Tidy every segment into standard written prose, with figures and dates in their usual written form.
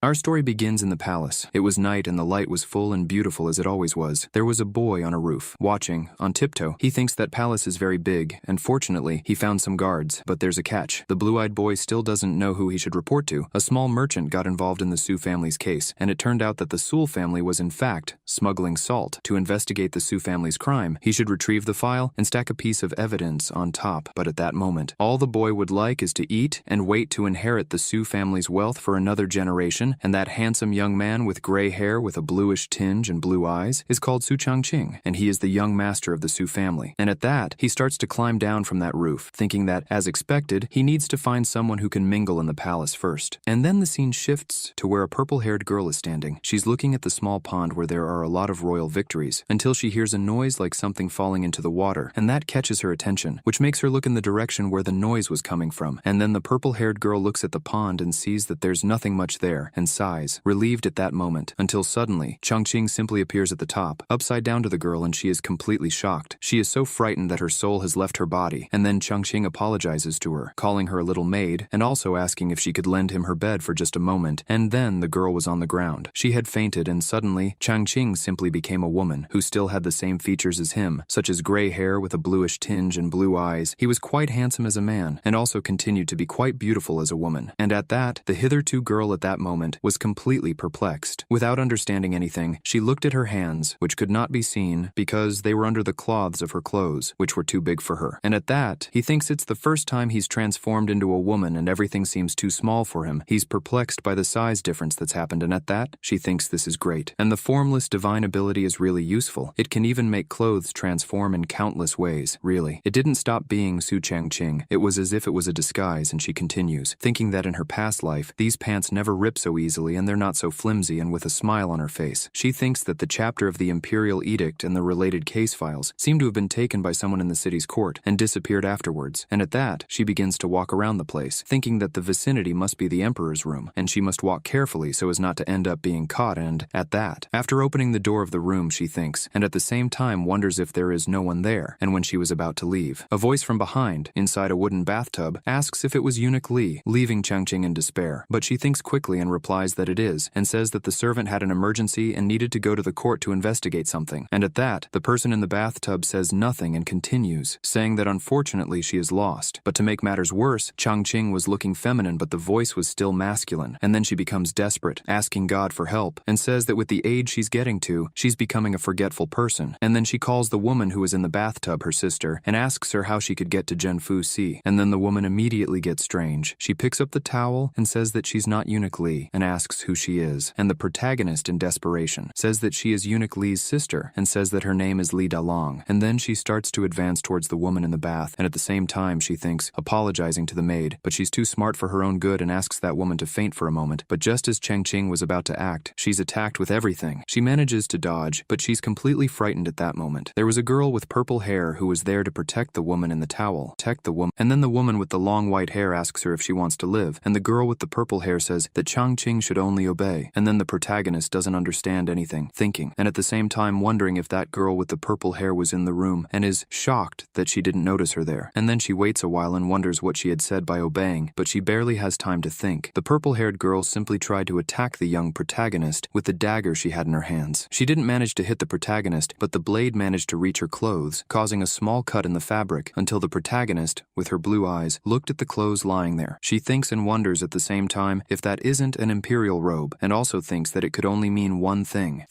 Our story begins in the palace. It was night and the light was full and beautiful as it always was. There was a boy on a roof, watching, on tiptoe. He thinks that palace is very big, and fortunately, he found some guards. But there's a catch. The blue-eyed boy still doesn't know who he should report to. A small merchant got involved in the Su family's case, and it turned out that the Sul family was in fact smuggling salt. To investigate the Su family's crime, he should retrieve the file and stack a piece of evidence on top. But at that moment, all the boy would like is to eat and wait to inherit the Su family's wealth for another generation, and that handsome young man with gray hair with a bluish tinge and blue eyes is called Su Changqing, and he is the young master of the Su family. And at that, he starts to climb down from that roof, thinking that, as expected, he needs to find someone who can mingle in the palace first. And then the scene shifts to where a purple-haired girl is standing. She's looking at the small pond where there are a lot of royal victories, until she hears a noise like something falling into the water, and that catches her attention, which makes her look in the direction where the noise was coming from. And then the purple-haired girl looks at the pond and sees that there's nothing much there, and sighs, relieved at that moment, until suddenly, Changqing simply appears at the top, upside down to the girl, and she is completely shocked. She is so frightened that her soul has left her body, and then Changqing apologizes to her, calling her a little maid, and also asking if she could lend him her bed for just a moment, and then the girl was on the ground. She had fainted, and suddenly, Changqing simply became a woman, who still had the same features as him, such as gray hair with a bluish tinge and blue eyes. He was quite handsome as a man, and also continued to be quite beautiful as a woman. And at that, the hitherto girl at that moment was completely perplexed. Without understanding anything, she looked at her hands, which could not be seen because they were under the cloths of her clothes, which were too big for her. And at that, he thinks it's the first time he's transformed into a woman and everything seems too small for him. He's perplexed by the size difference that's happened, and at that, she thinks this is great. And the formless divine ability is really useful. It can even make clothes transform in countless ways, really. It didn't stop being Su Changqing. It was as if it was a disguise, and she continues, thinking that in her past life, these pants never rip so easily and they're not so flimsy, and with a smile on her face. She thinks that the chapter of the Imperial Edict and the related case files seem to have been taken by someone in the city's court and disappeared afterwards. And at that, she begins to walk around the place, thinking that the vicinity must be the Emperor's room, and she must walk carefully so as not to end up being caught. And at that, after opening the door of the room, she thinks, and at the same time wonders if there is no one there. And when she was about to leave, a voice from behind, inside a wooden bathtub, asks if it was Eunuch Li, leaving Changqing in despair. But she thinks quickly and replies that it is, and says that the servant had an emergency and needed to go to the court to investigate something. And at that, the person in the bathtub says nothing and continues, saying that unfortunately she is lost. But to make matters worse, Changqing was looking feminine but the voice was still masculine. And then she becomes desperate, asking God for help, and says that with the age she's getting to, she's becoming a forgetful person. And then she calls the woman who is in the bathtub her sister, and asks her how she could get to Zhenfu Sea. And then the woman immediately gets strange. She picks up the towel and says that she's not Eunuch Li, and asks who she is. And the protagonist, in desperation, says that she is Eunuch Li's sister, and says that her name is Li Dalong. And then she starts to advance towards the woman in the bath, and at the same time she thinks, apologizing to the maid, but she's too smart for her own good and asks that woman to faint for a moment. But just as Changqing was about to act, she's attacked with everything. She manages to dodge, but she's completely frightened at that moment. There was a girl with purple hair who was there to protect the woman in the towel. And then the woman with the long white hair asks her if she wants to live, and the girl with the purple hair says that Changqing should only obey. And then the protagonist doesn't understand anything, thinking, and at the same time wondering if that girl with the purple hair was in the room, and is shocked that she didn't notice her there. And then she waits a while and wonders what she had said by obeying, but she barely has time to think. The purple-haired girl simply tried to attack the young protagonist with the dagger she had in her hands. She didn't manage to hit the protagonist, but the blade managed to reach her clothes, causing a small cut in the fabric, until the protagonist, with her blue eyes, looked at the clothes lying there. She thinks and wonders at the same time if that isn't an imperial robe, and also thinks that it could only mean one thing,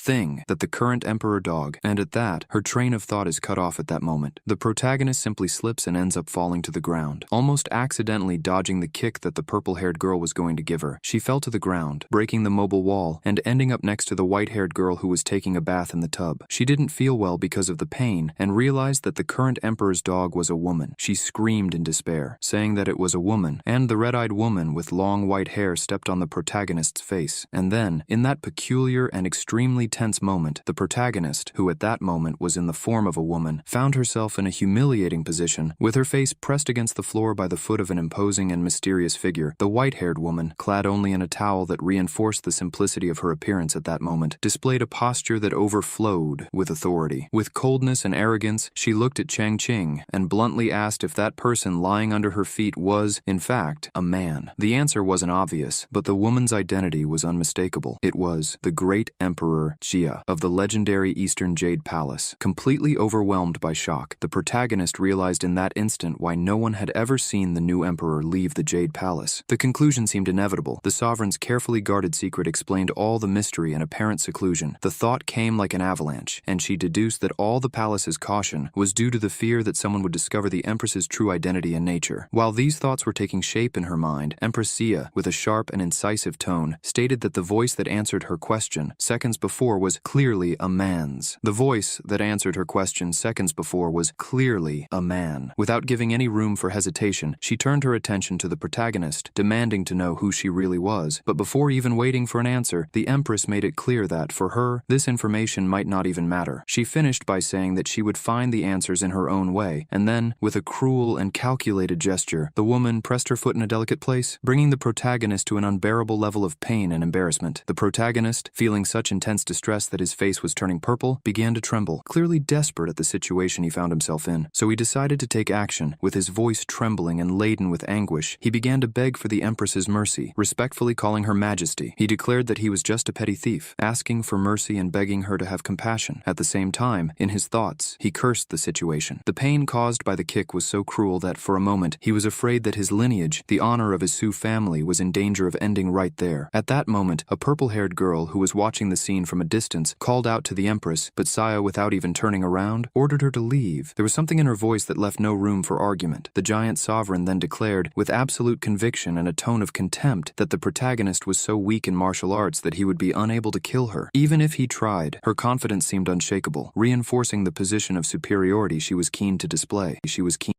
that the current emperor dog. And at that, her train of thought is cut off at that moment. The protagonist simply slips and ends up falling to the ground, almost accidentally dodging the kick that the purple-haired girl was going to give her. She fell to the ground, breaking the mobile wall, and ending up next to the white-haired girl who was taking a bath in the tub. She didn't feel well because of the pain, and realized that the current emperor's dog was a woman. She screamed in despair, saying that it was a woman, and the red-eyed woman with long white hair stepped on the protagonist's face. And then, in that peculiar and extremely tense moment, the protagonist, who at that moment was in the form of a woman, found herself in a humiliating position, with her face pressed against the floor by the foot of an imposing and mysterious figure. The white-haired woman, clad only in a towel that reinforced the simplicity of her appearance at that moment, displayed a posture that overflowed with authority. With coldness and arrogance, she looked at Changqing and bluntly asked if that person lying under her feet was, in fact, a man. The answer wasn't obvious, but the woman's identity was unmistakable. It was the great Emperor Jia of the legendary Eastern Jade Palace. Completely overwhelmed by shock, the protagonist realized in that instant why no one had ever seen the new emperor leave the Jade Palace. The conclusion seemed inevitable. The sovereign's carefully guarded secret explained all the mystery and apparent seclusion. The thought came like an avalanche, and she deduced that all the palace's caution was due to the fear that someone would discover the Empress's true identity and nature. While these thoughts were taking shape in her mind, Empress Xia, with a sharp and incisive tone, stated that the voice that answered her question seconds before was clearly a man's. The voice that answered her question seconds before was clearly a man. Without giving any room for hesitation, she turned her attention to the protagonist, demanding to know who she really was. But before even waiting for an answer, the Empress made it clear that, for her, this information might not even matter. She finished by saying that she would find the answers in her own way, and then, with a cruel and calculated gesture, the woman pressed her foot in a delicate place, bringing the protagonist to an unbearable level of pain and embarrassment. The protagonist, feeling such intense distress that his face was turning purple, began to tremble, clearly desperate at the situation he found himself in. So he decided to take action. With his voice trembling and laden with anguish, he began to beg for the Empress's mercy, respectfully calling her Majesty. He declared that he was just a petty thief, asking for mercy and begging her to have compassion. At the same time, in his thoughts, he cursed the situation. The pain caused by the kick was so cruel that, for a moment, he was afraid that his lineage, the honor of his Su family, was in danger of ending right there. At that moment, a purple-haired girl who was watching the scene from a distance called out to the Empress, but Xia, without even turning around, ordered her to leave. There was something in her voice that left no room for argument. The giant sovereign then declared, with absolute conviction and a tone of contempt, that the protagonist was so weak in martial arts that he would be unable to kill her. Even if he tried, her confidence seemed unshakable, reinforcing the position of superiority she was keen to display.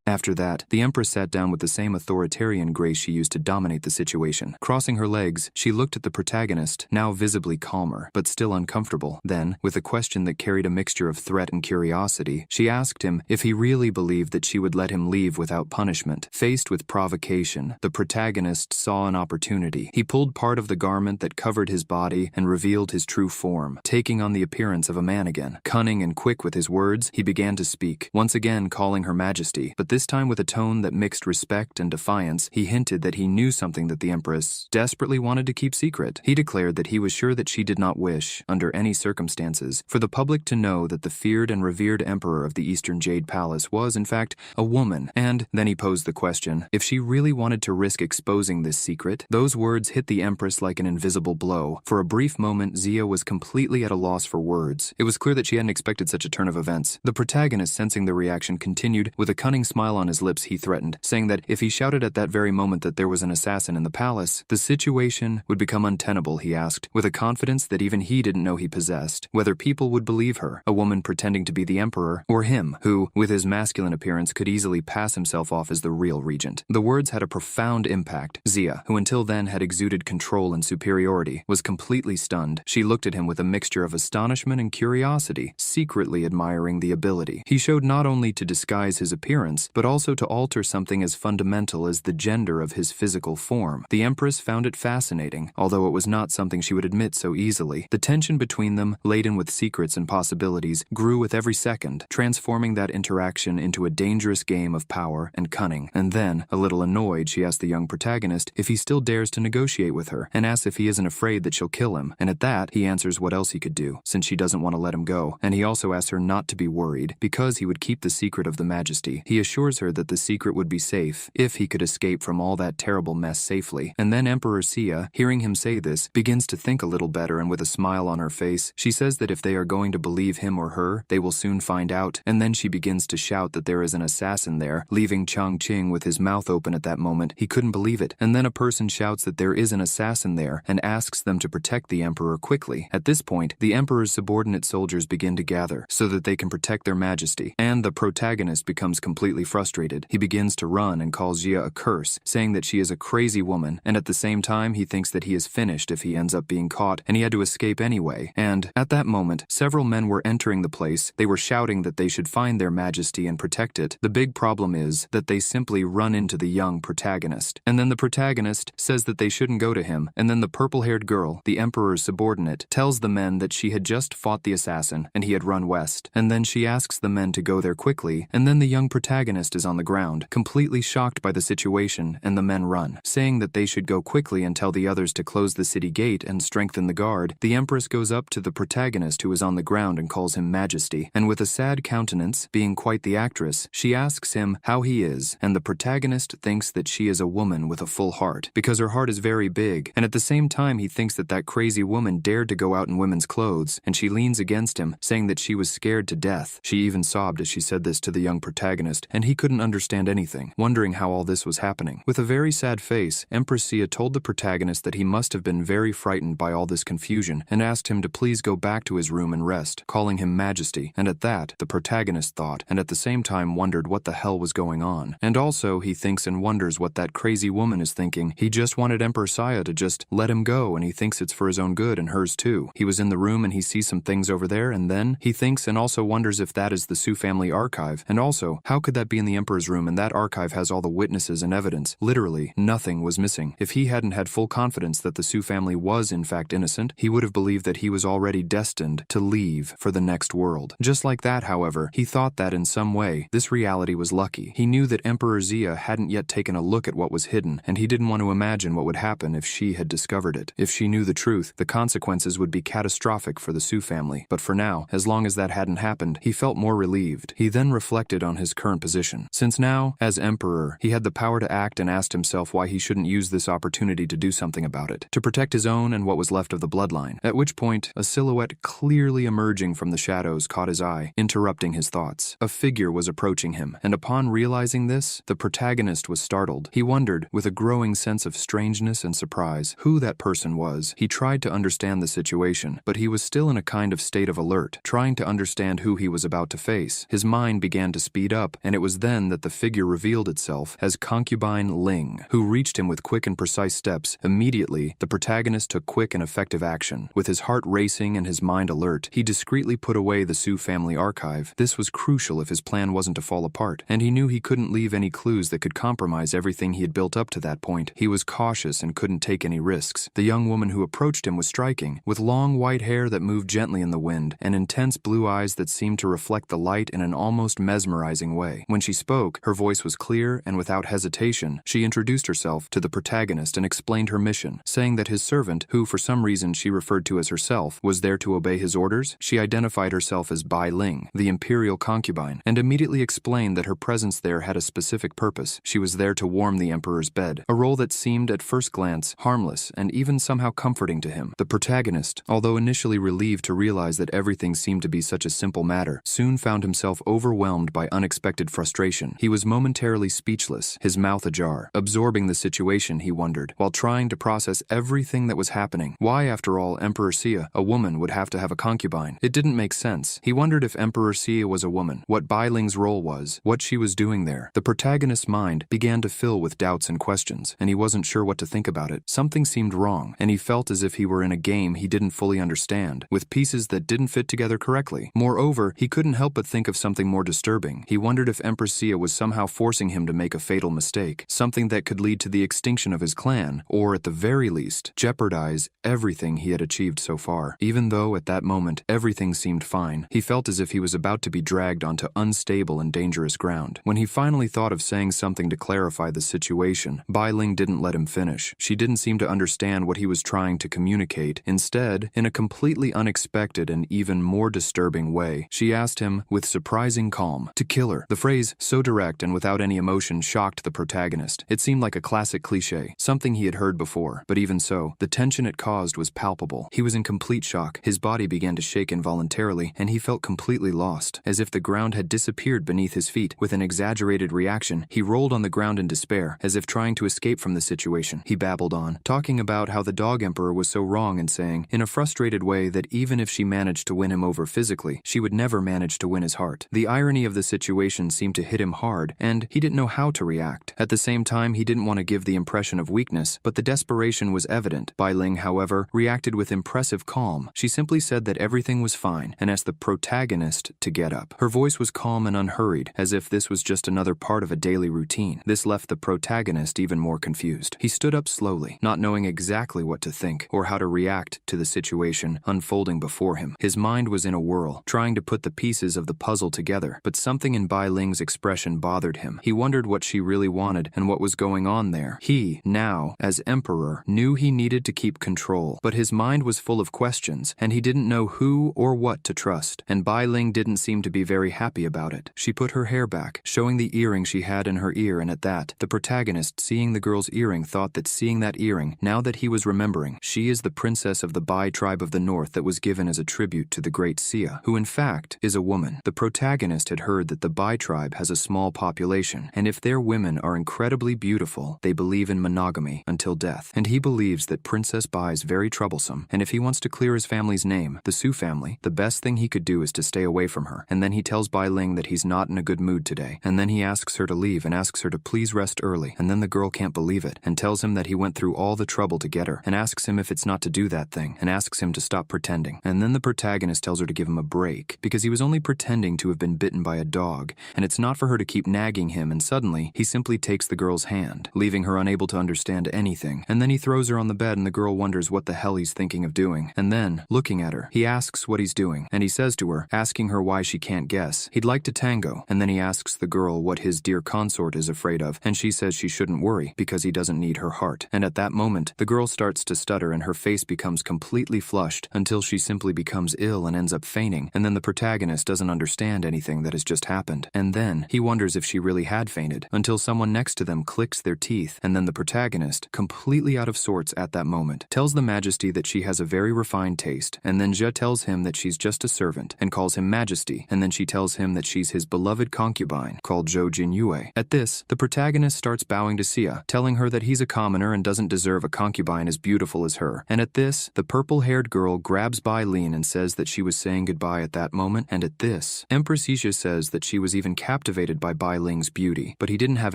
After that, the Empress sat down with the same authoritarian grace she used to dominate the situation. Crossing her legs, she looked at the protagonist, now visibly calmer, but still uncomfortable. Then, with a question that carried a mixture of threat and curiosity, she asked him if he really believed that she would let him leave without punishment. Faced with provocation, the protagonist saw an opportunity. He pulled part of the garment that covered his body and revealed his true form, taking on the appearance of a man again. Cunning and quick with his words, he began to speak, once again calling her Majesty, but this time with a tone that mixed respect and defiance. He hinted that he knew something that the Empress desperately wanted to keep secret. He declared that he was sure that she did not wish, under any circumstances, for the public to know that the feared and revered Emperor of the Eastern Jade Palace was, in fact, a woman. And then he posed the question, if she really wanted to risk exposing this secret. Those words hit the Empress like an invisible blow. For a brief moment, Xia was completely at a loss for words. It was clear that she hadn't expected such a turn of events. The protagonist, sensing the reaction, continued. With a cunning smile on his lips, he threatened, saying that if he shouted at that very moment that there was an assassin in the palace, the situation would become untenable. He asked, with a confidence that even he didn't know he possessed, whether people would believe her, a woman pretending to be the emperor, or him, who, with his masculine appearance, could easily pass himself off as the real regent. The words had a profound impact. Xia, who until then had exuded control and superiority, was completely stunned. She looked at him with a mixture of astonishment and curiosity, secretly admiring the ability. He showed not only to disguise his appearance, but also to alter something as fundamental as the gender of his physical form. The Empress found it fascinating, although it was not something she would admit so easily. The tension between them, laden with secrets and possibilities, grew with every second, transforming that interaction into a dangerous game of power and cunning. And then, a little annoyed, she asked the young protagonist if he still dares to negotiate with her, and asks if he isn't afraid that she'll kill him. And at that, he answers what else he could do, since she doesn't want to let him go. And he also asks her not to be worried, because he would keep the secret of the Majesty. He assures her that the secret would be safe, if he could escape from all that terrible mess safely. And then Emperor Xia, hearing him say this, begins to think a little better, and with a smile on her face, she says that if they are going to believe him or her, they will soon find out. And then she begins to shout that there is an assassin there, leaving Chongqing with his mouth open at that moment. He couldn't believe it. And then a person shouts that there is an assassin there, and asks them to protect the emperor quickly. At this point, the emperor's subordinate soldiers begin to gather, so that they can protect their majesty, and the protagonist becomes completely frustrated. He begins to run and calls Xia a curse, saying that she is a crazy woman, and at the same time he thinks that he is finished if he ends up being caught, and he had to escape anyway. And, at that moment, several men were entering the place. They were shouting that they should find their majesty and protect it. The big problem is that they simply run into the young protagonist. And then the protagonist says that they shouldn't go to him, and then the purple-haired girl, the emperor's subordinate, tells the men that she had just fought the assassin, and he had run west. And then she asks the men to go there quickly, and then the young protagonist is on the ground, completely shocked by the situation, and the men run, saying that they should go quickly and tell the the others to close the city gate and strengthen the guard, the Empress goes up to the protagonist who is on the ground and calls him Majesty, and with a sad countenance, being quite the actress, she asks him how he is, and the protagonist thinks that she is a woman with a full heart, because her heart is very big, and at the same time he thinks that that crazy woman dared to go out in women's clothes, and she leans against him, saying that she was scared to death. She even sobbed as she said this to the young protagonist, and he couldn't understand anything, wondering how all this was happening. With a very sad face, Empress Sia told the protagonist that he must have been very frightened by all this confusion, and asked him to please go back to his room and rest, calling him Majesty, and at that, the protagonist thought, and at the same time wondered what the hell was going on. And also, he thinks and wonders what that crazy woman is thinking. He just wanted Emperor Sia to just let him go, and he thinks it's for his own good and hers too. He was in the room and he sees some things over there, and then he thinks and also wonders if that is the Su family archive, and also, how could that be in the Emperor's room, and that archive has all the witnesses and evidence. Literally, nothing was missing. If he hadn't had full confidence that the Su family was in fact innocent, he would have believed that he was already destined to leave for the next world. Just like that, however, he thought that in some way, this reality was lucky. He knew that Emperor Zia hadn't yet taken a look at what was hidden, and he didn't want to imagine what would happen if she had discovered it. If she knew the truth, the consequences would be catastrophic for the Su family. But for now, as long as that hadn't happened, he felt more relieved. He then reflected on his current position. Since now, as Emperor, he had the power to act, and asked himself why he shouldn't use this opportunity to do something about it, to protect his own and what was left of the bloodline. At which point, a silhouette clearly emerging from the shadows caught his eye, interrupting his thoughts. A figure was approaching him, and upon realizing this, the protagonist was startled. He wondered, with a growing sense of strangeness and surprise, who that person was. He tried to understand the situation, but he was still in a kind of state of alert, trying to understand who he was about to face. His mind began to speed up, and it was then that the figure revealed itself as concubine Ling, who reached him with quick and precise steps. Immediately, the protagonist took quick and effective action. With his heart racing and his mind alert, he discreetly put away the Su family archive. This was crucial if his plan wasn't to fall apart, and he knew he couldn't leave any clues that could compromise everything he had built up to that point. He was cautious and couldn't take any risks. The young woman who approached him was striking, with long white hair that moved gently in the wind, and intense blue eyes that seemed to reflect the light in an almost mesmerizing way. When she spoke, her voice was clear, and without hesitation, she introduced herself to the protagonist and explained her mission, saying that his servant, who for some reason she referred to as herself, was there to obey his orders. She identified herself as Bai Ling, the imperial concubine, and immediately explained that her presence there had a specific purpose. She was there to warm the emperor's bed, a role that seemed at first glance harmless and even somehow comforting to him. The protagonist, although initially relieved to realize that everything seemed to be such a simple matter, soon found himself overwhelmed by unexpected frustration. He was momentarily speechless, his mouth ajar. Absorbing the situation, he wondered, while trying to process everything that was happening. Why, after all, Emperor Sia, a woman, would have to have a concubine? It didn't make sense. He wondered if Emperor Sia was a woman, what Bai Ling's role was, what she was doing there. The protagonist's mind began to fill with doubts and questions, and he wasn't sure what to think about it. Something seemed wrong, and he felt as if he were in a game he didn't fully understand, with pieces that didn't fit together correctly. Moreover, he couldn't help but think of something more disturbing. He wondered if Empress Sia was somehow forcing him to make a fatal mistake, something that could lead to the extinction of his clan, or at the very least, jeopardize everything he had achieved so far. Even though, at that moment, everything seemed fine, he felt as if he was about to be dragged onto unstable and dangerous ground. When he finally thought of saying something to clarify the situation, Bai Ling didn't let him finish. She didn't seem to understand what he was trying to communicate. Instead, in a completely unexpected and even more disturbing way, she asked him, with surprising calm, to kill her. The phrase, so direct and without any emotion, shocked the protagonist. It seemed like a classic cliché, something he had heard before, but even so, the tension it caused was palpable. He was in complete shock. His body began to shake involuntarily, and he felt completely lost, as if the ground had disappeared beneath his feet. With an exaggerated reaction, he rolled on the ground in despair, as if trying to escape from the situation. He babbled on, talking about how the dog emperor was so wrong, and saying, in a frustrated way, that even if she managed to win him over physically, she would never manage to win his heart. The irony of the situation seemed to hit him hard, and he didn't know how to react. At the same time, he didn't want to give the impression of weakness, but the desperation was evident. Bai Ling, however, reacted with impressive calm. She simply said that everything was fine, and asked the protagonist to get up. Her voice was calm and unhurried, as if this was just another part of a daily routine. This left the protagonist even more confused. He stood up slowly, not knowing exactly what to think, or how to react to the situation unfolding before him. His mind was in a whirl, trying to put the pieces of the puzzle together, but something in Bai Ling's expression bothered him. He wondered what she really wanted and what was going on there. He, now, as emperor, emperor, knew he needed to keep control, but his mind was full of questions, and he didn't know who or what to trust, and Bai Ling didn't seem to be very happy about it. She put her hair back, showing the earring she had in her ear, and at that, the protagonist, seeing the girl's earring, thought that seeing that earring, now that he was remembering, she is the princess of the Bai tribe of the north that was given as a tribute to the great Sia, who in fact is a woman. The protagonist had heard that the Bai tribe has a small population, and if their women are incredibly beautiful, they believe in monogamy until death, and he believes that Princess Bai is very troublesome, and if he wants to clear his family's name, the Su family, the best thing he could do is to stay away from her. And then he tells Bai Ling that he's not in a good mood today, and then he asks her to leave and asks her to please rest early, and then the girl can't believe it, and tells him that he went through all the trouble to get her, and asks him if it's not to do that thing, and asks him to stop pretending. And then the protagonist tells her to give him a break, because he was only pretending to have been bitten by a dog, and it's not for her to keep nagging him, and suddenly, he simply takes the girl's hand, leaving her unable to understand anything, and then he throws her on the bed and the girl wonders what the hell he's thinking of doing, and then, looking at her, he asks what he's doing, and he says to her, asking her why she can't guess, he'd like to tango, and then he asks the girl what his dear consort is afraid of, and she says she shouldn't worry, because he doesn't need her heart, and at that moment, the girl starts to stutter and her face becomes completely flushed, until she simply becomes ill and ends up fainting, and then the protagonist doesn't understand anything that has just happened, and then, he wonders if she really had fainted, until someone next to them clicks their teeth, and then the protagonist, completely out of sorts at that moment, tells the Majesty that she has a very refined taste, and then Jia tells him that she's just a servant, and calls him Majesty, and then she tells him that she's his beloved concubine, called Zhou Jinyue. At this, the protagonist starts bowing to Sia, telling her that he's a commoner and doesn't deserve a concubine as beautiful as her, and at this, the purple-haired girl grabs Bai Lin and says that she was saying goodbye at that moment, and at this, Empress Yixia says that she was even captivated by Bai Ling's beauty, but he didn't have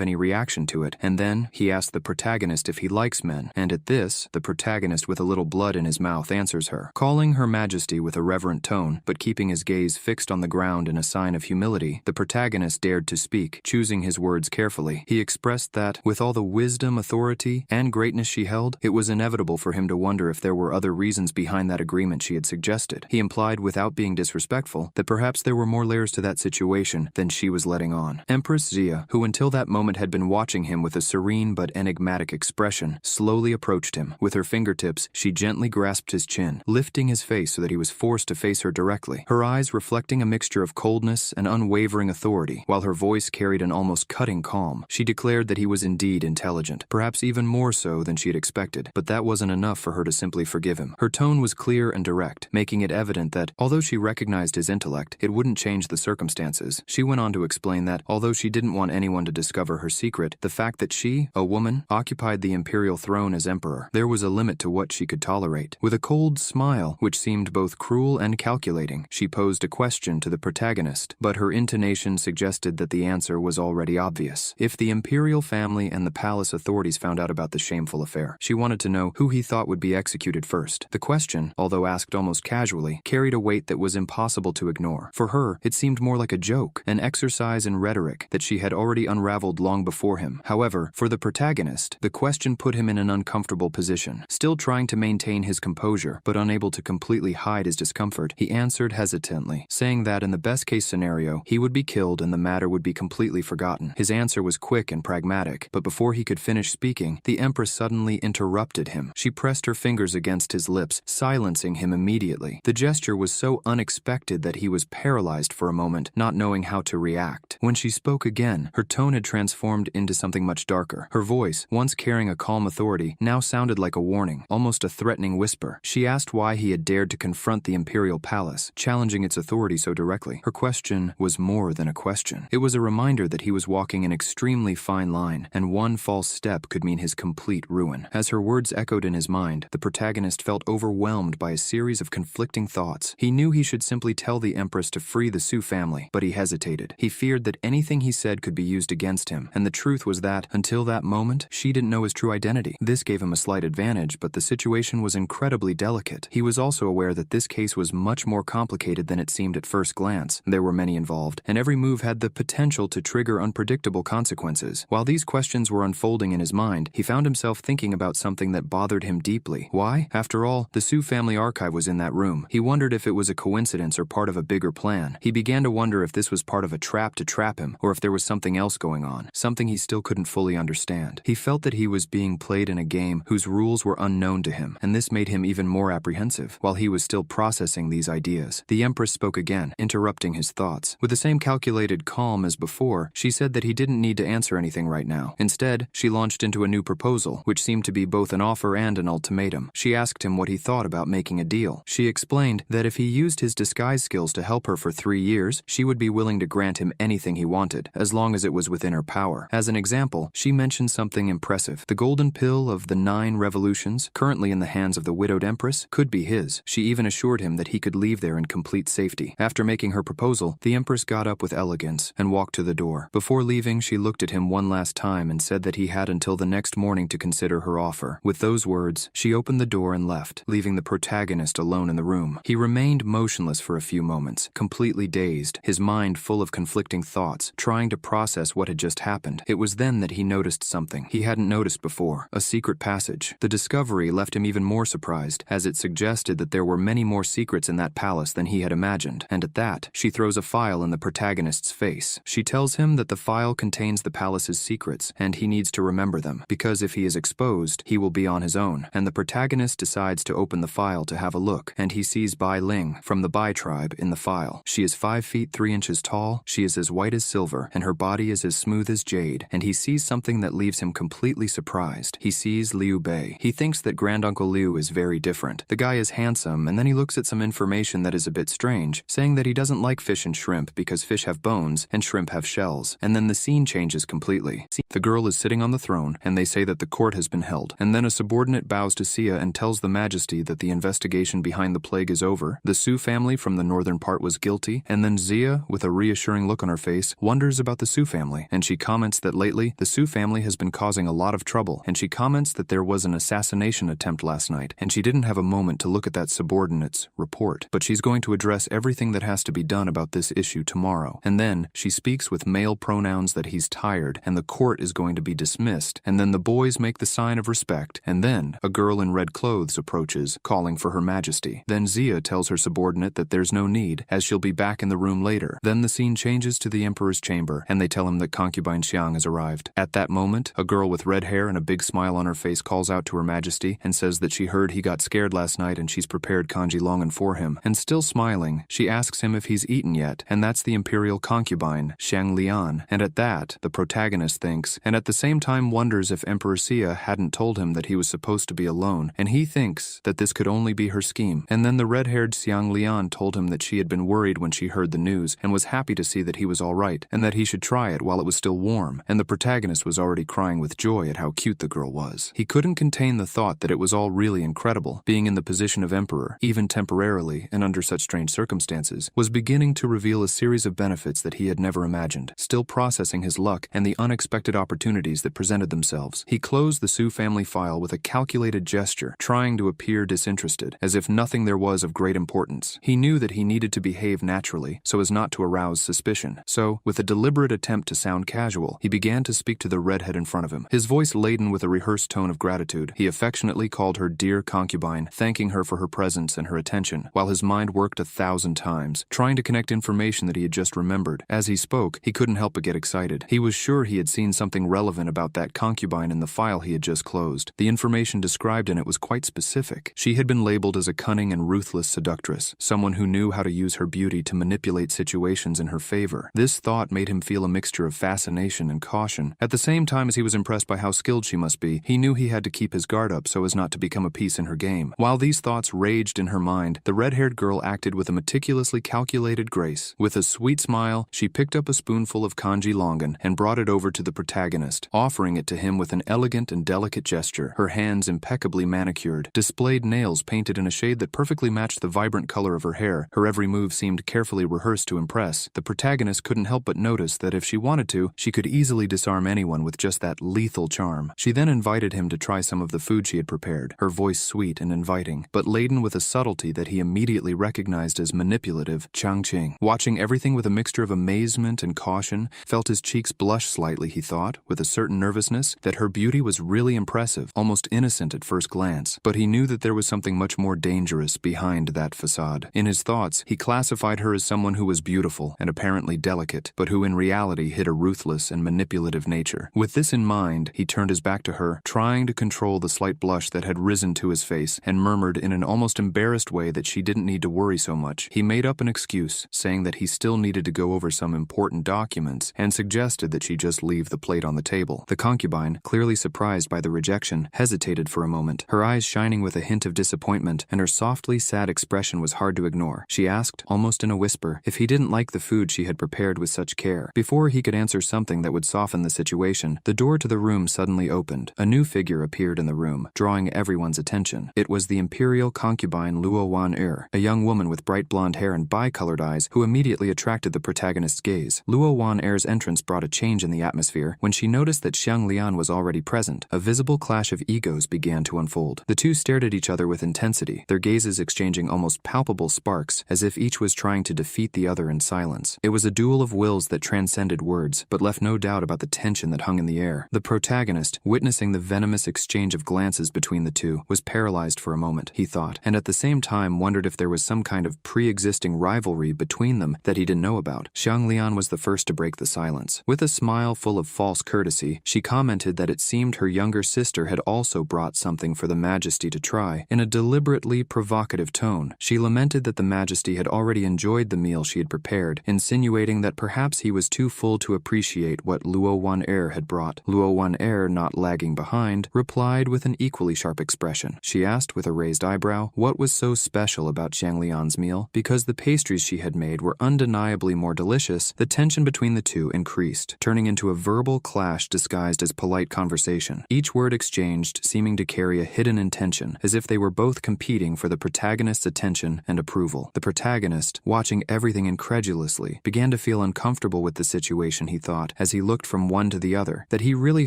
any reaction to it, and then, he asked the protagonist if he likes men, and at this, the protagonist with a little blood in his mouth answers her, calling her Majesty with a reverent tone, but keeping his gaze fixed on the ground in a sign of humility. The protagonist dared to speak, choosing his words carefully. He expressed that, with all the wisdom, authority, and greatness she held, it was inevitable for him to wonder if there were other reasons behind that agreement she had suggested. He implied, without being disrespectful, that perhaps there were more layers to that situation than she was letting on. Empress Xia, who until that moment had been watching him with a serene but enigmatic expression, slowly approached him. With her fingertips, she gently grasped his chin, lifting his face so that he was forced to face her directly, her eyes reflecting a mixture of coldness and unwavering authority, while her voice carried an almost cutting calm. She declared that he was indeed intelligent, perhaps even more so than she had expected, but that wasn't enough for her to simply forgive him. Her tone was clear and direct, making it evident that, although she recognized his intellect, it wouldn't change the circumstances. She went on to explain that, although she didn't want anyone to discover her secret, the fact that she, a woman, occupied the imperial throne as emperor, there was a limit to what she could tolerate. With a cold smile, which seemed both cruel and calculating, she posed a question to the protagonist, but her intonation suggested that the answer was already obvious. If the imperial family and the palace authorities found out about the shameful affair, she wanted to know who he thought would be executed first. The question, although asked almost casually, carried a weight that was impossible to ignore. For her, it seemed more like a joke, an exercise in rhetoric that she had already unraveled long before him. However, for the protagonist, the question put him in an uncomfortable position. Still trying to maintain his composure, but unable to completely hide his discomfort, he answered hesitantly, saying that in the best-case scenario, he would be killed and the matter would be completely forgotten. His answer was quick and pragmatic, but before he could finish speaking, the Empress suddenly interrupted him. She pressed her fingers against his lips, silencing him immediately. The gesture was so unexpected that he was paralyzed for a moment, not knowing how to react. When she spoke again, her tone had transformed into something much darker. Her voice, once carrying a calm authority, now sounded like a warning, almost a threatening whisper. She asked why he had dared to confront the imperial palace, challenging its authority so directly. Her question was more than a question. It was a reminder that he was walking an extremely fine line, and one false step could mean his complete ruin. As her words echoed in his mind, the protagonist felt overwhelmed by a series of conflicting thoughts. He knew he should simply tell the Empress to free the Su family, but he hesitated. He feared that anything he said could be used against him, and the truth was that, until that moment, she didn't know his true identity. This gave him a slight advantage, but the situation was incredibly delicate. He was also aware that this case was much more complicated than it seemed at first glance. There were many involved, and every move had the potential to trigger unpredictable consequences. While these questions were unfolding in his mind, he found himself thinking about something that bothered him deeply. Why? After all, the Su family archive was in that room. He wondered if it was a coincidence or part of a bigger plan. He began to wonder if this was part of a trap to trap him, or if there was something else going on, something he still couldn't fully understand. He felt that he was being played in a game whose rules were unknown to him, and this made him even more apprehensive. While he was still processing these ideas, the Empress spoke again, interrupting his thoughts. With the same calculated calm as before, she said that he didn't need to answer anything right now. Instead, she launched into a new proposal, which seemed to be both an offer and an ultimatum. She asked him what he thought about making a deal. She explained that if he used his disguise skills to help her for 3 years, she would be willing to grant him anything he wanted, as long as it was within her power. As an example, she mentioned something impressive. The golden pill of the 9 revolutions, currently in the hands of the widowed Empress, could be his. She even assured him that he could leave there in complete safety. After making her proposal, the Empress got up with elegance and walked to the door. Before leaving, she looked at him one last time and said that he had until the next morning to consider her offer. With those words, she opened the door and left, leaving the protagonist alone in the room. He remained motionless for a few moments, completely dazed, his mind full of conflicting thoughts, trying to process what had just happened. It was then that he noticed something he hadn't noticed before, a secret passage. The discovery left him even more surprised, as it suggested that there were many more secrets in that palace than he had imagined. And at that, she throws a file in the protagonist's face. She tells him that the file contains the palace's secrets, and he needs to remember them, because if he is exposed, he will be on his own. And the protagonist decides to open the file to have a look, and he sees Bai Ling from the Bai tribe in the file. She is 5 feet 3 inches tall, she is as white as silver, and her body is as smooth as jade, and he sees something that leaves him completely surprised. He sees Liu Bei. He thinks that Granduncle Liu is very different. The guy is handsome, and then he looks at some information that is a bit strange, saying that he doesn't like fish and shrimp because fish have bones and shrimp have shells, and then the scene changes completely. The girl is sitting on the throne, and they say that the court has been held, and then a subordinate bows to Sia and tells the Majesty that the investigation behind the plague is over. The Su family from the northern part was guilty, and then Zia, with a reassuring look on her face, wonders about the Su family, and she comments that lately the Su family has been causing a lot of trouble, and she comments that there was an assassination attempt last night, and she didn't have a moment to look at that subordinate's report, but she's going to address everything that has to be done about this issue tomorrow. And then she speaks with male pronouns that he's tired, and the court is going to be dismissed, and then the boys make the sign of respect, and then a girl in red clothes approaches, calling for Her Majesty. Then Zia tells her subordinate that there's no need, as she'll be back in the room later. Then the scene changes to the Emperor's chamber, and they tell him that concubine Xiang has arrived. At that moment, a girl with red hair and a big smile on her face calls out to Her Majesty and says that she heard he got scared last night and she's prepared congee longan for him. And still smiling, she asks him if he's eaten yet, and that's the imperial concubine, Xiang Lian. And at that, the protagonist thinks, and at the same time wonders if Emperor Sia hadn't told him that he was supposed to be alone, and he thinks that this could only be her scheme. And then the red-haired Xiang Lian told him that she had been worried when she heard the news, and was happy to see that he was all right, and that he should try it while it was still warm, and the protagonist was already crying with joy at how cute the girl was. He couldn't contain the thought that it was all really incredible. Being in the position of emperor, even temporarily and under such strange circumstances, was beginning to reveal a series of benefits that he had never imagined. Still processing his luck and the unexpected opportunities that presented themselves, he closed the Su family file with a calculated gesture, trying to appear disinterested, as if nothing there was of great importance. He knew that he needed to behave naturally so as not to arouse suspicion. So, with a deliberate attempt to sound casual, he began to speak to the redhead in front of him. His voice laden with a rehearsed tone of gratitude, he affectionately called her dear concubine, thanking her for her presence and her attention, while his mind worked 1,000 times, trying to connect information that he had just remembered. As he spoke, he couldn't help but get excited. He was sure he had seen something relevant about that concubine in the file he had just closed. The information described in it was quite specific. She had been labeled as a cunning and ruthless seductress, someone who knew how to use her beauty to manipulate situations in her favor. This thought made him feel a mixture of fascination and caution. At the same time as he was impressed by how skilled she must be, he knew he had to keep his guard up so as not to become a piece in her game. While these thoughts raged in her mind, the red-haired girl acted with a meticulously calculated grace. With a sweet smile, she picked up a spoonful of congee longan and brought it over to the protagonist, offering it to him with an elegant and delicate gesture. Her hands impeccably manicured, displayed nails painted in a shade that perfectly matched the vibrant color of her hair. Her every move seemed carefully rehearsed to impress. The protagonist couldn't help but notice that if she wanted to, she could easily disarm anyone with just that lethal charm. She then invited him to try some of the food she had prepared, her voice sweet and inviting, but laden with a subtlety that he immediately recognized as manipulative. Changqing, watching everything with a mixture of amazement and caution, felt his cheeks blush slightly, he thought, with a certain nervousness, that her beauty was really impressive, almost innocent at first glance, but he knew that there was something much more dangerous behind that facade. In his thoughts, he classified her as someone who was beautiful and apparently delicate, but who in reality hid a ruthless and manipulative nature. With this in mind, he turned his back to her trying to control the slight blush that had risen to his face, and murmured in an almost embarrassed way that she didn't need to worry so much. He made up an excuse, saying that he still needed to go over some important documents, and suggested that she just leave the plate on the table. The concubine, clearly surprised by the rejection, hesitated for a moment, her eyes shining with a hint of disappointment, and her softly sad expression was hard to ignore. She asked, almost in a whisper, if he didn't like the food she had prepared with such care. Before he could answer something that would soften the situation, the door to the room suddenly opened. A new figure appeared in the room, drawing everyone's attention. It was the imperial concubine Luo Wan-er, a young woman with bright blonde hair and bi-colored eyes who immediately attracted the protagonist's gaze. Luo Wan-er's entrance brought a change in the atmosphere. When she noticed that Xiang Lian was already present, a visible clash of egos began to unfold. The two stared at each other with intensity, their gazes exchanging almost palpable sparks, as if each was trying to defeat the other in silence. It was a duel of wills that transcended words, but left no doubt about the tension that hung in the air. The protagonist, witnessing the venomous exchange of glances between the two, was paralyzed for a moment, he thought, and at the same time wondered if there was some kind of pre-existing rivalry between them that he didn't know about. Xiang Lian was the first to break the silence. With a smile full of false courtesy, she commented that it seemed her younger sister had also brought something for the Majesty to try. In a deliberately provocative tone, she lamented that the Majesty had already enjoyed the meal she had prepared, insinuating that perhaps he was too full to appreciate what Luo Wan-er had brought. Luo Wan-er, not lagging behind, replied with an equally sharp expression. She asked with a raised eyebrow what was so special about Xiang Lian's meal. Because the pastries she had made were undeniably more delicious, the tension between the two increased, turning into a verbal clash disguised as polite conversation. Each word exchanged seeming to carry a hidden intention, as if they were both competing for the protagonist's attention and approval. The protagonist, watching everything incredulously, began to feel uncomfortable with the situation, he thought, as he looked from one to the other, that he really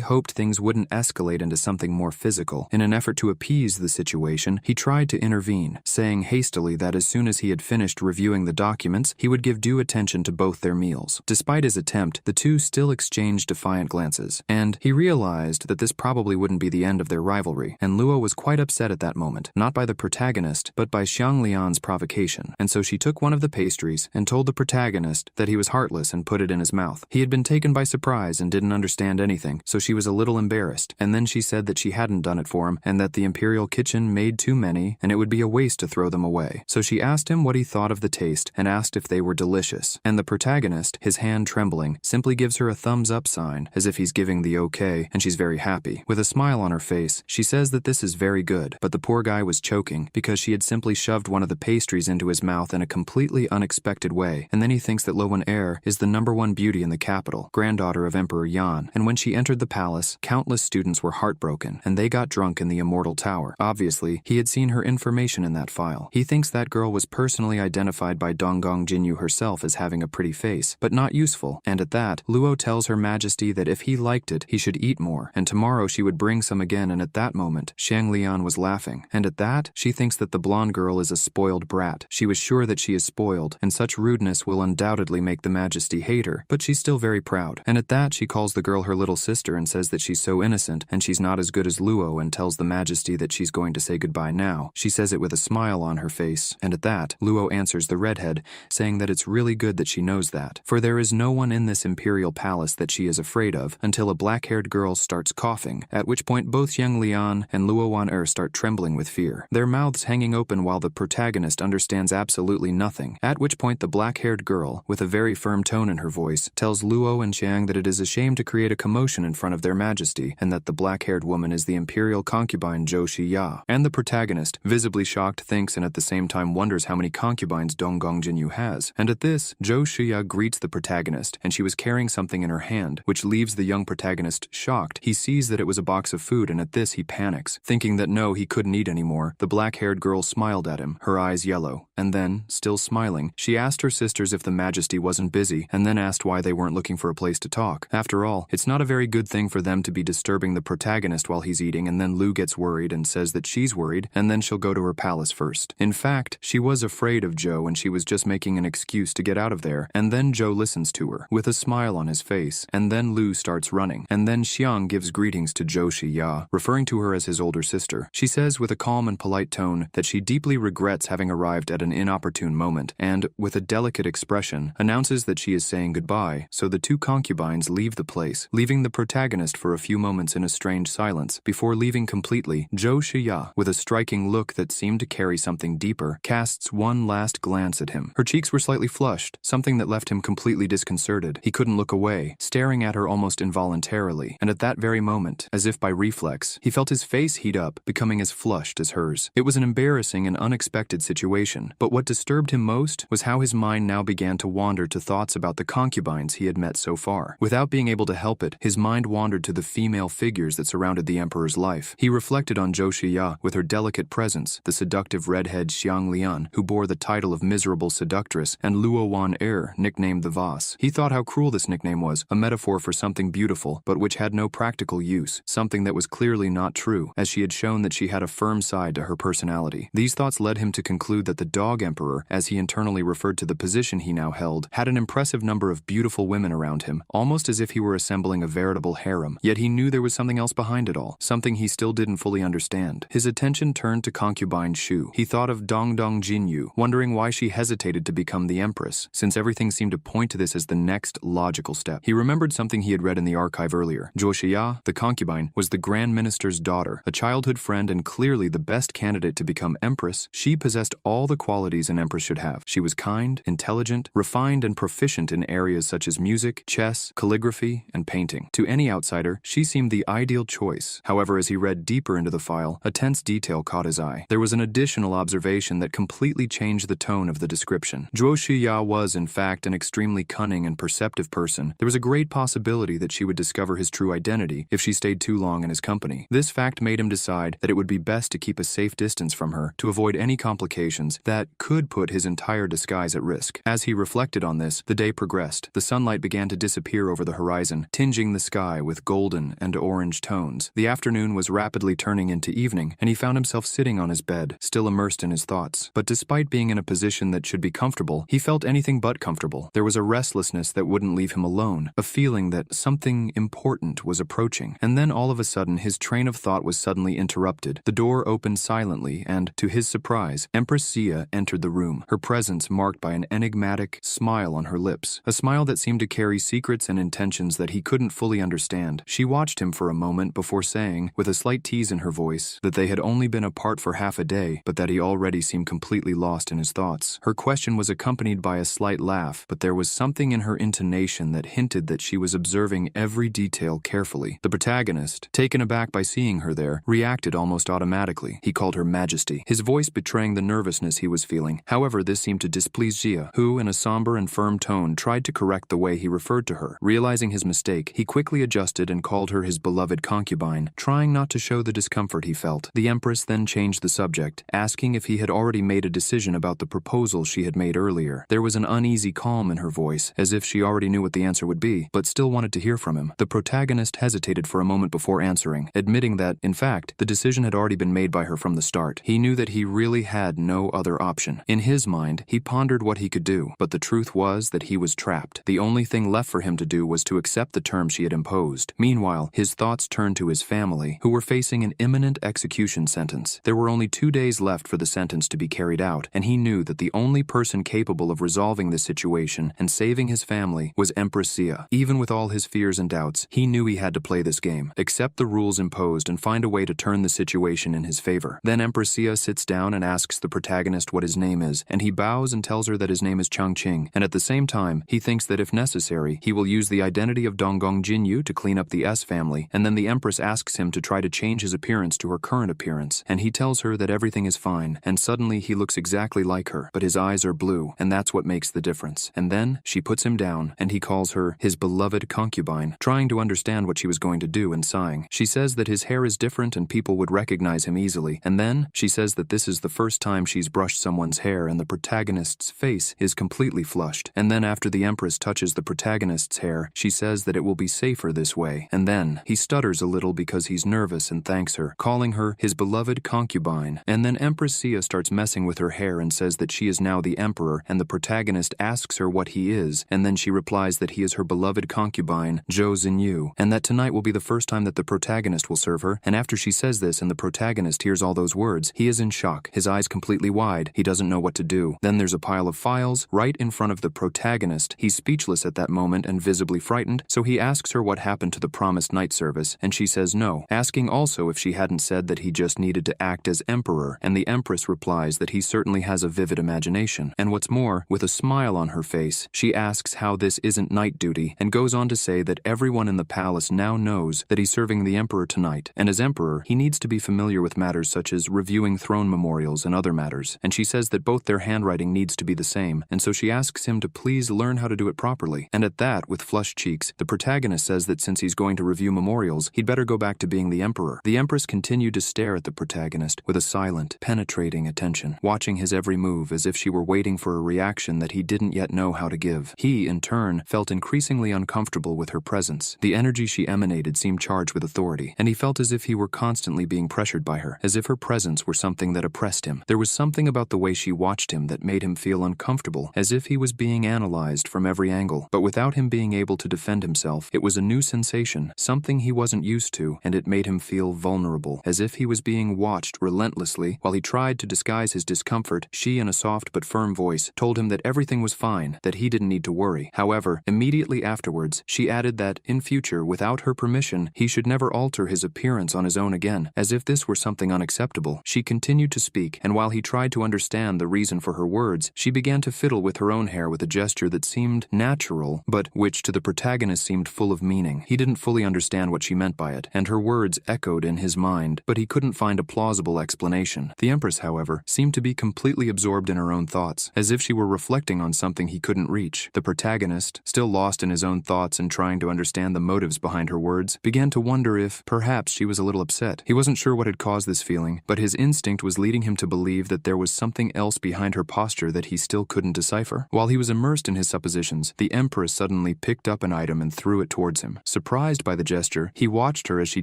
hoped things wouldn't escalate into something more physical. In an effort to appease the situation, he tried to intervene, saying hastily that as soon as he had finished reviewing the documents, he would give due attention to both their meals. Despite his attempt, the two still exchanged defiant glances, and he realized that this probably wouldn't be the end of their rivalry, and Luo was quite upset at that moment, not by the protagonist, but by Xiang Lian's provocation, and so she took one of the pastries and told the protagonist that he was heartless and put it in his mouth. He had been taken by surprise and didn't understand anything, so she was a little embarrassed, and then she said that she hadn't done it for him, and that the imperial kitchen made too many, and it would be a waste to throw them away. So she asked him what he thought of the taste, and asked if they were delicious, and the protagonist, his hand trembling, simply gives her a thumbs-up sign, as if he's giving the okay, and she's very happy. With a smile on her face, she says that this is very good, but the poor guy was choking, because she had simply shoved one of the pastries into his mouth in a completely unexpected way, and then he thinks that Luo Wan-er is the #1 beauty in the capital, granddaughter of Emperor Yan, and when she entered the palace, countless students were heartbroken, and they got drunk in the Immortal Tower. Obviously, he had seen her information in that file. He thinks that girl was personally identified by Donggong Jinyu herself as having a pretty face, but not useful, and at that, Luo tells Her Majesty that if he liked it, he should eat more, and tomorrow she would bring some again, and at that moment, Xiang Lian was laughing, and at that, she thinks that the blonde girl is a spoiled brat. She was sure that she is spoiled, and such rudeness will undoubtedly make the Majesty hate her, but she's still very proud, and at that she calls the girl her little sister and says that she's so innocent, and she's not as good as Luo, and tells the Majesty that she's going to say goodbye now. She says it with a smile on her face, and at that, Luo answers the redhead, saying that it's really good that she knows that, for there is no one in this imperial palace that she is afraid of, until a black-haired girl starts coughing, at which point both Xiang Lian and Luo Wan-er start trembling with fear, their mouths hanging open while the protagonist understands absolutely nothing, at which point the black-haired girl, with a very firm tone in her voice, tells Luo and Xiang that it is a shame to create a commotion in front of their Majesty, and that the black-haired woman is the imperial concubine Zhou Shiya. And the protagonist, visibly shocked, thinks and at the same time wonders how many concubines Donggong Jinyu has. And at this, Zhou Shiya greets the protagonist, and she was carrying something in her hand, which leaves the young protagonist shocked. He sees that it was a box of food, and at this he panics, thinking that no, he couldn't eat anymore. The black-haired girl smiled at him, her eyes yellow, and then, still smiling, she asked her sisters if the Majesty wasn't busy, and then asked why they weren't looking for a place to talk. After all, it's not a very good thing for them to be disturbing the protagonist while he's eating, and then Lu gets worried and says that she's worried, and then she'll go to her palace first. In fact, she was afraid of Zhou and she was just making an excuse to get out of there, and then Zhou listens to her, with a smile on his face, and then Lu starts running, and then Xiang gives greetings to Zhou Shiya, referring to her as his older sister. She says with a calm and polite tone that she deeply regrets having arrived at an inopportune moment, and, with a delicate expression, announces that she is saying goodbye, so the two concubines leave the place, leaving the protagonist for a few moments in a strange strange silence. Before leaving completely, Zhou Shiya, with a striking look that seemed to carry something deeper, casts one last glance at him. Her cheeks were slightly flushed, something that left him completely disconcerted. He couldn't look away, staring at her almost involuntarily, and at that very moment, as if by reflex, he felt his face heat up, becoming as flushed as hers. It was an embarrassing and unexpected situation, but what disturbed him most was how his mind now began to wander to thoughts about the concubines he had met so far. Without being able to help it, his mind wandered to the female figures that surrounded the emperor's life. He reflected on Zhou Shiya with her delicate presence, the seductive redhead Xiang Lian, who bore the title of miserable seductress, and Luo Wan Er, nicknamed the Vase. He thought how cruel this nickname was, a metaphor for something beautiful, but which had no practical use, something that was clearly not true, as she had shown that she had a firm side to her personality. These thoughts led him to conclude that the Dog Emperor, as he internally referred to the position he now held, had an impressive number of beautiful women around him, almost as if he were assembling a veritable harem. Yet he knew there was something else behind it all, something he still didn't fully understand. His attention turned to concubine Shu. He thought of Dongdong Jinyu, wondering why she hesitated to become the empress, since everything seemed to point to this as the next logical step. He remembered something he had read in the archive earlier. Zhou Shiya, the concubine, was the Grand Minister's daughter, a childhood friend and clearly the best candidate to become empress. She possessed all the qualities an empress should have. She was kind, intelligent, refined, and proficient in areas such as music, chess, calligraphy, and painting. To any outsider, she seemed the ideal choice. However, as he read deeper into the file, a tense detail caught his eye. There was an additional observation that completely changed the tone of the description. Zhou Shiya was, in fact, an extremely cunning and perceptive person. There was a great possibility that she would discover his true identity if she stayed too long in his company. This fact made him decide that it would be best to keep a safe distance from her to avoid any complications that could put his entire disguise at risk. As he reflected on this, the day progressed. The sunlight began to disappear over the horizon, tinging the sky with golden and orange tones. The afternoon was rapidly turning into evening, and he found himself sitting on his bed, still immersed in his thoughts. But despite being in a position that should be comfortable, he felt anything but comfortable. There was a restlessness that wouldn't leave him alone, a feeling that something important was approaching. And then all of a sudden, his train of thought was suddenly interrupted. The door opened silently, and, to his surprise, Empress Sia entered the room, her presence marked by an enigmatic smile on her lips, a smile that seemed to carry secrets and intentions that he couldn't fully understand. She watched him for a moment before saying, with a slight tease in her voice, that they had only been apart for half a day, but that he already seemed completely lost in his thoughts. Her question was accompanied by a slight laugh, but there was something in her intonation that hinted that she was observing every detail carefully. The protagonist, taken aback by seeing her there, reacted almost automatically. He called her Majesty, his voice betraying the nervousness he was feeling. However, this seemed to displease Jia, who, in a somber and firm tone, tried to correct the way he referred to her. Realizing his mistake, he quickly adjusted and called her his beloved concubine, trying not to show the discomfort he felt. The Empress then changed the subject, asking if he had already made a decision about the proposal she had made earlier. There was an uneasy calm in her voice, as if she already knew what the answer would be, but still wanted to hear from him. The protagonist hesitated for a moment before answering, admitting that, in fact, the decision had already been made by her from the start. He knew that he really had no other option. In his mind, he pondered what he could do, but the truth was that he was trapped. The only thing left for him to do was to accept the terms she had imposed. Meanwhile, his thoughts turned to his family, who were facing an imminent execution sentence. There were only 2 days left for the sentence to be carried out, and he knew that the only person capable of resolving this situation and saving his family was Empress Sia. Even with all his fears and doubts, he knew he had to play this game, accept the rules imposed, and find a way to turn the situation in his favor. Then Empress Sia sits down and asks the protagonist what his name is, and he bows and tells her that his name is Changqing, and at the same time, he thinks that if necessary, he will use the identity of Donggong Jinyu to clean up the S family, and then the Empress asks him to try to change his appearance to her current appearance, and he tells her that everything is fine, and suddenly he looks exactly like her, but his eyes are blue, and that's what makes the difference. And then, she puts him down, and he calls her his beloved concubine, trying to understand what she was going to do and sighing. She says that his hair is different and people would recognize him easily, and then, she says that this is the first time she's brushed someone's hair and the protagonist's face is completely flushed. And then after the Empress touches the protagonist's hair, she says that it will be safer this way. And then, he stutters a little because he's nervous and thanks her, calling her his beloved concubine. And then Empress Sia starts messing with her hair and says that she is now the emperor, and the protagonist asks her what he is, and then she replies that he is her beloved concubine, Zhou Xinyu, and that tonight will be the first time that the protagonist will serve her. And after she says this and the protagonist hears all those words, he is in shock, his eyes completely wide, he doesn't know what to do. Then there's a pile of files right in front of the protagonist. He's speechless at that moment and visibly frightened, so he asks her what happened to the promised night service, palace, and she says no, asking also if she hadn't said that he just needed to act as emperor, and the empress replies that he certainly has a vivid imagination. And what's more, with a smile on her face, she asks how this isn't night duty, and goes on to say that everyone in the palace now knows that he's serving the emperor tonight, and as emperor, he needs to be familiar with matters such as reviewing throne memorials and other matters, and she says that both their handwriting needs to be the same, and so she asks him to please learn how to do it properly. And at that, with flushed cheeks, the protagonist says that since he's going to review memorials, he'd better go back to being the emperor. The empress continued to stare at the protagonist with a silent, penetrating attention, watching his every move as if she were waiting for a reaction that he didn't yet know how to give. He, in turn, felt increasingly uncomfortable with her presence. The energy she emanated seemed charged with authority, and he felt as if he were constantly being pressured by her, as if her presence were something that oppressed him. There was something about the way she watched him that made him feel uncomfortable, as if he was being analyzed from every angle. But without him being able to defend himself, it was a new sensation, something he wasn't used to, and it made him feel vulnerable, as if he was being watched relentlessly. While he tried to disguise his discomfort, she, in a soft but firm voice, told him that everything was fine, that he didn't need to worry. However, immediately afterwards, she added that, in future, without her permission, he should never alter his appearance on his own again, as if this were something unacceptable. She continued to speak, and while he tried to understand the reason for her words, she began to fiddle with her own hair with a gesture that seemed natural, but which to the protagonist seemed full of meaning. He didn't fully understand what she meant by it, and her words echoed in his mind, but he couldn't find a plausible explanation. The empress, however, seemed to be completely absorbed in her own thoughts, as if she were reflecting on something he couldn't reach. The protagonist, still lost in his own thoughts and trying to understand the motives behind her words, began to wonder if, perhaps, she was a little upset. He wasn't sure what had caused this feeling, but his instinct was leading him to believe that there was something else behind her posture that he still couldn't decipher. While he was immersed in his suppositions, the empress suddenly picked up an item and threw it towards him. Surprised by the gesture, he watched her as she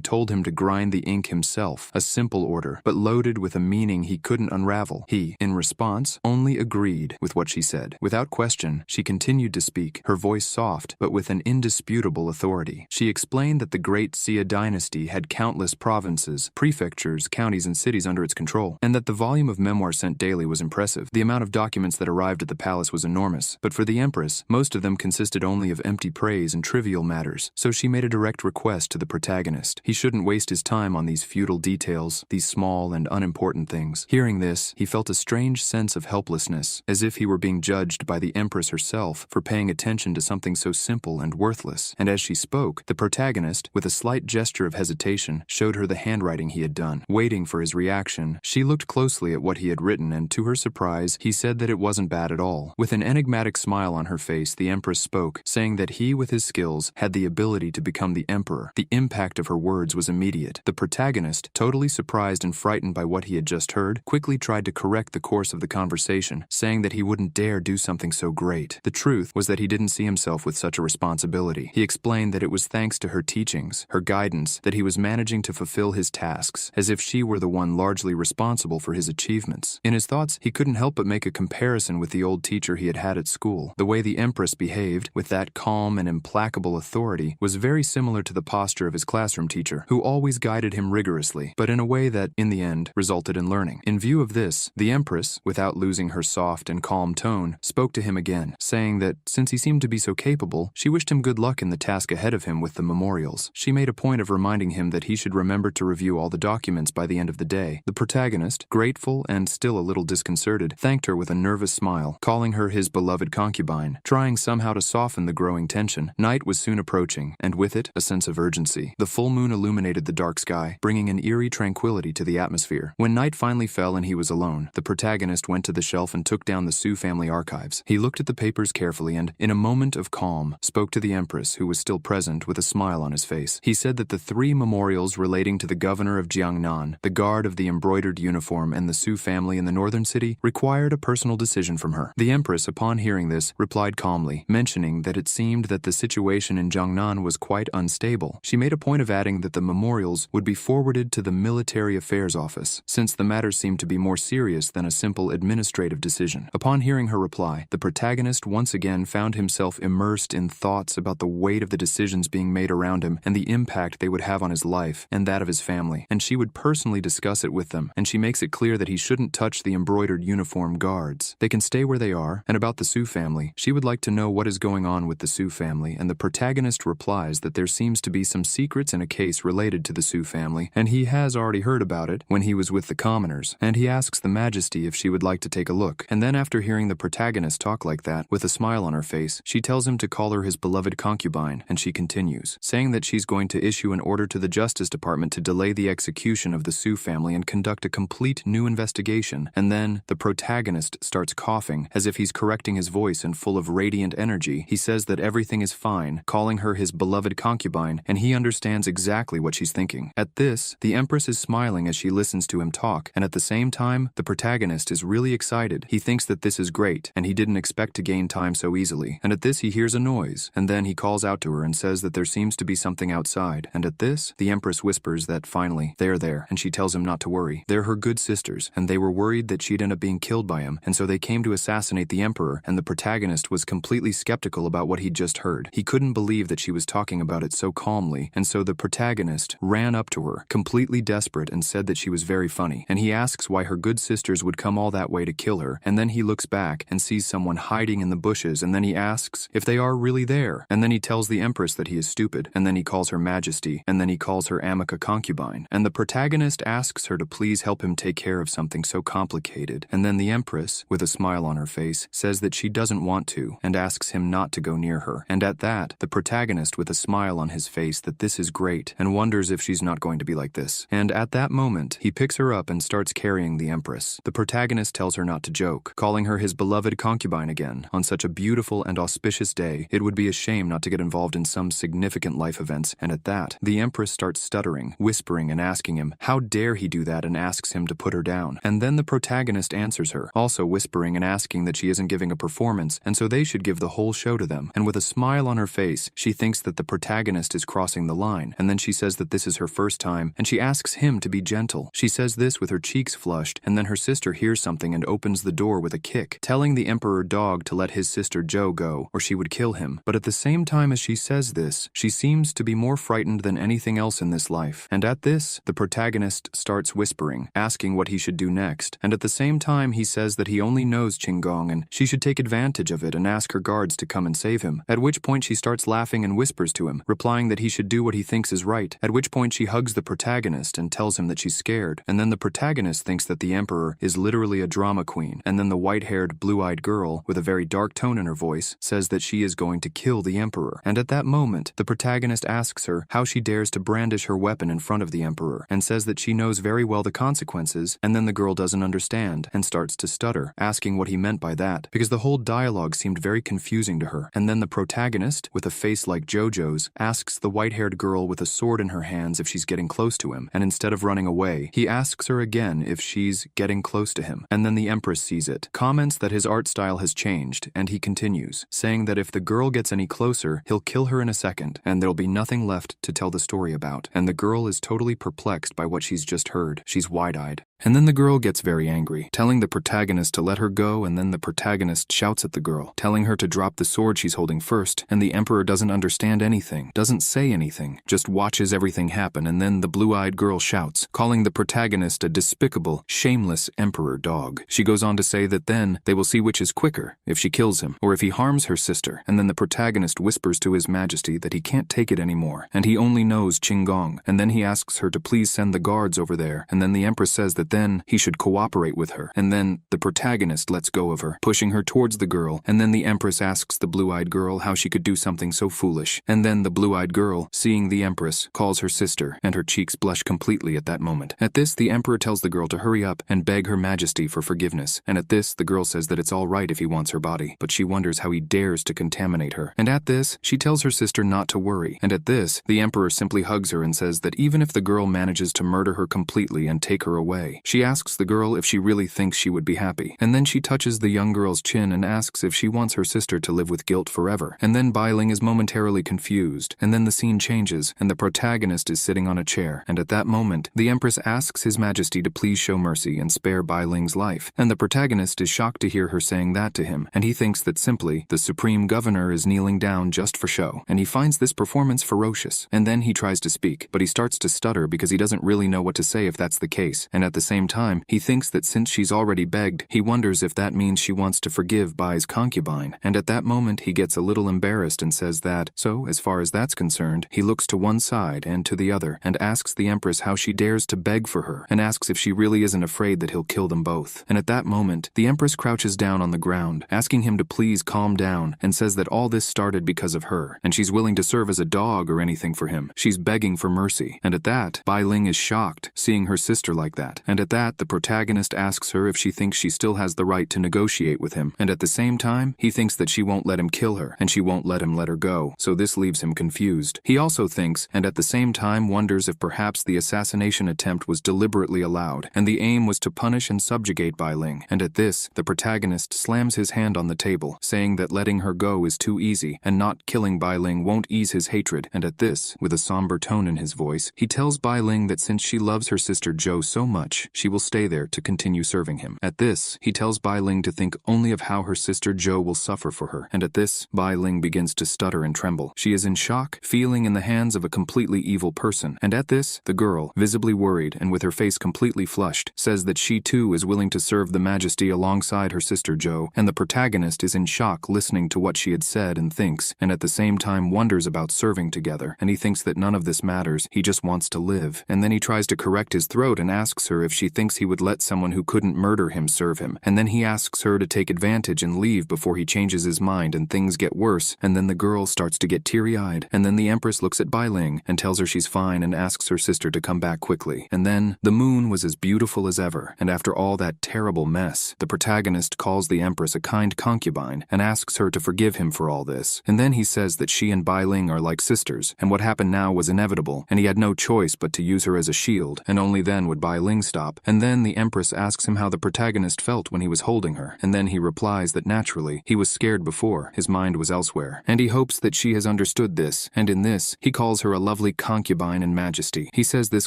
told him to grind the ink himself, a simple order, but loaded with a meaning he couldn't unravel. He, in response, only agreed with what she said. Without question, she continued to speak, her voice soft, but with an indisputable authority. She explained that the great Xia dynasty had countless provinces, prefectures, counties, and cities under its control, and that the volume of memoirs sent daily was impressive. The amount of documents that arrived at the palace was enormous, but for the empress, most of them consisted only of empty praise and trivial matters, so she made a direct request to the protagonist. He shouldn't waste his time on these futile details, these small and unimportant things. Hearing this, he felt a strange sense of helplessness, as if he were being judged by the empress herself for paying attention to something so simple and worthless. And as she spoke, the protagonist, with a slight gesture of hesitation, showed her the handwriting he had done. Waiting for his reaction, she looked closely at what he had written, and to her surprise, he said that it wasn't bad at all. With an enigmatic smile on her face, the empress spoke, saying that he, with his skills, had the ability to become the emperor. The impact of her words was immediate. The protagonist, totally surprised and frightened by what he had just heard, quickly tried to correct the course of the conversation, saying that he wouldn't dare do something so great. The truth was that he didn't see himself with such a responsibility. He explained that it was thanks to her teachings, her guidance, that he was managing to fulfill his tasks, as if she were the one largely responsible for his achievements. In his thoughts, he couldn't help but make a comparison with the old teacher he had had at school. The way the empress behaved, with that calm and implacable authority, was very similar to the posture of his classroom teacher, who always guided him rigorously, but in a way that, in the end, resulted in learning. In view of this, the empress, without losing her soft and calm tone, spoke to him again, saying that, since he seemed to be so capable, she wished him good luck in the task ahead of him with the memorials. She made a point of reminding him that he should remember to review all the documents by the end of the day. The protagonist, grateful and still a little disconcerted, thanked her with a nervous smile, calling her his beloved concubine, trying somehow to soften the growing tension. Night was soon approaching, and with it, a sense of urgency. The full moon illuminated the dark sky, bringing an eerie tranquility to the atmosphere. When night finally fell and he was alone, the protagonist went to the shelf and took down the Su family archives. He looked at the papers carefully and, in a moment of calm, spoke to the empress, who was still present, with a smile on his face. He said that the 3 memorials relating to the governor of Jiangnan, the guard of the embroidered uniform, and the Su family in the northern city required a personal decision from her. The empress, upon hearing this, replied calmly, mentioning that it seemed that the situation in Jiangnan was quite unstable. She made a point of adding that the memorials would be forwarded to the military affairs office, since the matter seemed to be more serious than a simple administrative decision. Upon hearing her reply, the protagonist once again found himself immersed in thoughts about the weight of the decisions being made around him and the impact they would have on his life and that of his family, and she would personally discuss it with them, and she makes it clear that he shouldn't touch the embroidered uniform guards. They can stay where they are, and about the Su family, she would like to know what is going on with the Su family, and the protagonist replies that there seems to be some secrets in a case related to the Su family, and he has already heard about it when he was with the commoners, and he asks the Majesty if she would like to take a look. And then after hearing the protagonist talk like that, with a smile on her face, she tells him to call her his beloved concubine, and she continues, saying that she's going to issue an order to the Justice Department to delay the execution of the Su family and conduct a complete new investigation. And then the protagonist starts coughing, as if he's correcting his voice and full of radiant energy. He says that everything is fine, calling her his beloved concubine, and he understands exactly what she's thinking. At this, the Empress is smiling as she listens to him talk, and at the same time, the protagonist is really excited. He thinks that this is great, and he didn't expect to gain time so easily. And at this, he hears a noise, and then he calls out to her and says that there seems to be something outside. And at this, the Empress whispers that finally, they're there, and she tells him not to worry. They're her good sisters, and they were worried that she'd end up being killed by him, and so they came to assassinate the Emperor, and the protagonist was completely skeptical about what he'd just heard. He couldn't believe that she was talking about it so calmly, and so the protagonist ran up to her, completely desperate, and said that she was very funny. And he asks why her good sisters would come all that way to kill her, and then he looks back and sees someone hiding in the bushes, and then he asks if they are really there, and then he tells the Empress that he is stupid, and then he calls her Majesty, and then he calls her Amica concubine, and the protagonist asks her to please help him take care of something so complicated, and then the Empress, with a smile on her face, says that she doesn't want to, and asks him not to go near her. And at that, the protagonist, with a smile on his face, that this is great, and wonders if she's not going to be like this. And at that moment, he picks her up and starts carrying the Empress. The protagonist tells her not to joke, calling her his beloved concubine again. On such a beautiful and auspicious day, it would be a shame not to get involved in some significant life events. And at that, the Empress starts stuttering, whispering and asking him, how dare he do that, and asks him to put her down. And then the protagonist answers her, also whispering and asking that she isn't giving a performance, and so they should give the whole show to them. And with a smile on her face, she thinks that the protagonist is crossing the line, and then she says that this is her first time, and she asks him to be gentle. She says this with her cheeks flushed, and then her sister hears something and opens the door with a kick, telling the Emperor Dog to let his sister Jo go, or she would kill him. But at the same time as she says this, she seems to be more frightened than anything else in this life. And at this, the protagonist starts whispering, asking what he should do next, and at the same time he says that he only knows Qinggong and she should take advantage of it and ask her guards to come and save him, at which point she starts laughing and whispers to him, replying that he should do what he thinks is right, at which point she hugs the protagonist and tells him that she's scared. And then the protagonist thinks that the Emperor is literally a drama queen, and then the white-haired, blue-eyed girl, with a very dark tone in her voice, says that she is going to kill the Emperor. And at that moment, the protagonist asks her how she dares to brandish her weapon in front of the Emperor, and says that she knows very well the consequences, and then the girl doesn't understand, and starts to stutter, asking what he meant by that, because the whole dialogue seemed very confusing to her. And then the protagonist, with a face like JoJo's, asks the white-haired girl with a sword in her hands if she's getting close to him, and instead of running away, he asks her again if she's getting close to him. And then the Empress sees it, comments that his art style has changed, and he continues, saying that if the girl gets any closer, he'll kill her in a second, and there'll be nothing left to tell the story about. And the girl is totally perplexed by what she's just heard. She's wide-eyed. And then the girl gets very angry, telling the protagonist to let her go, and then the protagonist shouts at the girl, telling her to drop the sword she's holding first, and the Emperor doesn't understand anything, doesn't say anything, just watches everything happen, and then the blue-eyed girl shouts, calling the protagonist a despicable, shameless Emperor Dog. She goes on to say that then they will see which is quicker, if she kills him, or if he harms her sister, and then the protagonist whispers to his Majesty that he can't take it anymore, and he only knows Qinggong, and then he asks her to please send the guards over there, and then the Empress says that then he should cooperate with her, and then the protagonist lets go of her, pushing her towards the girl, and then the Empress asks the blue-eyed girl how she could do something so foolish, and then the blue-eyed girl, seeing the Empress, calls her sister, and her cheeks blush completely at that moment. At this, the Emperor tells the girl to hurry up and beg her Majesty for forgiveness, and at this, the girl says that it's all right if he wants her body, but she wonders how he dares to contaminate her, and at this, she tells her sister not to worry, and at this, the Emperor simply hugs her and says that even if the girl manages to murder her completely and take her away, she asks the girl if she really thinks she would be happy, and then she touches the young girl's chin and asks if she wants her sister to live with guilt forever, and then Bai Ling is momentarily confused, and then the scene changes, and the protagonist is sitting on a chair, and at that moment, the Empress asks His Majesty to please show mercy and spare Bai Ling's life, and the protagonist is shocked to hear her saying that to him, and he thinks that simply, the Supreme Governor is kneeling down just for show, and he finds this performance ferocious, and then he tries to speak, but he starts to stutter because he doesn't really know what to say if that's the case, and at the same time, he thinks that since she's already begged, he wonders if that means she wants to forgive Bai's concubine, and at that moment he gets a little embarrassed and says that, so as far as that's concerned, he looks to one side and to the other, and asks the Empress how she dares to beg for her, and asks if she really isn't afraid that he'll kill them both. And at that moment, the Empress crouches down on the ground, asking him to please calm down, and says that all this started because of her, and she's willing to serve as a dog or anything for him. She's begging for mercy. And at that, Bai Ling is shocked, seeing her sister like that. And at that, the protagonist asks her if she thinks she still has the right to negotiate with him, and at the same time, he thinks that she won't let him kill her, and she won't let him let her go, so this leaves him confused. He also thinks, and at the same time wonders if perhaps the assassination attempt was deliberately allowed, and the aim was to punish and subjugate Bai Ling. And at this, the protagonist slams his hand on the table, saying that letting her go is too easy, and not killing Bai Ling won't ease his hatred. And at this, with a somber tone in his voice, he tells Bai Ling that since she loves her sister Jo so much, she will stay there to continue serving him. At this, he tells Bai Ling to think only of how her sister Jo will suffer for her. And at this, Bai Ling begins to stutter and tremble. She is in shock, feeling in the hands of a completely evil person. And at this, the girl, visibly worried and with her face completely flushed, says that she too is willing to serve the Majesty alongside her sister Jo, and the protagonist is in shock listening to what she had said and thinks, and at the same time wonders about serving together, and he thinks that none of this matters, he just wants to live. And then he tries to correct his throat and asks her if she thinks he would let someone who couldn't murder him serve him, and then he asks her to take advantage and leave before he changes his mind and things get worse, and then the girl starts to get teary-eyed, and then the Empress looks at Bai Ling and tells her she's fine and asks her sister to come back quickly. And then, the moon was as beautiful as ever, and after all that terrible mess, the protagonist calls the Empress a kind concubine and asks her to forgive him for all this, and then he says that she and Bai Ling are like sisters, and what happened now was inevitable, and he had no choice but to use her as a shield, and only then would Bai Ling stop. And then the Empress asks him how the protagonist felt when he was holding her, and then he replies that naturally, he was scared before, his mind was elsewhere, and he hopes that she has understood this, and in this, he calls her a lovely concubine and majesty. He says this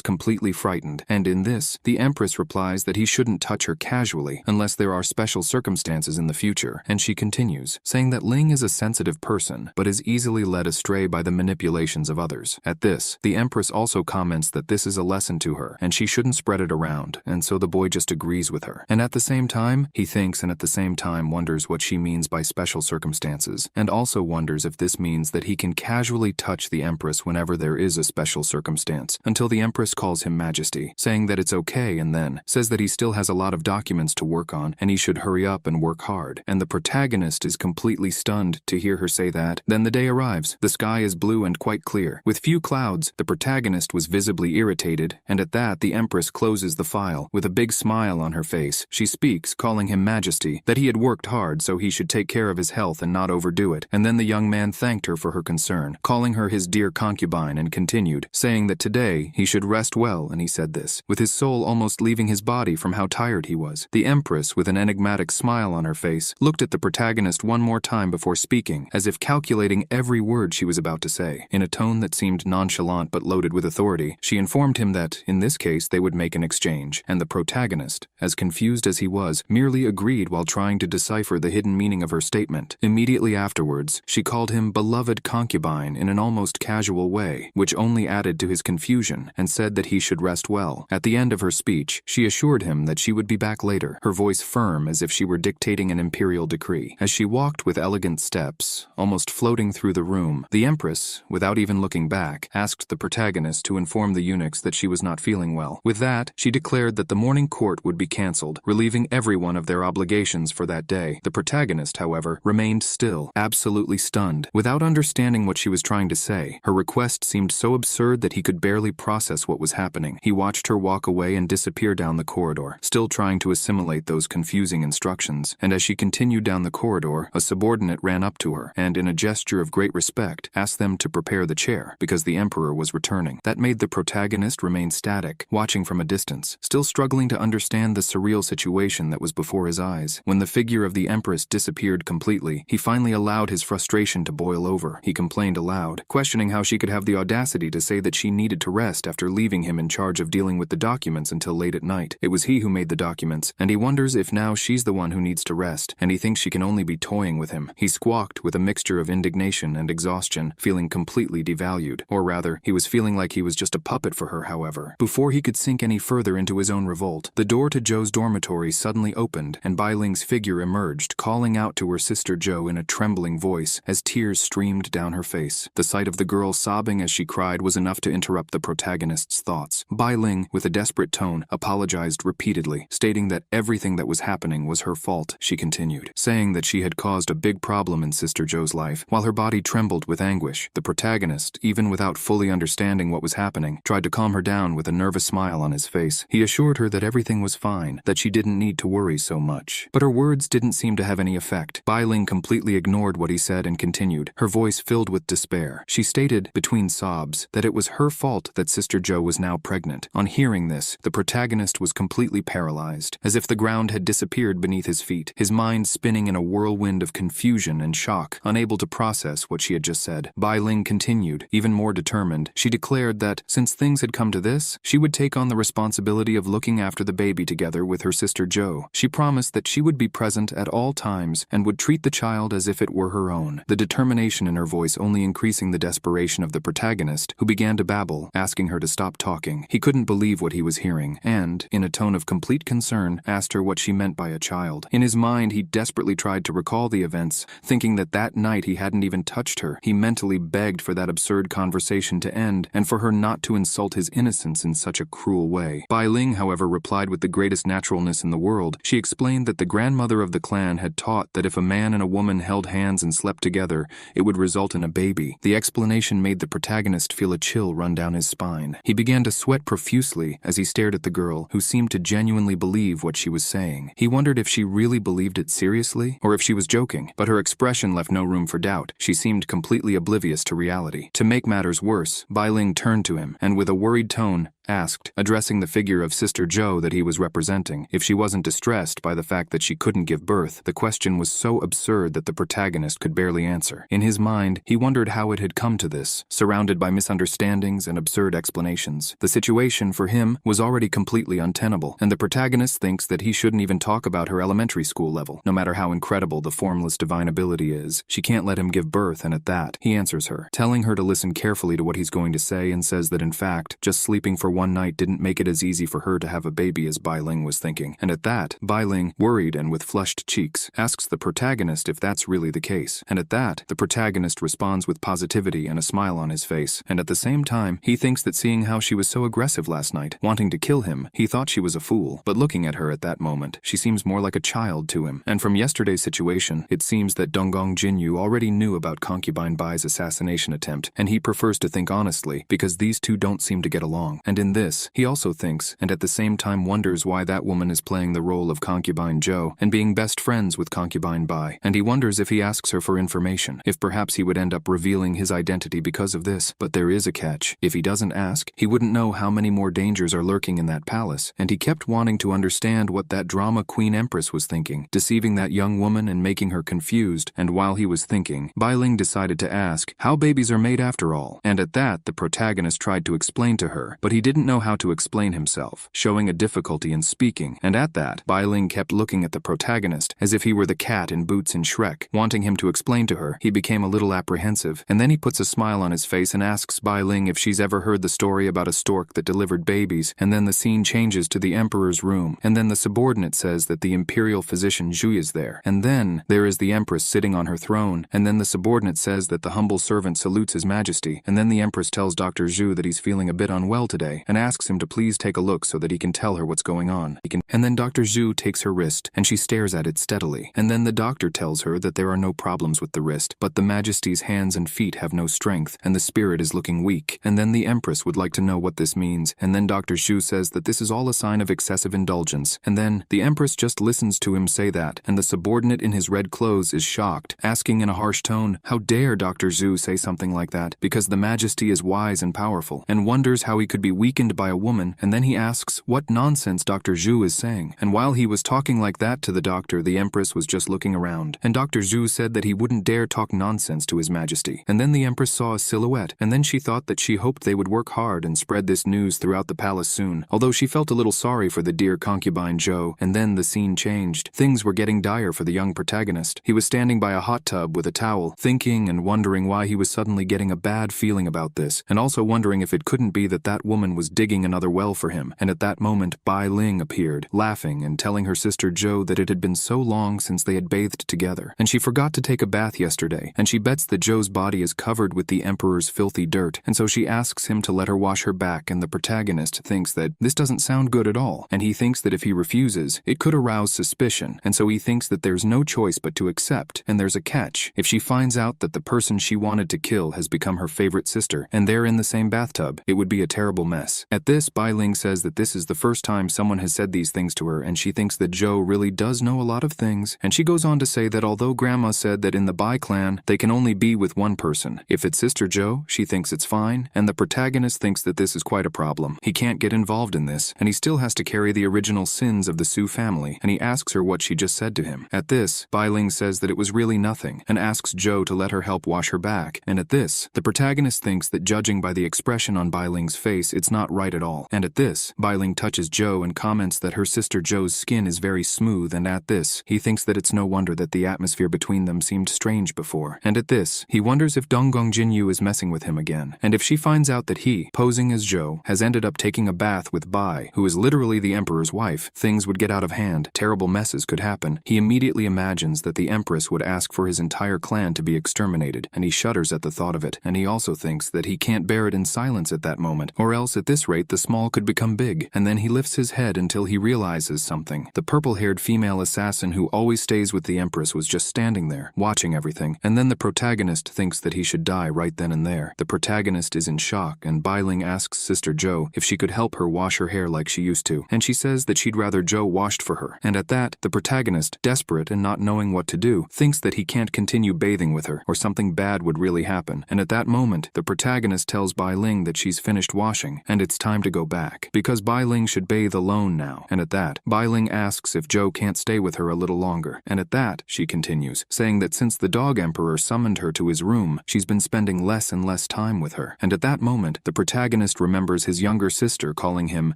completely frightened, and in this, the Empress replies that he shouldn't touch her casually unless there are special circumstances in the future, and she continues, saying that Ling is a sensitive person, but is easily led astray by the manipulations of others. At this, the Empress also comments that this is a lesson to her, and she shouldn't spread it around, and so the boy just agrees with her. And at the same time, he thinks and at the same time wonders what she means by special circumstances, and also wonders if this means that he can casually touch the Empress whenever there is a special circumstance, until the Empress calls him Majesty, saying that it's okay, and then says that he still has a lot of documents to work on, and he should hurry up and work hard. And the protagonist is completely stunned to hear her say that. Then the day arrives. The sky is blue and quite clear, with few clouds. The protagonist was visibly irritated, and at that the Empress closes the file. With a big smile on her face, she speaks, calling him Majesty, that he had worked hard so he should take care of his health and not overdo it. And then the young man thanked her for her concern, calling her his dear concubine, and continued, saying that today he should rest well, and he said this, with his soul almost leaving his body from how tired he was. The Empress, with an enigmatic smile on her face, looked at the protagonist one more time before speaking, as if calculating every word she was about to say. In a tone that seemed nonchalant but loaded with authority, she informed him that, in this case, they would make an exchange, and the protagonist, as confused as he was, merely agreed while trying to decipher the hidden meaning of her statement. Immediately afterwards, she called him beloved concubine in an almost casual way, which only added to his confusion, and said that he should rest well. At the end of her speech, she assured him that she would be back later, her voice firm as if she were dictating an imperial decree. As she walked with elegant steps, almost floating through the room, the Empress, without even looking back, asked the protagonist to inform the eunuchs that she was not feeling well. With that, she declared that the morning court would be cancelled, relieving everyone of their obligations for that day. The protagonist, however, remained still, absolutely stunned. Without understanding what she was trying to say, her request seemed so absurd that he could barely process what was happening. He watched her walk away and disappear down the corridor, still trying to assimilate those confusing instructions, and as she continued down the corridor, a subordinate ran up to her, and in a gesture of great respect, asked them to prepare the chair, because the Emperor was returning. That made the protagonist remain static, watching from a distance, still struggling to understand the surreal situation that was before his eyes. When the figure of the Empress disappeared completely, he finally allowed his frustration to boil over. He complained aloud, questioning how she could have the audacity to say that she needed to rest after leaving him in charge of dealing with the documents until late at night. It was he who made the documents, and he wonders if now she's the one who needs to rest, and he thinks she can only be toying with him. He squawked with a mixture of indignation and exhaustion, feeling completely devalued. Or rather, he was feeling like he was just a puppet for her, however. Before he could sink any further into into his own revolt. The door to Joe's dormitory suddenly opened, and Bai Ling's figure emerged, calling out to her sister Joe in a trembling voice as tears streamed down her face. The sight of the girl sobbing as she cried was enough to interrupt the protagonist's thoughts. Bai Ling, with a desperate tone, apologized repeatedly, stating that everything that was happening was her fault. She continued, saying that she had caused a big problem in Sister Joe's life. While her body trembled with anguish, the protagonist, even without fully understanding what was happening, tried to calm her down with a nervous smile on his face. He assured her that everything was fine, that she didn't need to worry so much. But her words didn't seem to have any effect. Bai Ling completely ignored what he said and continued, her voice filled with despair. She stated, between sobs, that it was her fault that Sister Joe was now pregnant. On hearing this, the protagonist was completely paralyzed, as if the ground had disappeared beneath his feet, his mind spinning in a whirlwind of confusion and shock, unable to process what she had just said. Bai Ling continued, even more determined. She declared that, since things had come to this, she would take on the responsibility of looking after the baby together with her sister Joe. She promised that she would be present at all times and would treat the child as if it were her own, the determination in her voice only increasing the desperation of the protagonist, who began to babble, asking her to stop talking. He couldn't believe what he was hearing, and, in a tone of complete concern, asked her what she meant by a child. In his mind, he desperately tried to recall the events, thinking that that night he hadn't even touched her. He mentally begged for that absurd conversation to end, and for her not to insult his innocence in such a cruel way. Bai Ling, however, replied with the greatest naturalness in the world. She explained that the grandmother of the clan had taught that if a man and a woman held hands and slept together, it would result in a baby. The explanation made the protagonist feel a chill run down his spine. He began to sweat profusely as he stared at the girl, who seemed to genuinely believe what she was saying. He wondered if she really believed it seriously, or if she was joking, but her expression left no room for doubt. She seemed completely oblivious to reality. To make matters worse, Bai Ling turned to him, and with a worried tone, asked, addressing the figure of Sister Joe that he was representing, if she wasn't distressed by the fact that she couldn't give birth. The question was so absurd that the protagonist could barely answer. In his mind, he wondered how it had come to this, surrounded by misunderstandings and absurd explanations. The situation, for him, was already completely untenable, and the protagonist thinks that he shouldn't even talk about her elementary school level. No matter how incredible the formless divine ability is, she can't let him give birth, and at that, he answers her, telling her to listen carefully to what he's going to say, and says that in fact, just sleeping for one night didn't make it as easy for her to have a baby as Bai Ling was thinking. And at that, Bai Ling, worried and with flushed cheeks, asks the protagonist if that's really the case. And at that, the protagonist responds with positivity and a smile on his face. And at the same time, he thinks that seeing how she was so aggressive last night, wanting to kill him, he thought she was a fool. But looking at her at that moment, she seems more like a child to him. And from yesterday's situation, it seems that Donggong Jinyu already knew about Concubine Bai's assassination attempt, and he prefers to think honestly, because these two don't seem to get along. And in this, he also thinks, and at the same time wonders why that woman is playing the role of Concubine Joe and being best friends with Concubine Bai. And he wonders if he asks her for information, if perhaps he would end up revealing his identity because of this. But there is a catch. If he doesn't ask, he wouldn't know how many more dangers are lurking in that palace, and he kept wanting to understand what that drama queen empress was thinking, deceiving that young woman and making her confused. And while he was thinking, Bai Ling decided to ask how babies are made after all. And at that, the protagonist tried to explain to her, but he didn't know how to explain himself, showing a difficulty in speaking. And at that, Bai Ling kept looking at the protagonist as if he were the cat in Boots in Shrek, wanting him to explain to her. He became a little apprehensive, and then he puts a smile on his face and asks Bai Ling if she's ever heard the story about a stork that delivered babies. And then the scene changes to the emperor's room, and then the subordinate says that the imperial physician Zhu is there. And then there is the empress sitting on her throne, and then the subordinate says that the humble servant salutes his majesty, and then the empress tells Dr. Zhu that he's feeling a bit unwell today, and asks him to please take a look so that he can tell her what's going on. And then Dr. Zhu takes her wrist, and she stares at it steadily. And then the doctor tells her that there are no problems with the wrist, but the majesty's hands and feet have no strength, and the spirit is looking weak. And then the empress would like to know what this means, and then Dr. Zhu says that this is all a sign of excessive indulgence. And then the empress just listens to him say that, and the subordinate in his red clothes is shocked, asking in a harsh tone, how dare Dr. Zhu say something like that, because the majesty is wise and powerful, and wonders how he could be weakened by a woman. And then he asks what nonsense Dr. Zhu is saying. And while he was talking like that to the doctor, the empress was just looking around, and Dr. Zhu said that he wouldn't dare talk nonsense to his majesty. And then the empress saw a silhouette, and then she thought that she hoped they would work hard and spread this news throughout the palace soon, although she felt a little sorry for the dear concubine Zhou. And then the scene changed. Things were getting dire for the young protagonist. He was standing by a hot tub with a towel, thinking and wondering why he was suddenly getting a bad feeling about this, and also wondering if it couldn't be that that woman was digging another well for him, and at that moment Bai Ling appeared, laughing and telling her sister Jo that it had been so long since they had bathed together, and she forgot to take a bath yesterday, and she bets that Jo's body is covered with the Emperor's filthy dirt, and so she asks him to let her wash her back, and the protagonist thinks that this doesn't sound good at all, and he thinks that if he refuses, it could arouse suspicion, and so he thinks that there's no choice but to accept, and there's a catch. If she finds out that the person she wanted to kill has become her favorite sister, and they're in the same bathtub, it would be a terrible mess. At this, Bai Ling says that this is the first time someone has said these things to her, and she thinks that Jo really does know a lot of things, and she goes on to say that although Grandma said that in the Bai clan, they can only be with one person. If it's Sister Jo, she thinks it's fine, and the protagonist thinks that this is quite a problem. He can't get involved in this, and he still has to carry the original sins of the Su family, and he asks her what she just said to him. At this, Bai Ling says that it was really nothing, and asks Jo to let her help wash her back, and at this, the protagonist thinks that judging by the expression on Bai Ling's face, it's not right at all, and at this, Bai Ling touches Jo and comments that her sister Jo's skin is very smooth, and at this, he thinks that it's no wonder that the atmosphere between them seemed strange before, and at this, he wonders if Donggong Jinyu is messing with him again, and if she finds out that he, posing as Jo, has ended up taking a bath with Bai, who is literally the Emperor's wife, things would get out of hand, terrible messes could happen. He immediately imagines that the Empress would ask for his entire clan to be exterminated, and he shudders at the thought of it, and he also thinks that he can't bear it in silence at that moment, or else at this rate the small could become big, and then he lifts his head until he realizes something. The purple-haired female assassin who always stays with the Empress was just standing there, watching everything, and then the protagonist thinks that he should die right then and there. The protagonist is in shock, and Bai Ling asks Sister Jo if she could help her wash her hair like she used to, and she says that she'd rather Jo washed for her, and at that, the protagonist, desperate and not knowing what to do, thinks that he can't continue bathing with her, or something bad would really happen, and at that moment, the protagonist tells Bai Ling that she's finished washing, and it's time to go back, because Bai Ling should bathe alone now, and at that, Bai Ling asks if Jo can't stay with her a little longer, and at that, she continues, saying that since the Dog Emperor summoned her to his room, she's been spending less and less time with her, and at that moment, the protagonist remembers his younger sister calling him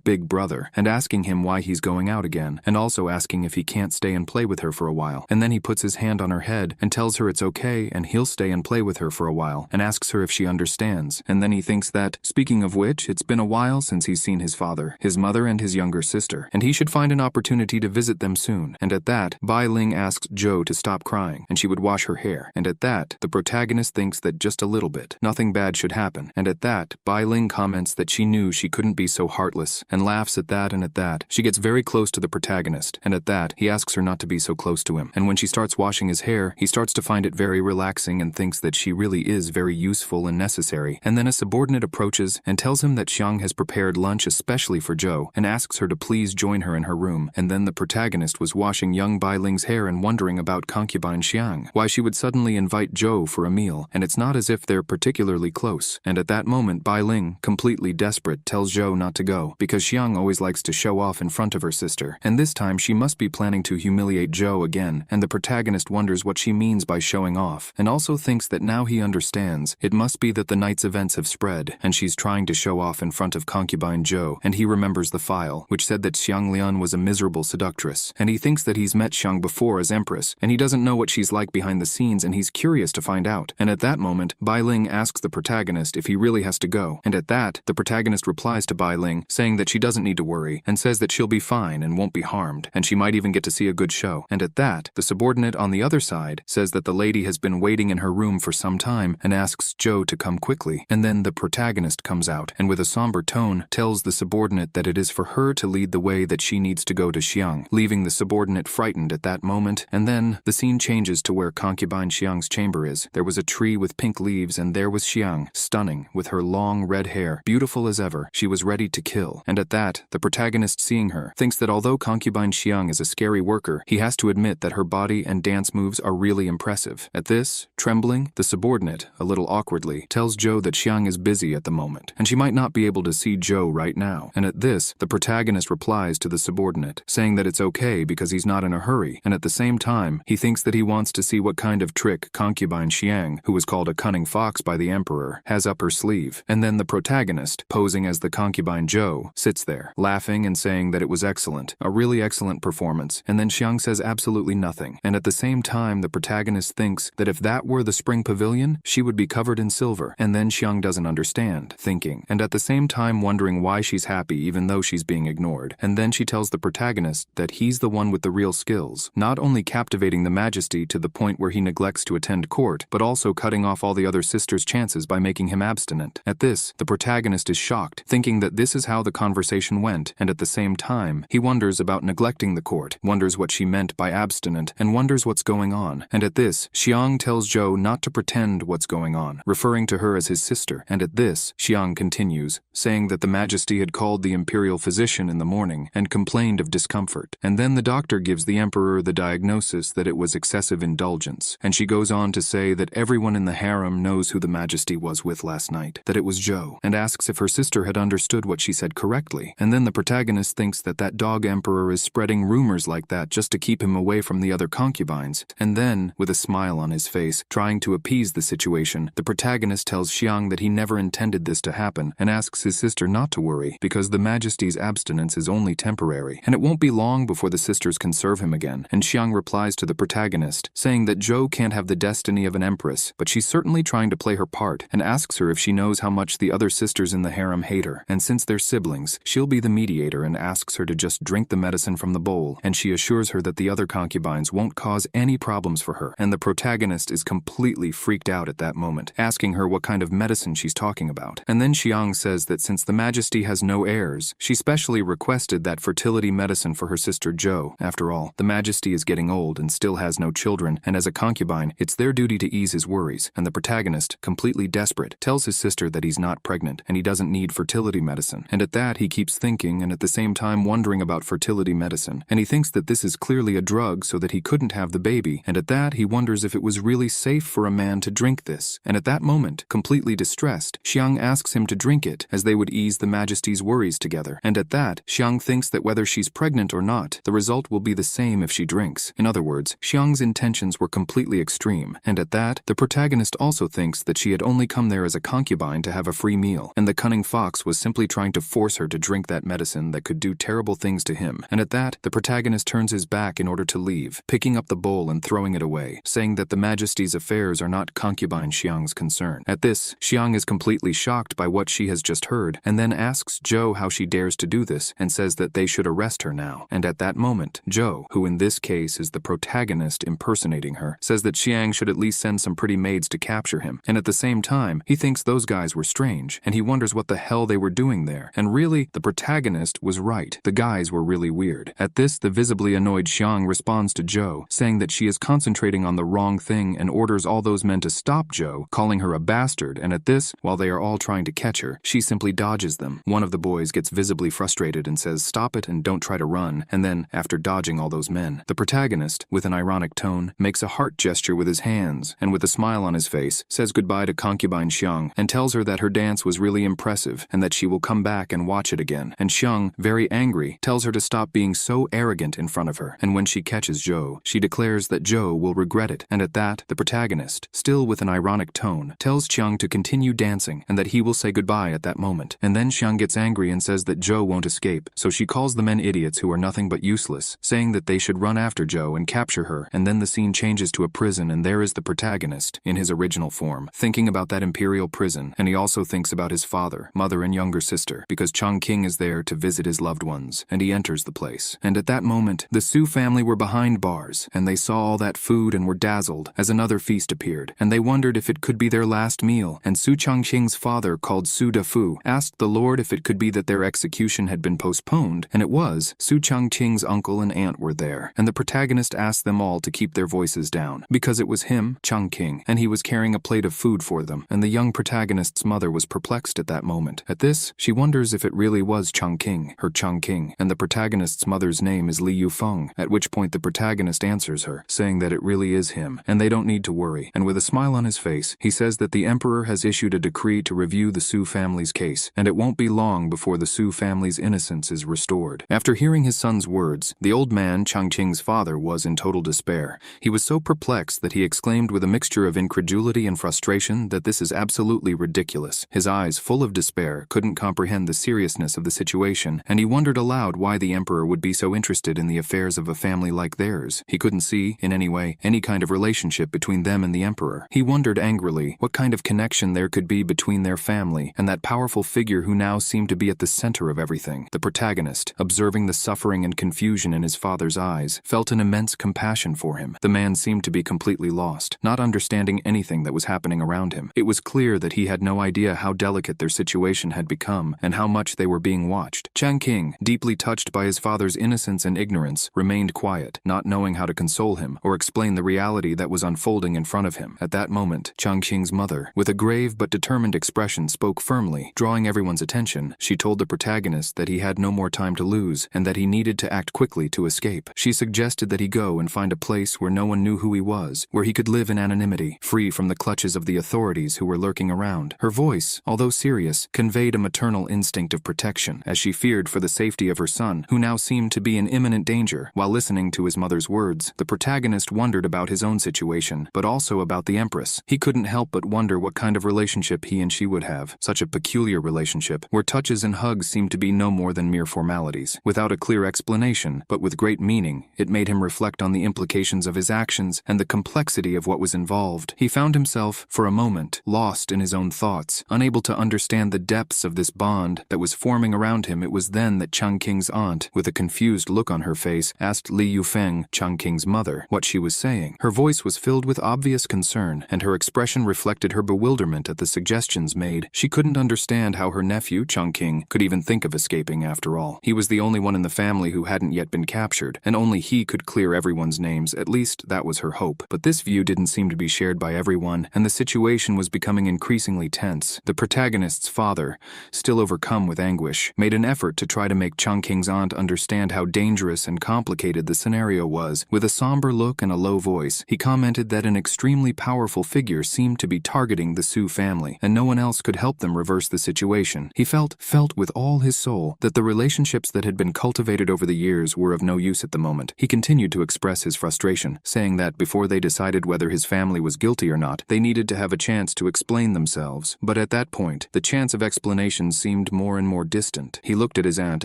Big Brother, and asking him why he's going out again, and also asking if he can't stay and play with her for a while, and then he puts his hand on her head and tells her it's okay and he'll stay and play with her for a while, and asks her if she understands, and then he thinks that, speaking of which, it's been a while since he's seen his father, his mother and his younger sister, and he should find an opportunity to visit them soon, and at that, Bai Ling asks Jo to stop crying, and she would wash her hair, and at that, the protagonist thinks that just a little bit, nothing bad should happen, and at that, Bai Ling comments that she knew she couldn't be so heartless, and laughs at that, and at that, she gets very close to the protagonist, and at that, he asks her not to be so close to him, and when she starts washing his hair, he starts to find it very relaxing and thinks that she really is very useful and necessary, and then a subordinate approaches and tells him that Xiang has prepared lunch especially for Jo, and asks her to please join her in her room, and then the protagonist was washing young Bai Ling's hair and wondering about concubine Xiang, why she would suddenly invite Jo for a meal, and it's not as if they're particularly close, and at that moment Bai Ling, completely desperate, tells Jo not to go, because Xiang always likes to show off in front of her sister, and this time she must be planning to humiliate Jo again, and the protagonist wonders what she means by showing off, and also thinks that now he understands, it must be that the night's events have spread, and she's trying to show off in front of concubine Jo, and he remembers the file, which said that Xiang Lian was a miserable seductress, and he thinks that he's met Xiang before as Empress, and he doesn't know what she's like behind the scenes, and he's curious to find out, and at that moment, Bai Ling asks the protagonist if he really has to go, and at that, the protagonist replies to Bai Ling, saying that she doesn't need to worry, and says that she'll be fine and won't be harmed, and she might even get to see a good show, and at that, the subordinate on the other side says that the lady has been waiting in her room for some time and asks Jo to come quickly, and then the protagonist comes out and with a somber tone tells the subordinate that it is for her to lead the way, that she needs to go to Xiang, leaving the subordinate frightened at that moment, and then the scene changes to where concubine Xiang's chamber is. There was a tree with pink leaves, and there was Xiang, stunning, with her long red hair, beautiful as ever. She was ready to kill, and at that, the protagonist, seeing her, thinks that although concubine Xiang is a scary worker, he has to admit that her body and dance moves are really impressive. At this, trembling, the subordinate, a little awkwardly, tells Jo that Xiang is busy at the moment, and she might not be able to see Jo right now, and at this, the protagonist replies to the subordinate, saying that it's okay because he's not in a hurry, and at the same time, he thinks that he wants to see what kind of trick concubine Xiang, who was called a cunning fox by the Emperor, has up her sleeve, and then the protagonist, posing as the concubine Jo, sits there, laughing and saying that it was excellent, a really excellent performance, and then Xiang says absolutely nothing, and at the same time, the protagonist thinks that if that were the spring pavilion, she would be covered in silver, and then Xiang doesn't understand, thinking, and at the same time wondering why she's happy even though she's being ignored. And then she tells the protagonist that he's the one with the real skills, not only captivating the majesty to the point where he neglects to attend court, but also cutting off all the other sisters' chances by making him abstinent. At this, the protagonist is shocked, thinking that this is how the conversation went, and at the same time, he wonders about neglecting the court, wonders what she meant by abstinent, and wonders what's going on. And at this, Xiang tells Zhou not to pretend what's going on, referring to her as his sister. And at this, Xiang continues, saying that the majesty had called the imperial physician in the morning and complained of discomfort. And then the doctor gives the emperor the diagnosis that it was excessive indulgence. And she goes on to say that everyone in the harem knows who the majesty was with last night, that it was Zhou, and asks if her sister had understood what she said correctly. And then the protagonist thinks that that dog emperor is spreading rumors like that just to keep him away from the other concubines. And then, with a smile on his face, trying to appease the situation, the protagonist tells Xiang that he never intended this to happen and asks his sister not to worry because the majesty's abstinence is only temporary, and it won't be long before the sisters can serve him again. And Xiang replies to the protagonist, saying that Zhou can't have the destiny of an empress, but she's certainly trying to play her part, and asks her if she knows how much the other sisters in the harem hate her, and since they're siblings, she'll be the mediator, and asks her to just drink the medicine from the bowl, and she assures her that the other concubines won't cause any problems for her. And the protagonist is completely freaked out at that moment, asking her what kind of medicine she's talking about. And then Xiang says that since the majesty has no heirs, she specially requested that fertility medicine for her sister Zhou. After all, the majesty is getting old and still has no children, and as a concubine, it's their duty to ease his worries. And the protagonist, completely desperate, tells his sister that he's not pregnant and he doesn't need fertility medicine. And at that, he keeps thinking and at the same time wondering about fertility medicine. And he thinks that this is clearly a drug so that he couldn't have the baby. And at that, he wonders if it was really safe for a man to drink this. And at that moment, completely distressed, Xiang asks him to drink it as they would ease the majesty's worries together. And at that, Xiang thinks that whether she's pregnant or not, the result will be the same if she drinks. In other words, Xiang's intentions were completely extreme. And at that, the protagonist also thinks that she had only come there as a concubine to have a free meal, and the cunning fox was simply trying to force her to drink that medicine that could do terrible things to him. And at that, the protagonist turns his back in order to leave, picking up the bowl and throwing it away, saying that the majesty's affairs are not concubine Xiang's concern. At this, Xiang is completely shocked by what she has just heard, and then asks Zhou how she dares to do this, and says that they should arrest her now. And at that moment, Zhou, who in this case is the protagonist impersonating her, says that Xiang should at least send some pretty maids to capture him. And at the same time, he thinks those guys were strange, and he wonders what the hell they were doing there. And really, the protagonist was right. The guys were really weird. At this, the visibly annoyed Xiang responds to Zhou, saying that she is concentrating on the wrong thing and orders all those men to stop Zhou, calling her a bastard. And at this, while they are all trying to catch her, she simply dodges them. One of the boys gets visibly frustrated and says, "Stop it and don't try to run." And then, after dodging all those men, the protagonist, with an ironic tone, makes a heart gesture with his hands, and with a smile on his face, says goodbye to concubine Xiang, and tells her that her dance was really impressive, and that she will come back and watch it again. And Xiang, very angry, tells her to stop being so arrogant in front of her. And when she catches Zhou, she declares that Zhou will regret it. And at that, the protagonist, still with an ironic tone, tells Xiang to continue dancing, and that he will say goodbye at that moment. And then Xiang gets angry and says that Zhou won't escape, so she calls the men idiots who are nothing but useless, saying that they should run after Zhou and capture her. And then the scene changes to a prison, and there is the protagonist, in his original form, thinking about that imperial prison, and he also thinks about his father, mother, and younger sister, because Chongqing is there to visit his loved ones, and he enters the place. And at that moment, the Su family were behind bars, and they saw all that food and were dazzled as another feast appeared, and they wondered if it could be their last meal. And Su Chongqing's father, called Su Defu, asked the Lord if it could be that their execution had been postponed, and it was. Su Chongqing's uncle and aunt were there, and the protagonist asked them all to keep their voices down, because it was him, Chongqing, and he was carrying a plate of food for them, and the young protagonist's mother was perplexed at that moment. At this, she wonders if it really was Chongqing, her Chongqing, and the protagonist's mother's name is Li Yufeng, at which point the protagonist answers her, saying that it really is him, and they don't need to worry. And with a smile on his face, he says that the emperor has issued a decree to review the Su family's case, and it won't be long before the Su family's innocence is restored. After hearing his son's words, the old man, Chongqing's father, was in total despair. He was so perplexed that he exclaimed with a mixture of incredulity and frustration that this is absolutely ridiculous. His eyes, full of despair, couldn't comprehend the seriousness of the situation, and he wondered aloud why the emperor would be so interested in the affairs of a family like theirs. He couldn't see, in any way, any kind of relationship between them and the emperor. He wondered angrily what kind of connection there could be between their family and that powerful powerful figure who now seemed to be at the center of everything. The protagonist, observing the suffering and confusion in his father's eyes, felt an immense compassion for him. The man seemed to be completely lost, not understanding anything that was happening around him. It was clear that he had no idea how delicate their situation had become and how much they were being watched. Changqing, deeply touched by his father's innocence and ignorance, remained quiet, not knowing how to console him or explain the reality that was unfolding in front of him. At that moment, Changqing's mother, with a grave but determined expression, spoke firmly. Drawing everyone's attention, she told the protagonist that he had no more time to lose and that he needed to act quickly to escape. She suggested that he go and find a place where no one knew who he was, where he could live in anonymity, free from the clutches of the authorities who were lurking around. Her voice, although serious, conveyed a maternal instinct of protection, as she feared for the safety of her son, who now seemed to be in imminent danger. While listening to his mother's words, the protagonist wondered about his own situation, but also about the Empress. He couldn't help but wonder what kind of relationship he and she would have. Such a peculiar relationship, where touches and hugs seemed to be no more than mere formalities. Without a clear explanation, but with great meaning, it made him reflect on the implications of his actions and the complexity of what was involved. He found himself, for a moment, lost in his own thoughts, unable to understand the depths of this bond that was forming around him. It was then that Changqing's aunt, with a confused look on her face, asked Li Yufeng, Changqing's mother, what she was saying. Her voice was filled with obvious concern, and her expression reflected her bewilderment at the suggestions made. She couldn't understand how her nephew, Changqing, could even think of escaping after all. He was the only one in the family who hadn't yet been captured, and only he could clear everyone's names. At least that was her hope. But this view didn't seem to be shared by everyone, and the situation was becoming increasingly tense. The protagonist's father, still overcome with anguish, made an effort to try to make Changqing's aunt understand how dangerous and complicated the scenario was. With a somber look and a low voice, he commented that an extremely powerful figure seemed to be targeting the Su family, and no one else could help them reverse the situation. He felt with all his soul that the relationships that had been cultivated over the years were of no use at the moment. He continued to express his frustration, saying that before they decided whether his family was guilty or not, they needed to have a chance to explain themselves. But at that point, the chance of explanation seemed more and more distant. He looked at his aunt,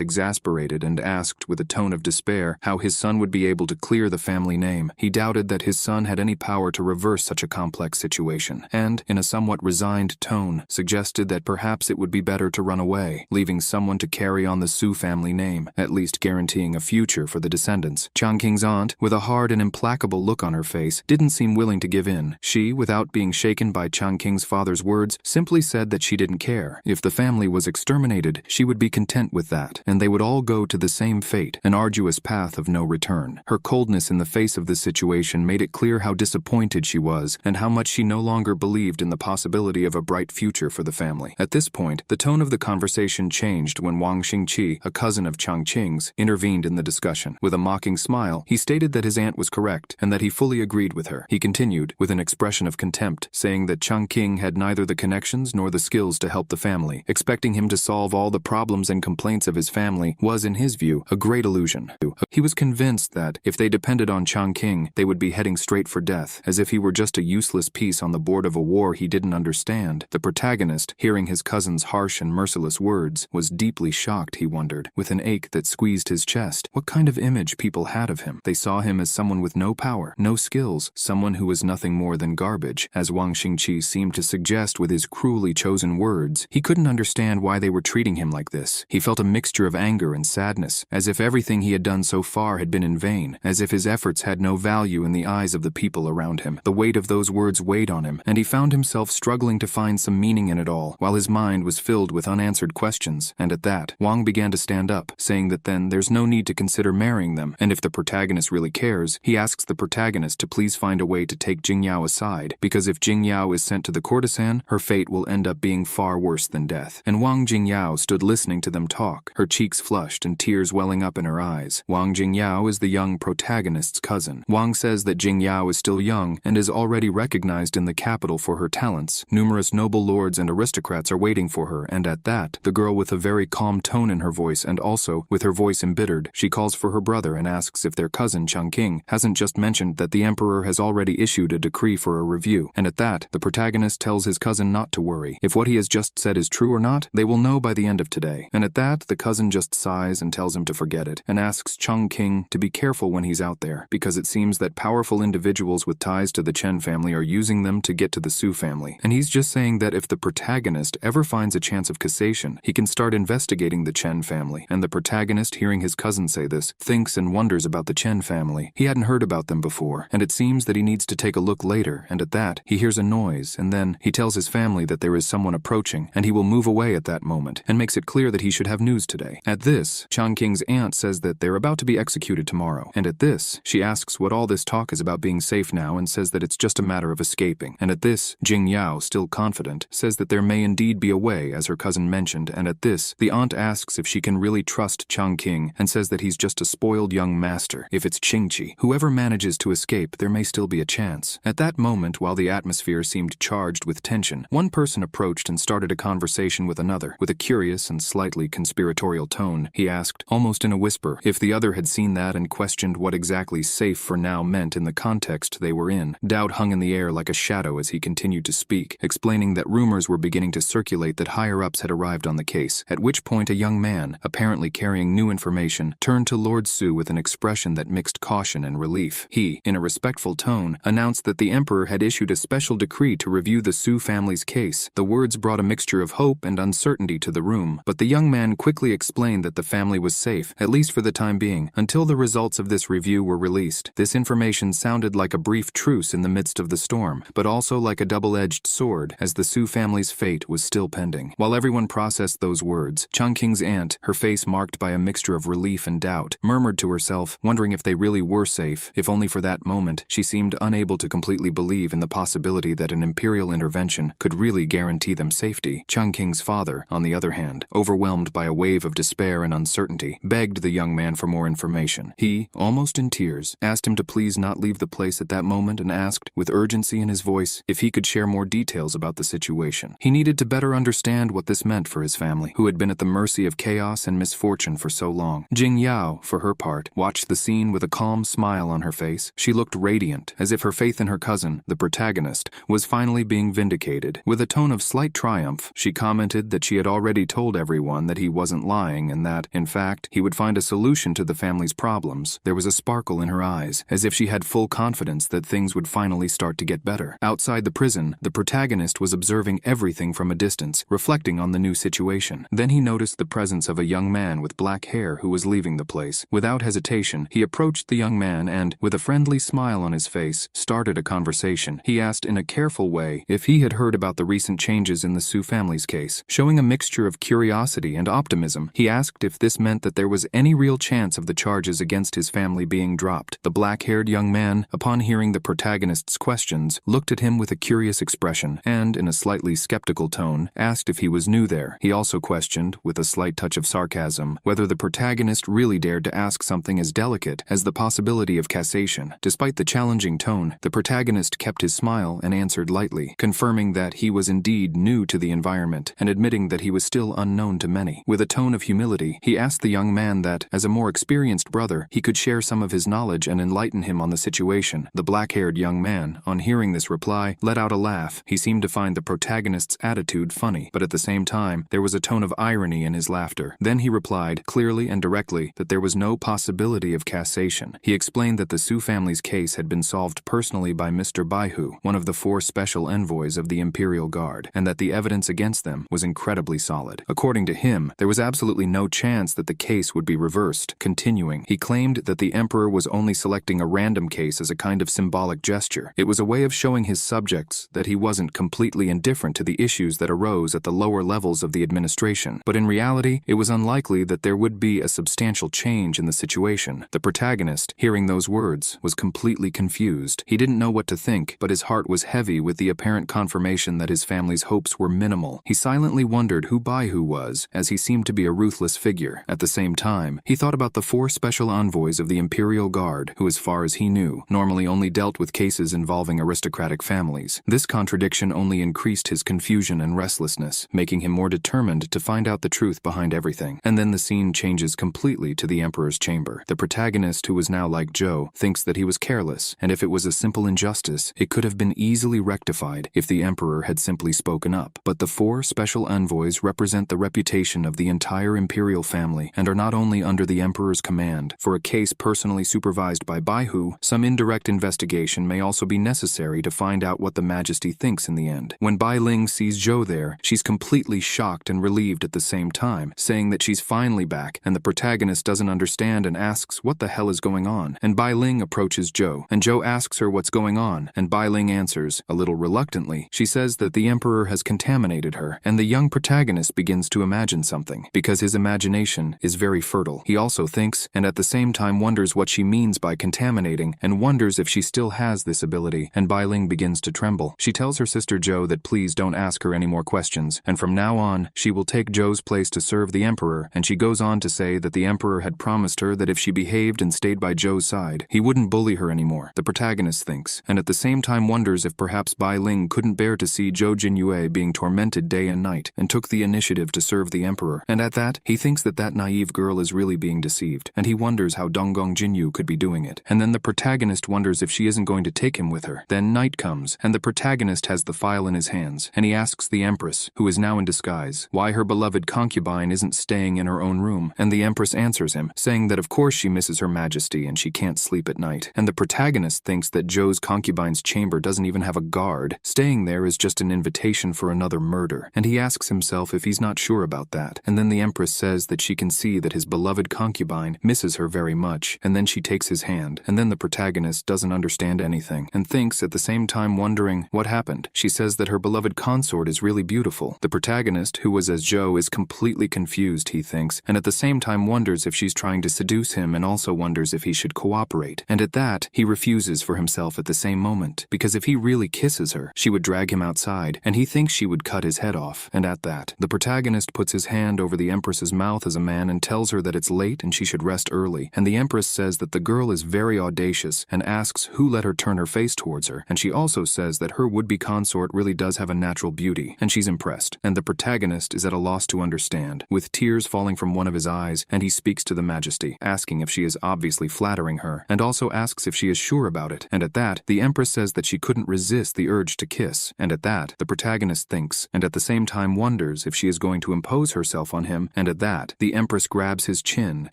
exasperated, and asked with a tone of despair how his son would be able to clear the family name. He doubted that his son had any power to reverse such a complex situation, and, in a somewhat resigned tone, suggested that perhaps it would be better to run away, leaving someone to carry on the Su family name, at least guaranteeing a future for the descendants. Changqing's aunt, with a hard and implacable look on her face, didn't seem willing to give in. She, without being shaken by Changqing's father's words, simply said that she didn't care. If the family was exterminated, she would be content with that, and they would all go to the same fate, an arduous path of no return. Her coldness in the face of this situation made it clear how disappointed she was, and how much she no longer believed in the possibility of a bright future for the family. At this point, the tone of the conversation changed when Wang Xingqi, a cousin of Changqing's, intervened in the discussion. With a mocking smile, he stated that his aunt was correct, and that he fully agreed with her. He continued, with an expression of contempt, saying that Changqing had neither the connections nor the skills to help the family. Expecting him to solve all the problems and complaints of his family was, in his view, a great illusion. He was convinced that, if they depended on Changqing, they would be heading straight for death, as if he were just a useless piece on the board of a war he didn't understand. The protagonist, hearing his cousin's harsh and merciless words, was deeply shocked, he wondered, with an ache that squeezed his chest. What kind of image people had of him? They saw him as someone with no power, no skills, someone who was nothing more than garbage, as Wang Xingqi seemed to suggest with his cruelly chosen words. He couldn't understand why they were treating him like this. He felt a mixture of anger and sadness, as if everything he had done so far had been in vain, as if his efforts had no value in the eyes of the people around him. The weight of those words weighed on him, and he found himself struggling to find some meaning in it all, while his mind was filled with unanswered questions. And at that, Wang began to stand up, saying that then there's no need to consider marrying them, and if the protagonist really cares, he asks the protagonist to please find a way to take Jingyao aside, because if Jingyao is sent to the courtesan, her fate will end up being far worse than death. And Wang Jingyao stood listening to them talk, her cheeks flushed and tears welling up in her eyes. Wang Jingyao is the young protagonist's cousin. Wang says that Jingyao is still young and is already recognized in the capital for her talents. Numerous noble lords and aristocrats are waiting for her, and at that, the girl, with a very calm tone in her voice and also with her voice embittered, she calls for her brother and asks if their cousin Changqing hasn't just mentioned that the emperor has already issued a decree for a review. And at that, the protagonist tells his cousin not to worry. If what he has just said is true or not, they will know by the end of today. And at that, the cousin just sighs and tells him to forget it, and asks Changqing to be careful when he's out there, because it seems that powerful individuals with ties to the Chen family are using them to get to the Su family. And he's just saying that if the protagonist ever finds finds a chance of cassation, he can start investigating the Chen family, and the protagonist, hearing his cousin say this, thinks and wonders about the Chen family. He hadn't heard about them before, and it seems that he needs to take a look later, and at that, he hears a noise, and then he tells his family that there is someone approaching, and he will move away at that moment, and makes it clear that he should have news today. At this, Chongqing's aunt says that they're about to be executed tomorrow, and at this, she asks what all this talk is about being safe now and says that it's just a matter of escaping, and at this, Jing Yao, still confident, says that there may indeed be a way, as her cousin mentioned, and at this, the aunt asks if she can really trust Chongqing and says that he's just a spoiled young master. If it's Qingqi, whoever manages to escape, there may still be a chance. At that moment, while the atmosphere seemed charged with tension, one person approached and started a conversation with another. With a curious and slightly conspiratorial tone, he asked, almost in a whisper, if the other had seen that and questioned what exactly safe for now meant in the context they were in. Doubt hung in the air like a shadow as he continued to speak, explaining that rumors were beginning to circulate that higher-ups had arrived on the case, at which point a young man, apparently carrying new information, turned to Lord Su with an expression that mixed caution and relief. He, in a respectful tone, announced that the emperor had issued a special decree to review the Su family's case. The words brought a mixture of hope and uncertainty to the room, but the young man quickly explained that the family was safe, at least for the time being, until the results of this review were released. This information sounded like a brief truce in the midst of the storm, but also like a double-edged sword, as the Su family's fate was still pending. While everyone processed those words, Chongqing's aunt, her face marked by a mixture of relief and doubt, murmured to herself, wondering if they really were safe. If only for that moment, she seemed unable to completely believe in the possibility that an imperial intervention could really guarantee them safety. Chongqing's father, on the other hand, overwhelmed by a wave of despair and uncertainty, begged the young man for more information. He, almost in tears, asked him to please not leave the place at that moment and asked, with urgency in his voice, if he could share more details about the situation. He needed to better understand what this meant for his family, who had been at the mercy of chaos and misfortune for so long. Jing Yao, for her part, watched the scene with a calm smile on her face. She looked radiant, as if her faith in her cousin, the protagonist, was finally being vindicated. With a tone of slight triumph, she commented that she had already told everyone that he wasn't lying and that, in fact, he would find a solution to the family's problems. There was a sparkle in her eyes, as if she had full confidence that things would finally start to get better. Outside the prison, the protagonist was observing everything from a distance, reflecting on the new situation. Then he noticed the presence of a young man with black hair who was leaving the place. Without hesitation, he approached the young man and, with a friendly smile on his face, started a conversation. He asked in a careful way if he had heard about the recent changes in the Su family's case. Showing a mixture of curiosity and optimism, he asked if this meant that there was any real chance of the charges against his family being dropped. The black-haired young man, upon hearing the protagonist's questions, looked at him with a curious expression and, in a slightly skeptical tone, asked if he was new there. He also questioned, with a slight touch of sarcasm, whether the protagonist really dared to ask something as delicate as the possibility of cassation. Despite the challenging tone, the protagonist kept his smile and answered lightly, confirming that he was indeed new to the environment and admitting that he was still unknown to many. With a tone of humility, he asked the young man that, as a more experienced brother, he could share some of his knowledge and enlighten him on the situation. The black-haired young man, on hearing this reply, let out a laugh. He seemed to find the protagonist's attitude funny, but at the same time, there was a tone of irony in his laughter. Then he replied, clearly and directly, that there was no possibility of cassation. He explained that the Su family's case had been solved personally by Mr. Baihu, one of the 4 special envoys of the Imperial Guard, and that the evidence against them was incredibly solid. According to him, there was absolutely no chance that the case would be reversed. Continuing, he claimed that the emperor was only selecting a random case as a kind of symbolic gesture. It was a way of showing his subjects that he wasn't completely indifferent to the issues that arose at the lower levels of the administration. But in reality, it was unlikely that there would be a substantial change in the situation. The protagonist, hearing those words, was completely confused. He didn't know what to think, but his heart was heavy with the apparent confirmation that his family's hopes were minimal. He silently wondered who Baihu was, as he seemed to be a ruthless figure. At the same time, he thought about the 4 special envoys of the Imperial Guard, who, as far as he knew, normally only dealt with cases involving aristocratic families. This contradiction only increased his confusion and restlessness, making him more determined to find out the truth behind everything. And then the scene changes completely to the Emperor's chamber. The protagonist, who was now like Joe, thinks that he was careless, and if it was a simple injustice, it could have been easily rectified if the Emperor had simply spoken up. But the 4 special envoys represent the reputation of the entire imperial family and are not only under the Emperor's command. For a case personally supervised by Baihu, some indirect investigation may also be necessary to find out what the Majesty thinks in the end. When Bai Ling sees Zhou there, She's completely shocked and relieved at the same time, saying that she's finally back, and the protagonist doesn't understand and asks what the hell is going on. And Bai Ling approaches Joe, and Joe asks her what's going on, and Bai Ling answers, a little reluctantly. She says that the emperor has contaminated her, and the young protagonist begins to imagine something, because his imagination is very fertile. He also thinks, and at the same time wonders what she means by contaminating, and wonders if she still has this ability, and Bai Ling begins to tremble. She tells her sister Joe that please don't ask her any more questions, and from now on, she will take Joe's place to serve the emperor, and she goes on to say that the emperor had promised her that if she behaved and stayed by Joe's side, he wouldn't bully her anymore, the protagonist thinks, and at the same time wonders if perhaps Bai Ling couldn't bear to see Zhou Jinyue being tormented day and night, and took the initiative to serve the emperor. And at that, he thinks that that naive girl is really being deceived, and he wonders how Donggong Jinyu could be doing it. And then the protagonist wonders if she isn't going to take him with her. Then night comes, and the protagonist has the file in his hands, and he asks the empress, who is now in disguise, why her beloved concubine isn't staying in her own room, and the empress answers him, saying that of course she misses her majesty and she can't sleep at night. And the protagonist thinks that Zhou's concubine's chamber doesn't even have a guard. Staying there is just an invitation for another murder, and he asks himself if he's not sure about that. And then the empress says that she can see that his beloved concubine misses her very much, and then she takes his hand, and then the protagonist doesn't understand anything, and thinks at the same time wondering what happened. She says that her beloved consort is really beautiful. The protagonist, who was as Zhou, is completely confused, he thinks, and at the same time wonders if she's trying to seduce him, and also wonders if he should cooperate. And at that, he refuses for himself at the same moment, because if he really kisses her, she would drag him outside, and he thinks she would cut his head off. And at that, the protagonist puts his hand over the empress's mouth as a man and tells her that it's late and she should rest early. And the empress says that the girl is very audacious and asks who let her turn her face towards her. And she also says that her would-be consort really does have a natural beauty, and she's impressed. And the protagonist is at a loss to understand, with tears falling from one of his eyes, and he speaks to the majesty, asking if she is obviously flattering her, and also asks if she is sure about it. And at that, the empress says that she couldn't resist the urge to kiss. And at that, the protagonist thinks, and at the same time wonders if she is going to impose herself on him. And at that, the empress grabs his chin,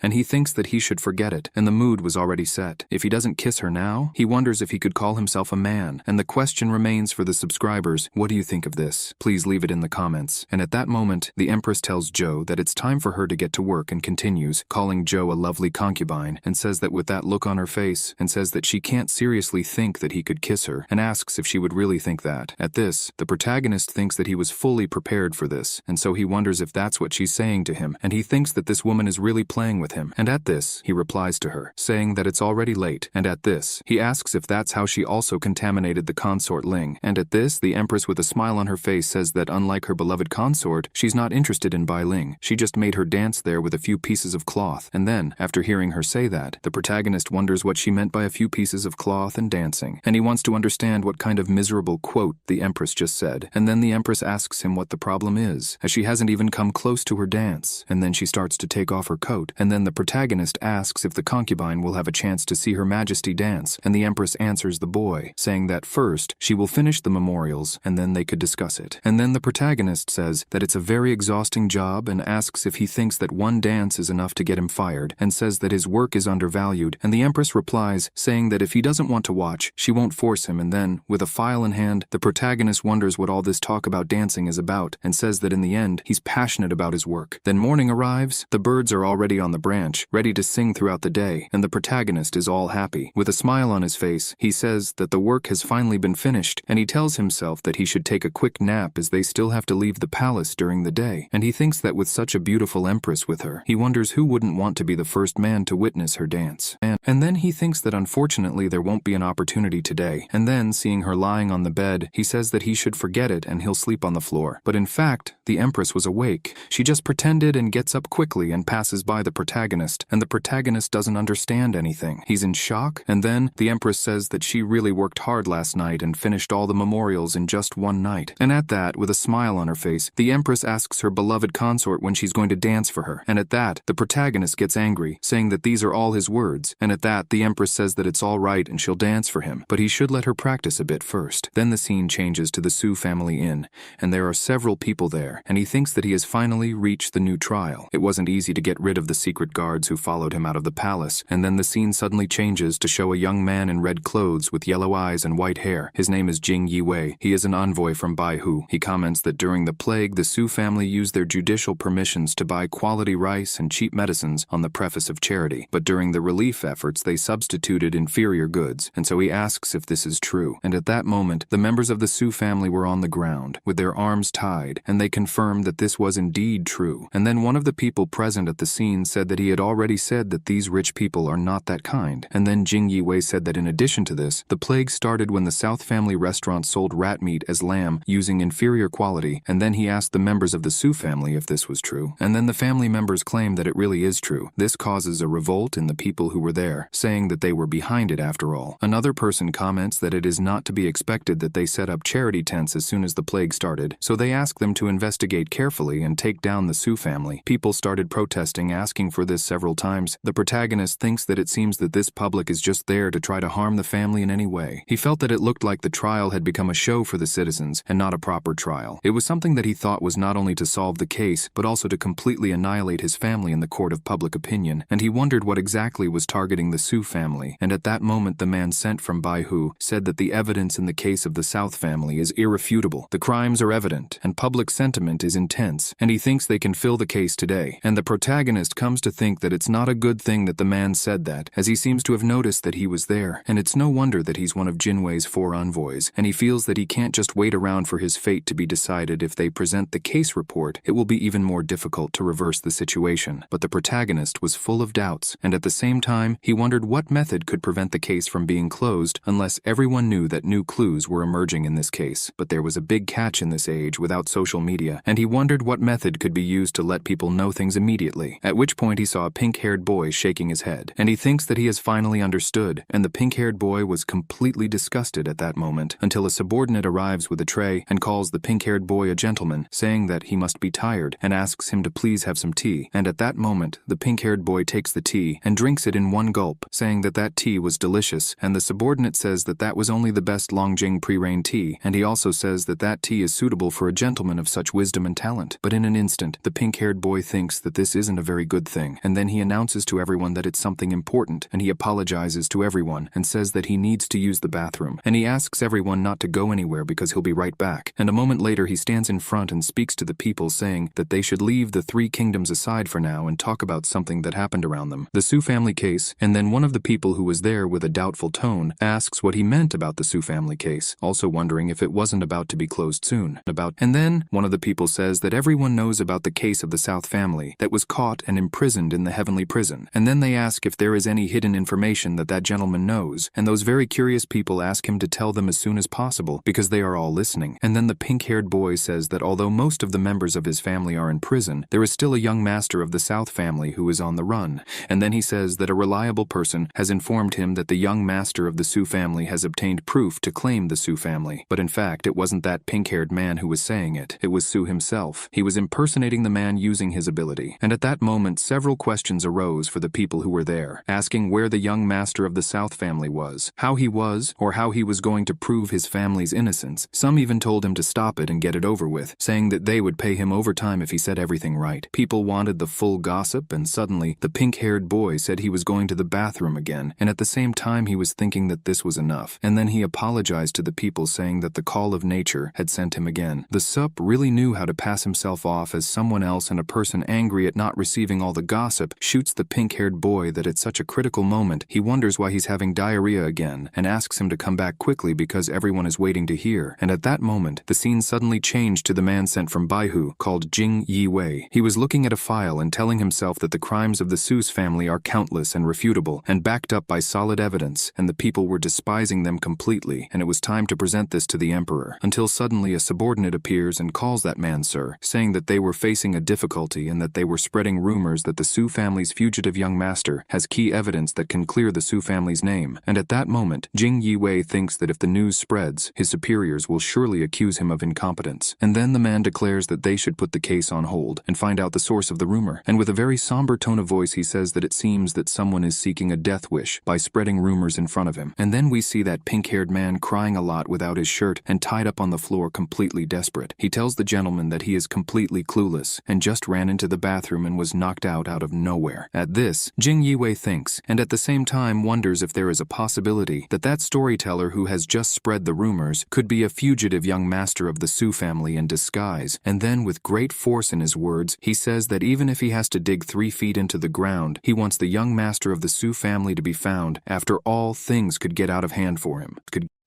and he thinks that he should forget it, and the mood was already set. If he doesn't kiss her now, he wonders if he could call himself a man. And the question remains for the subscribers, what do you think of this? Please leave it in the comments. And at that moment, the empress tells Zhou that it's time for her to get to work and continues, calling Zhou a lovely concubine, and says that with that look on her face, and says that she can't seriously think that he could kiss her, and asks if she would really think that. At this, the protagonist thinks that he was fully prepared for this, and so he wonders if that's what she's saying to him, and he thinks that this woman is really playing with him. And at this, he replies to her, saying that it's already late. And at this, he asks if that's how she also contaminated the consort Ling. And at this, the empress with a smile on her face says that unlike her beloved consort, she's not interested in Bai Ling. She just made her dance there with a few pieces of cloth. And then, after hearing her say that, the protagonist wonders what she meant by a few pieces of cloth and dancing, and he wants to understand what kind of miserable quote the empress just said. And then the empress asks him what the problem is, as she hasn't even come close to her dance. And then she starts to take off her coat, and then the protagonist asks if the concubine will have a chance to see her majesty dance, and the empress answers the boy, saying that first, she will finish the memorials, and then they could discuss it. And then the protagonist says that it's a very exhausting job and asks if he thinks that one dance is enough to get him fired, and says that his work is undervalued, and the empress replies, saying that if he doesn't want to watch, she won't force him. And then, with a file in hand, the protagonist wonders what all this talk about dancing is about, and says that in the end, he's passionate about his work. Then morning arrives, the birds are already on the branch, ready to sing throughout the day, and the protagonist is all happy. With a smile on his face, he says that the work has finally been finished, and he tells himself that he should take a quick nap as they still have to leave the palace during the day. And he thinks that with such a beautiful empress with her, he wonders who wouldn't want to be the first man to witness her dance. And then he thinks that unfortunately there won't be an opportunity today. And then, seeing her lying on the bed, he says that he should forget it and he'll sleep on the floor. But in fact, the empress was awake. She just pretended and gets up quickly and passes by the protagonist, and the protagonist doesn't understand anything. He's in shock, and then the empress says that she really worked hard last night and finished all the memorials in just one night. And at that, with a smile on her face, the empress asks her beloved consort when she's going to dance for her. And at that, the protagonist gets angry, saying that these are all his words. And at that, the empress says that it's all right and she'll dance for him, but he should let her practice a bit first. Then the scene changes to the Su family inn, and there are several people there. there, and he thinks that he has finally reached the new trial. It wasn't easy to get rid of the secret guards who followed him out of the palace, and then the scene suddenly changes to show a young man in red clothes with yellow eyes and white hair. His name is Jing Yiwei. He is an envoy from Baihu. He comments that during the plague, the Su family used their judicial permissions to buy quality rice and cheap medicines on the preface of charity, but during the relief efforts they substituted inferior goods, and so he asks if this is true. And at that moment, the members of the Su family were on the ground, with their arms tied, and they confirmed that this was indeed true. And then one of the people present at the scene said that he had already said that these rich people are not that kind. And then Jing Yiwei said that in addition to this, the plague started when the South family restaurant sold rat meat as lamb using inferior quality, and then he asked the members of the Su family if this was true. And then the family members claim that it really is true. This causes a revolt in the people who were there, saying that they were behind it after all. Another person comments that it is not to be expected that they set up charity tents as soon as the plague started, so they ask them to investigate carefully and take down the Su family. People started protesting, asking for this several times. The protagonist thinks that it seems that this public is just there to try to harm the family in any way. He felt that it looked like the trial had become a show for the citizens and not a proper trial. It was something that he thought was not only to solve the case, but also to completely annihilate his family in the court of public opinion, and he wondered what exactly was targeting the Su family. And at that moment, the man sent from Baihu said that the evidence in the case of the South family is irrefutable. The crimes are evident, and public sentiment is intense, and he thinks they can fill the case today. And the protagonist comes to think that it's not a good thing that the man said that, as he seems to have noticed that he was there, and it's no wonder that he's one of Jinwei's 4 envoys, and he feels that he can't just wait around for his fate to be decided. If they present the case report, it will be even more difficult to reverse the situation. But the protagonist was full of doubts, and at the same time, he wondered what method could prevent the case from being closed unless everyone knew that new clues were emerging in this case. But there was a big catch in this age without social media, and he wondered what method could be used to let people know things immediately, at which point he saw a pink-haired boy shaking his head, and he thinks that he has finally understood, and the pink-haired boy was completely disgusted at that moment until a subordinate arrives with a tray and calls the pink-haired boy a gentleman, saying that he must be tired, and asks him to please have some tea. And at that moment, the pink-haired boy takes the tea and drinks it in one gulp, saying that that tea was delicious, and the subordinate says that that was only the best Longjing pre-rain tea, and he also says that that tea is suitable for a gentleman of such wisdom and talent. But in an instant, the pink-haired boy thinks that this isn't a very good thing, and then he announces to everyone that it's something important, and he apologizes to everyone and says that he needs to use the bathroom, and he asks everyone not to go anywhere because he'll be right back. And a moment later, he stands in front and speaks to the people, saying that they should leave the 3 kingdoms aside for now and talk about something that happened around them, the Su family case. And then one of the people who was there with a doubtful tone asks what he meant about the Su family case, also wondering if it wasn't about to be closed soon. And then one of the people says that everyone knows about the case of the South family that was caught and imprisoned in the heavenly prison. And then they ask if there is any hidden information that that gentleman knows, and those very curious people ask him to tell them as soon as possible because they are all listening. And then the pink-haired boy says that although most of the members of his family are in prison, there is still a young master of the South family who is on the run. And then he says that a reliable person has informed him that the young master of the Su family has obtained proof to claim the Su family. But in fact, it wasn't that pink-haired man who was saying it. It was Su himself. He was impersonating the man using his ability. And at that moment, several questions arose for the people who were there, asking where the young master of the South family was, how he was, or how he was going to prove his family's innocence. Some even told him to stop it and get it over with, saying that they would pay him overtime if he said everything right. People wanted the full gossip, and suddenly, the pink-haired boy said he was going to the bathroom again, and at the same time he was thinking that this was enough. And then he apologized to the people, saying that the call of nature had sent him again. The sup really knew how to pass himself off as someone else, and a person angry at not receiving all the gossip shoots the pink-haired boy that at such a critical moment he wonders why he's having diarrhea again and asks him to come back quickly because everyone is waiting to hear. And at that moment, the scene suddenly changed to the man sent from Baihu called Jing Yiwei. He was looking at a file and telling himself that the crimes of the Su's family are countless and refutable and backed up by solid evidence, and the people were despising them completely, and it was time to present this to the emperor, until suddenly a subordinate appears and calls that man sir, saying that they were facing a difficulty and that they were spreading rumors that the Su family's fugitive young master has key evidence that can clear the Su family's name. And at that moment, Jing Yiwei thinks that if the news spreads, his superiors will surely accuse him of incompetence. And then the man declares that they should put the case on hold and find out the source of the rumor. And with a very somber tone of voice, he says that it seems that someone is seeking a death wish by spreading rumors in front of him. And then we see that pink-haired man crying a lot without his shirt and tied up on the floor, completely desperate. He tells the gentleman gentleman that he is completely clueless and just ran into the bathroom and was knocked out of nowhere. At this, Jing Yiwei thinks, and at the same time wonders if there is a possibility that that storyteller who has just spread the rumors could be a fugitive young master of the Su family in disguise. And then, with great force in his words, he says that even if he has to dig 3 feet into the ground, he wants the young master of the Su family to be found. After all, things could get out of hand for him.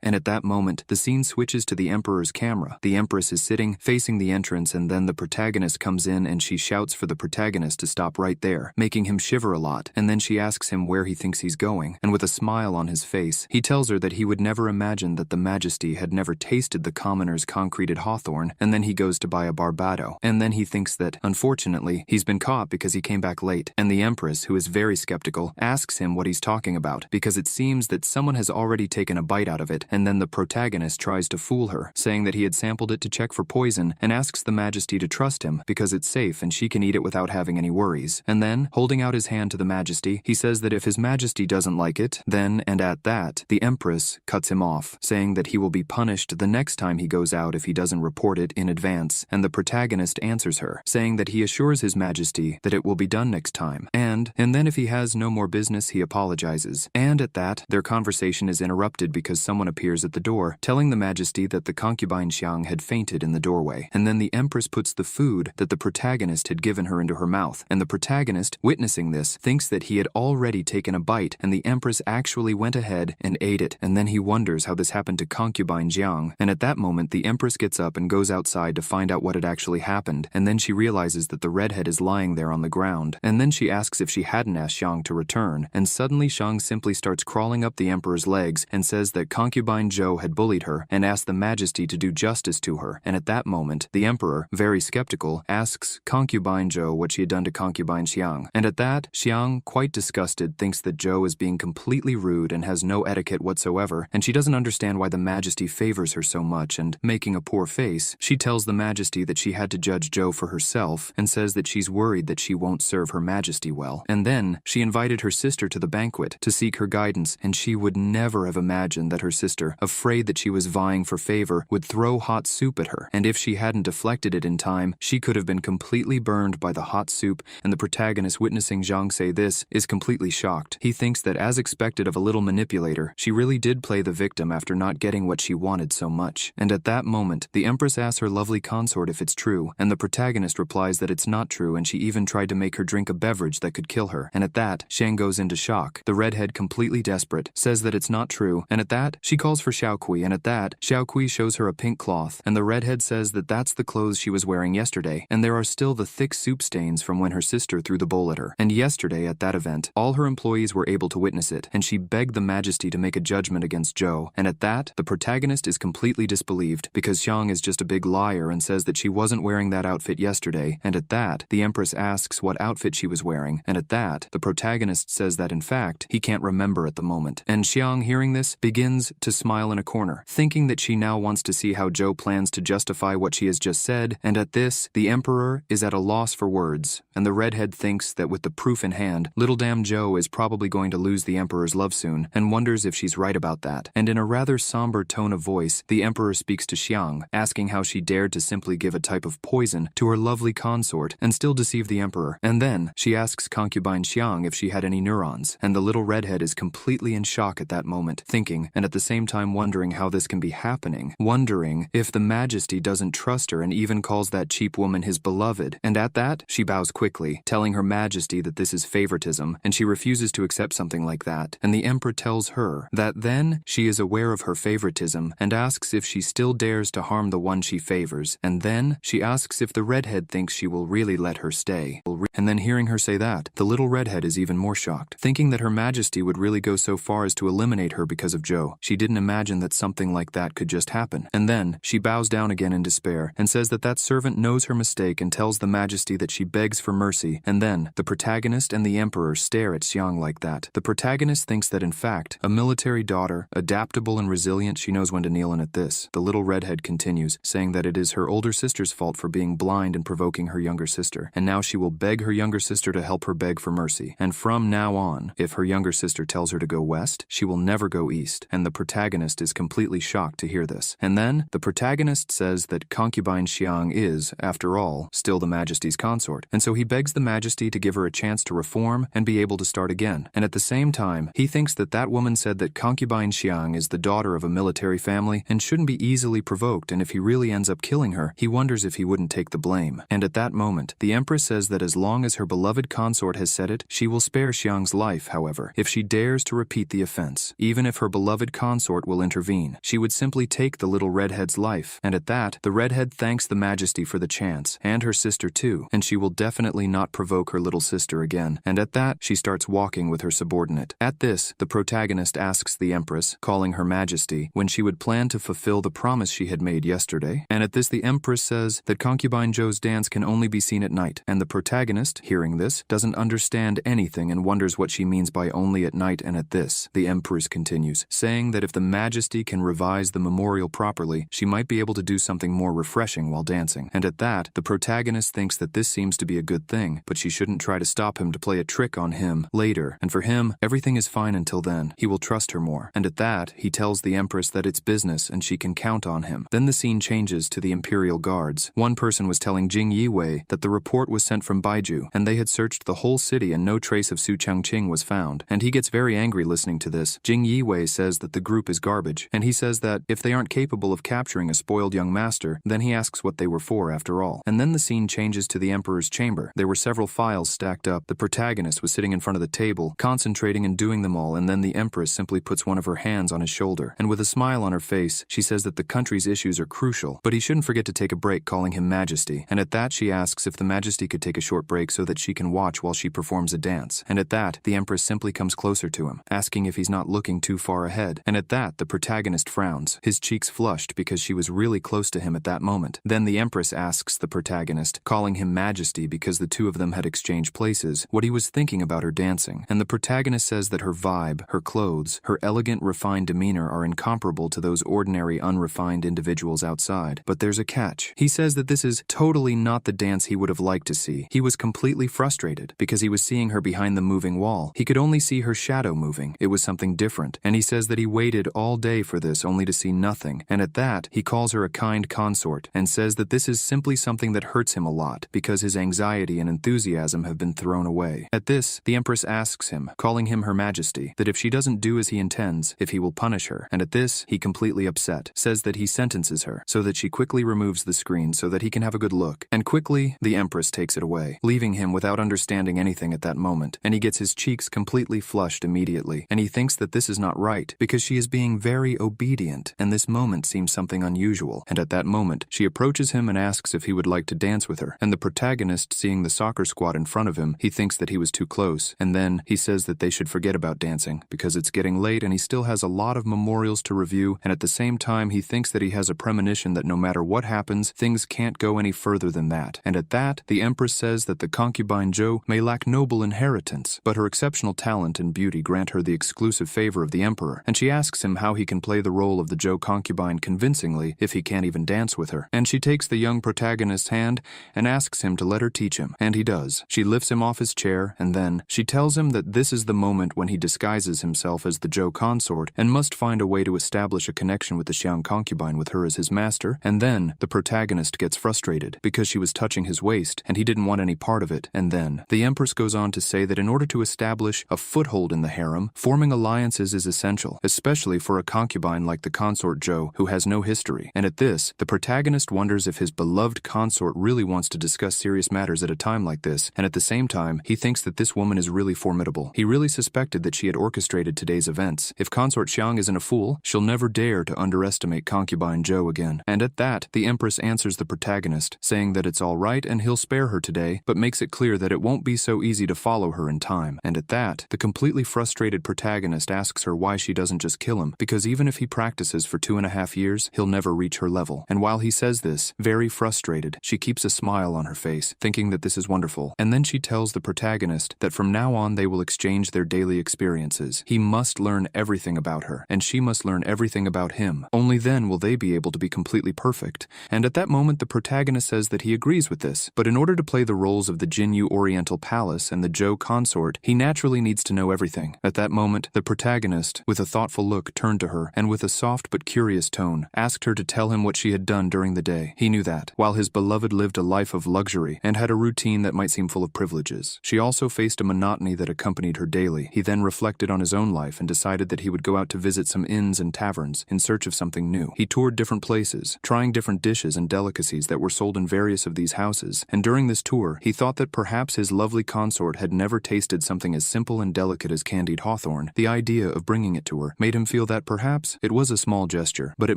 And at that moment, the scene switches to the Emperor's camera. The Empress is sitting, facing the entrance, and then the protagonist comes in and she shouts for the protagonist to stop right there, making him shiver a lot. And then she asks him where he thinks he's going, and with a smile on his face, he tells her that he would never imagine that the Majesty had never tasted the commoner's concreted hawthorn, and then he goes to buy a barbado. And then he thinks that, unfortunately, he's been caught because he came back late. And the Empress, who is very skeptical, asks him what he's talking about, because it seems that someone has already taken a bite out of it. And then the protagonist tries to fool her, saying that he had sampled it to check for poison, and asks the Majesty to trust him because it's safe and she can eat it without having any worries. And then, holding out his hand to the Majesty, he says that if his Majesty doesn't like it, then, and at that, the Empress cuts him off, saying that he will be punished the next time he goes out if he doesn't report it in advance. And the protagonist answers her, saying that he assures his Majesty that it will be done next time. And then if he has no more business, he apologizes. And at that, their conversation is interrupted because someone appears at the door, telling the Majesty that the concubine Xiang had fainted in the doorway. And then the Empress puts the food that the protagonist had given her into her mouth, and the protagonist, witnessing this, thinks that he had already taken a bite, and the Empress actually went ahead and ate it. And then he wonders how this happened to concubine Jiang. And at that moment, the Empress gets up and goes outside to find out what had actually happened, and then she realizes that the redhead is lying there on the ground. And then she asks if she hadn't asked Xiang to return, and suddenly Xiang simply starts crawling up the Emperor's legs and says that concubine Zhou had bullied her and asked the Majesty to do justice to her. And at that moment, the Emperor, very skeptical, asks concubine Zhou what she had done to concubine Xiang. And at that, Xiang, quite disgusted, thinks that Zhou is being completely rude and has no etiquette whatsoever, and she doesn't understand why the Majesty favors her so much, and making a poor face, she tells the Majesty that she had to judge Zhou for herself and says that she's worried that she won't serve her Majesty well. And then, she invited her sister to the banquet to seek her guidance, and she would never have imagined that her sister, afraid that she was vying for favor, would throw hot soup at her, and if she hadn't deflected it in time, she could have been completely burned by the hot soup. And the protagonist, witnessing Zhang say this, is completely shocked. He thinks that, as expected of a little manipulator, she really did play the victim after not getting what she wanted so much. And at that moment, the Empress asks her lovely consort if it's true, and the protagonist replies that it's not true, and she even tried to make her drink a beverage that could kill her. And at that, Shang goes into shock. The redhead, completely desperate, says that it's not true, and at that, she calls for Xiaokui, and at that, Xiaokui shows her a pink cloth, and the redhead says that that's the clothes she was wearing yesterday, and there are still the thick soup stains from when her sister threw the bowl at her. And yesterday, at that event, all her employees were able to witness it, and she begged the Majesty to make a judgment against Zhou. And at that, the protagonist is completely disbelieved, because Xiang is just a big liar and says that she wasn't wearing that outfit yesterday. And at that, the Empress asks what outfit she was wearing, and at that, the protagonist says that in fact, he can't remember at the moment. And Xiang, hearing this, begins to smile in a corner, thinking that she now wants to see how Zhou plans to justify what she has just said. And at this, the Emperor is at a loss for words, and the redhead thinks that with the proof in hand, little damn Zhou is probably going to lose the Emperor's love soon, and wonders if she's right about that. And in a rather somber tone of voice, the Emperor speaks to Xiang, asking how she dared to simply give a type of poison to her lovely consort and still deceive the Emperor. And then, she asks concubine Xiang if she had any neurons, and the little redhead is completely in shock at that moment, thinking, and at the same time wondering how this can be happening, wondering if the Majesty doesn't trust her and even calls that cheap woman his beloved. And at that, she bows quickly, telling her Majesty that this is favoritism, and she refuses to accept something like that. And the Emperor tells her that then she is aware of her favoritism and asks if she still dares to harm the one she favors. And then she asks if the redhead thinks she will really let her stay. And then hearing her say that, the little redhead is even more shocked, thinking that her Majesty would really go so far as to eliminate her because of Zhou. She didn't imagine that something like that could just happen. And then she bows down again in despair and says that that servant knows her mistake and tells the Majesty that she begs for mercy. And then the protagonist and the Emperor stare at Xiang like that. The protagonist thinks that in fact, a military daughter, adaptable and resilient, she knows when to kneel. And at this, the little redhead continues, saying that it is her older sister's fault for being blind and provoking her younger sister, and now she will beg her younger sister to help her beg for mercy. And from now on, if her younger sister tells her to go west, she will never go east. And the protagonist protagonist is completely shocked to hear this. And then, the protagonist says that concubine Xiang is, after all, still the Majesty's consort, and so he begs the Majesty to give her a chance to reform and be able to start again. And at the same time, he thinks that that woman said that concubine Xiang is the daughter of a military family and shouldn't be easily provoked, and if he really ends up killing her, he wonders if he wouldn't take the blame. And at that moment, the Empress says that as long as her beloved consort has said it, she will spare Xiang's life, however, if she dares to repeat the offense. Even if her beloved consort will intervene, she would simply take the little redhead's life. And at that, the redhead thanks the Majesty for the chance, and her sister too, and she will definitely not provoke her little sister again. And at that, she starts walking with her subordinate. At this, the protagonist asks the Empress, calling her Majesty, when she would plan to fulfill the promise she had made yesterday. And at this, the Empress says that concubine Zhou's dance can only be seen at night. And the protagonist, hearing this, doesn't understand anything and wonders what she means by only at night. And at this, the Empress continues, saying that if the Majesty can revise the memorial properly, she might be able to do something more refreshing while dancing. And at that, the protagonist thinks that this seems to be a good thing, but she shouldn't try to stop him to play a trick on him later. And for him, everything is fine until then. He will trust her more. And at that, he tells the Empress that it's business and she can count on him. Then the scene changes to the Imperial Guards. One person was telling Jing Yiwei that the report was sent from Baiju, and they had searched the whole city and no trace of Su Changqing was found. And he gets very angry listening to this. Jing Yiwei says that the group is garbage, and he says that if they aren't capable of capturing a spoiled young master, then he asks what they were for after all. And then the scene changes to the Emperor's chamber. There were several files stacked up. The protagonist was sitting in front of the table, concentrating and doing them all, and then the Empress simply puts one of her hands on his shoulder. And with a smile on her face, she says that the country's issues are crucial, but he shouldn't forget to take a break, calling him Majesty. And at that, she asks if the Majesty could take a short break so that she can watch while she performs a dance. And at that, the Empress simply comes closer to him, asking if he's not looking too far ahead. And at that, the protagonist frowns, his cheeks flushed because she was really close to him at that moment. Then the Empress asks the protagonist, calling him Majesty because the two of them had exchanged places, what he was thinking about her dancing. And the protagonist says that her vibe, her clothes, her elegant, refined demeanor are incomparable to those ordinary, unrefined individuals outside. But there's a catch. He says that this is totally not the dance he would have liked to see. He was completely frustrated because he was seeing her behind the moving wall. He could only see her shadow moving. It was something different. And he says that he waited all day for this only to see nothing. And at that, he calls her a kind consort and says that this is simply something that hurts him a lot because his anxiety and enthusiasm have been thrown away. At this, the Empress asks him, calling him Her Majesty, that if she doesn't do as he intends, if he will punish her. And at this, he completely upset, says that he sentences her, so that she quickly removes the screen so that he can have a good look. And quickly, the Empress takes it away, leaving him without understanding anything at that moment. And he gets his cheeks completely flushed immediately. And he thinks that this is not right, because she is being very obedient, and this moment seems something unusual. And at that moment, she approaches him and asks if he would like to dance with her. And the protagonist, seeing the soccer squad in front of him, he thinks that he was too close. And then he says that they should forget about dancing, because it's getting late and he still has a lot of memorials to review, and at the same time he thinks that he has a premonition that no matter what happens, things can't go any further than that. And at that, the Empress says that the concubine Zhou may lack noble inheritance, but her exceptional talent and beauty grant her the exclusive favor of the Emperor, and she asks him how he can play the role of the Zhou concubine convincingly if he can't even dance with her. And she takes the young protagonist's hand and asks him to let her teach him, and he does. She lifts him off his chair, and then she tells him that this is the moment when he disguises himself as the Zhou consort and must find a way to establish a connection with the Xiang concubine with her as his master. And then the protagonist gets frustrated because she was touching his waist and he didn't want any part of it. And then the Empress goes on to say that in order to establish a foothold in the harem, forming alliances is essential, especially for a concubine like the consort Zhou who has no history. And at this, the protagonist wonders if his beloved consort really wants to discuss serious matters at a time like this, and at the same time, he thinks that this woman is really formidable. He really suspected that she had orchestrated today's events. If consort Xiang isn't a fool, she'll never dare to underestimate concubine Zhou again. And at that, the Empress answers the protagonist, saying that it's all right and he'll spare her today, but makes it clear that it won't be so easy to follow her in time. And at that, the completely frustrated protagonist asks her why she doesn't just kill him, because even if he practices for 2.5 years, he'll never reach her level. And while he says this, very frustrated, she keeps a smile on her face, thinking that this is wonderful. And then she tells the protagonist that from now on they will exchange their daily experiences. He must learn everything about her, and she must learn everything about him. Only then will they be able to be completely perfect. And at that moment, the protagonist says that he agrees with this, but in order to play the roles of the Jinyu Oriental Palace and the Zhou consort, he naturally needs to know everything. At that moment, the protagonist, with a thoughtful look, look, turned to her, and with a soft but curious tone, asked her to tell him what she had done during the day. He knew that, while his beloved lived a life of luxury and had a routine that might seem full of privileges, she also faced a monotony that accompanied her daily. He then reflected on his own life and decided that he would go out to visit some inns and taverns in search of something new. He toured different places, trying different dishes and delicacies that were sold in various of these houses, and during this tour, he thought that perhaps his lovely consort had never tasted something as simple and delicate as candied hawthorn. The idea of bringing it to her made him feel that perhaps it was a small gesture, but it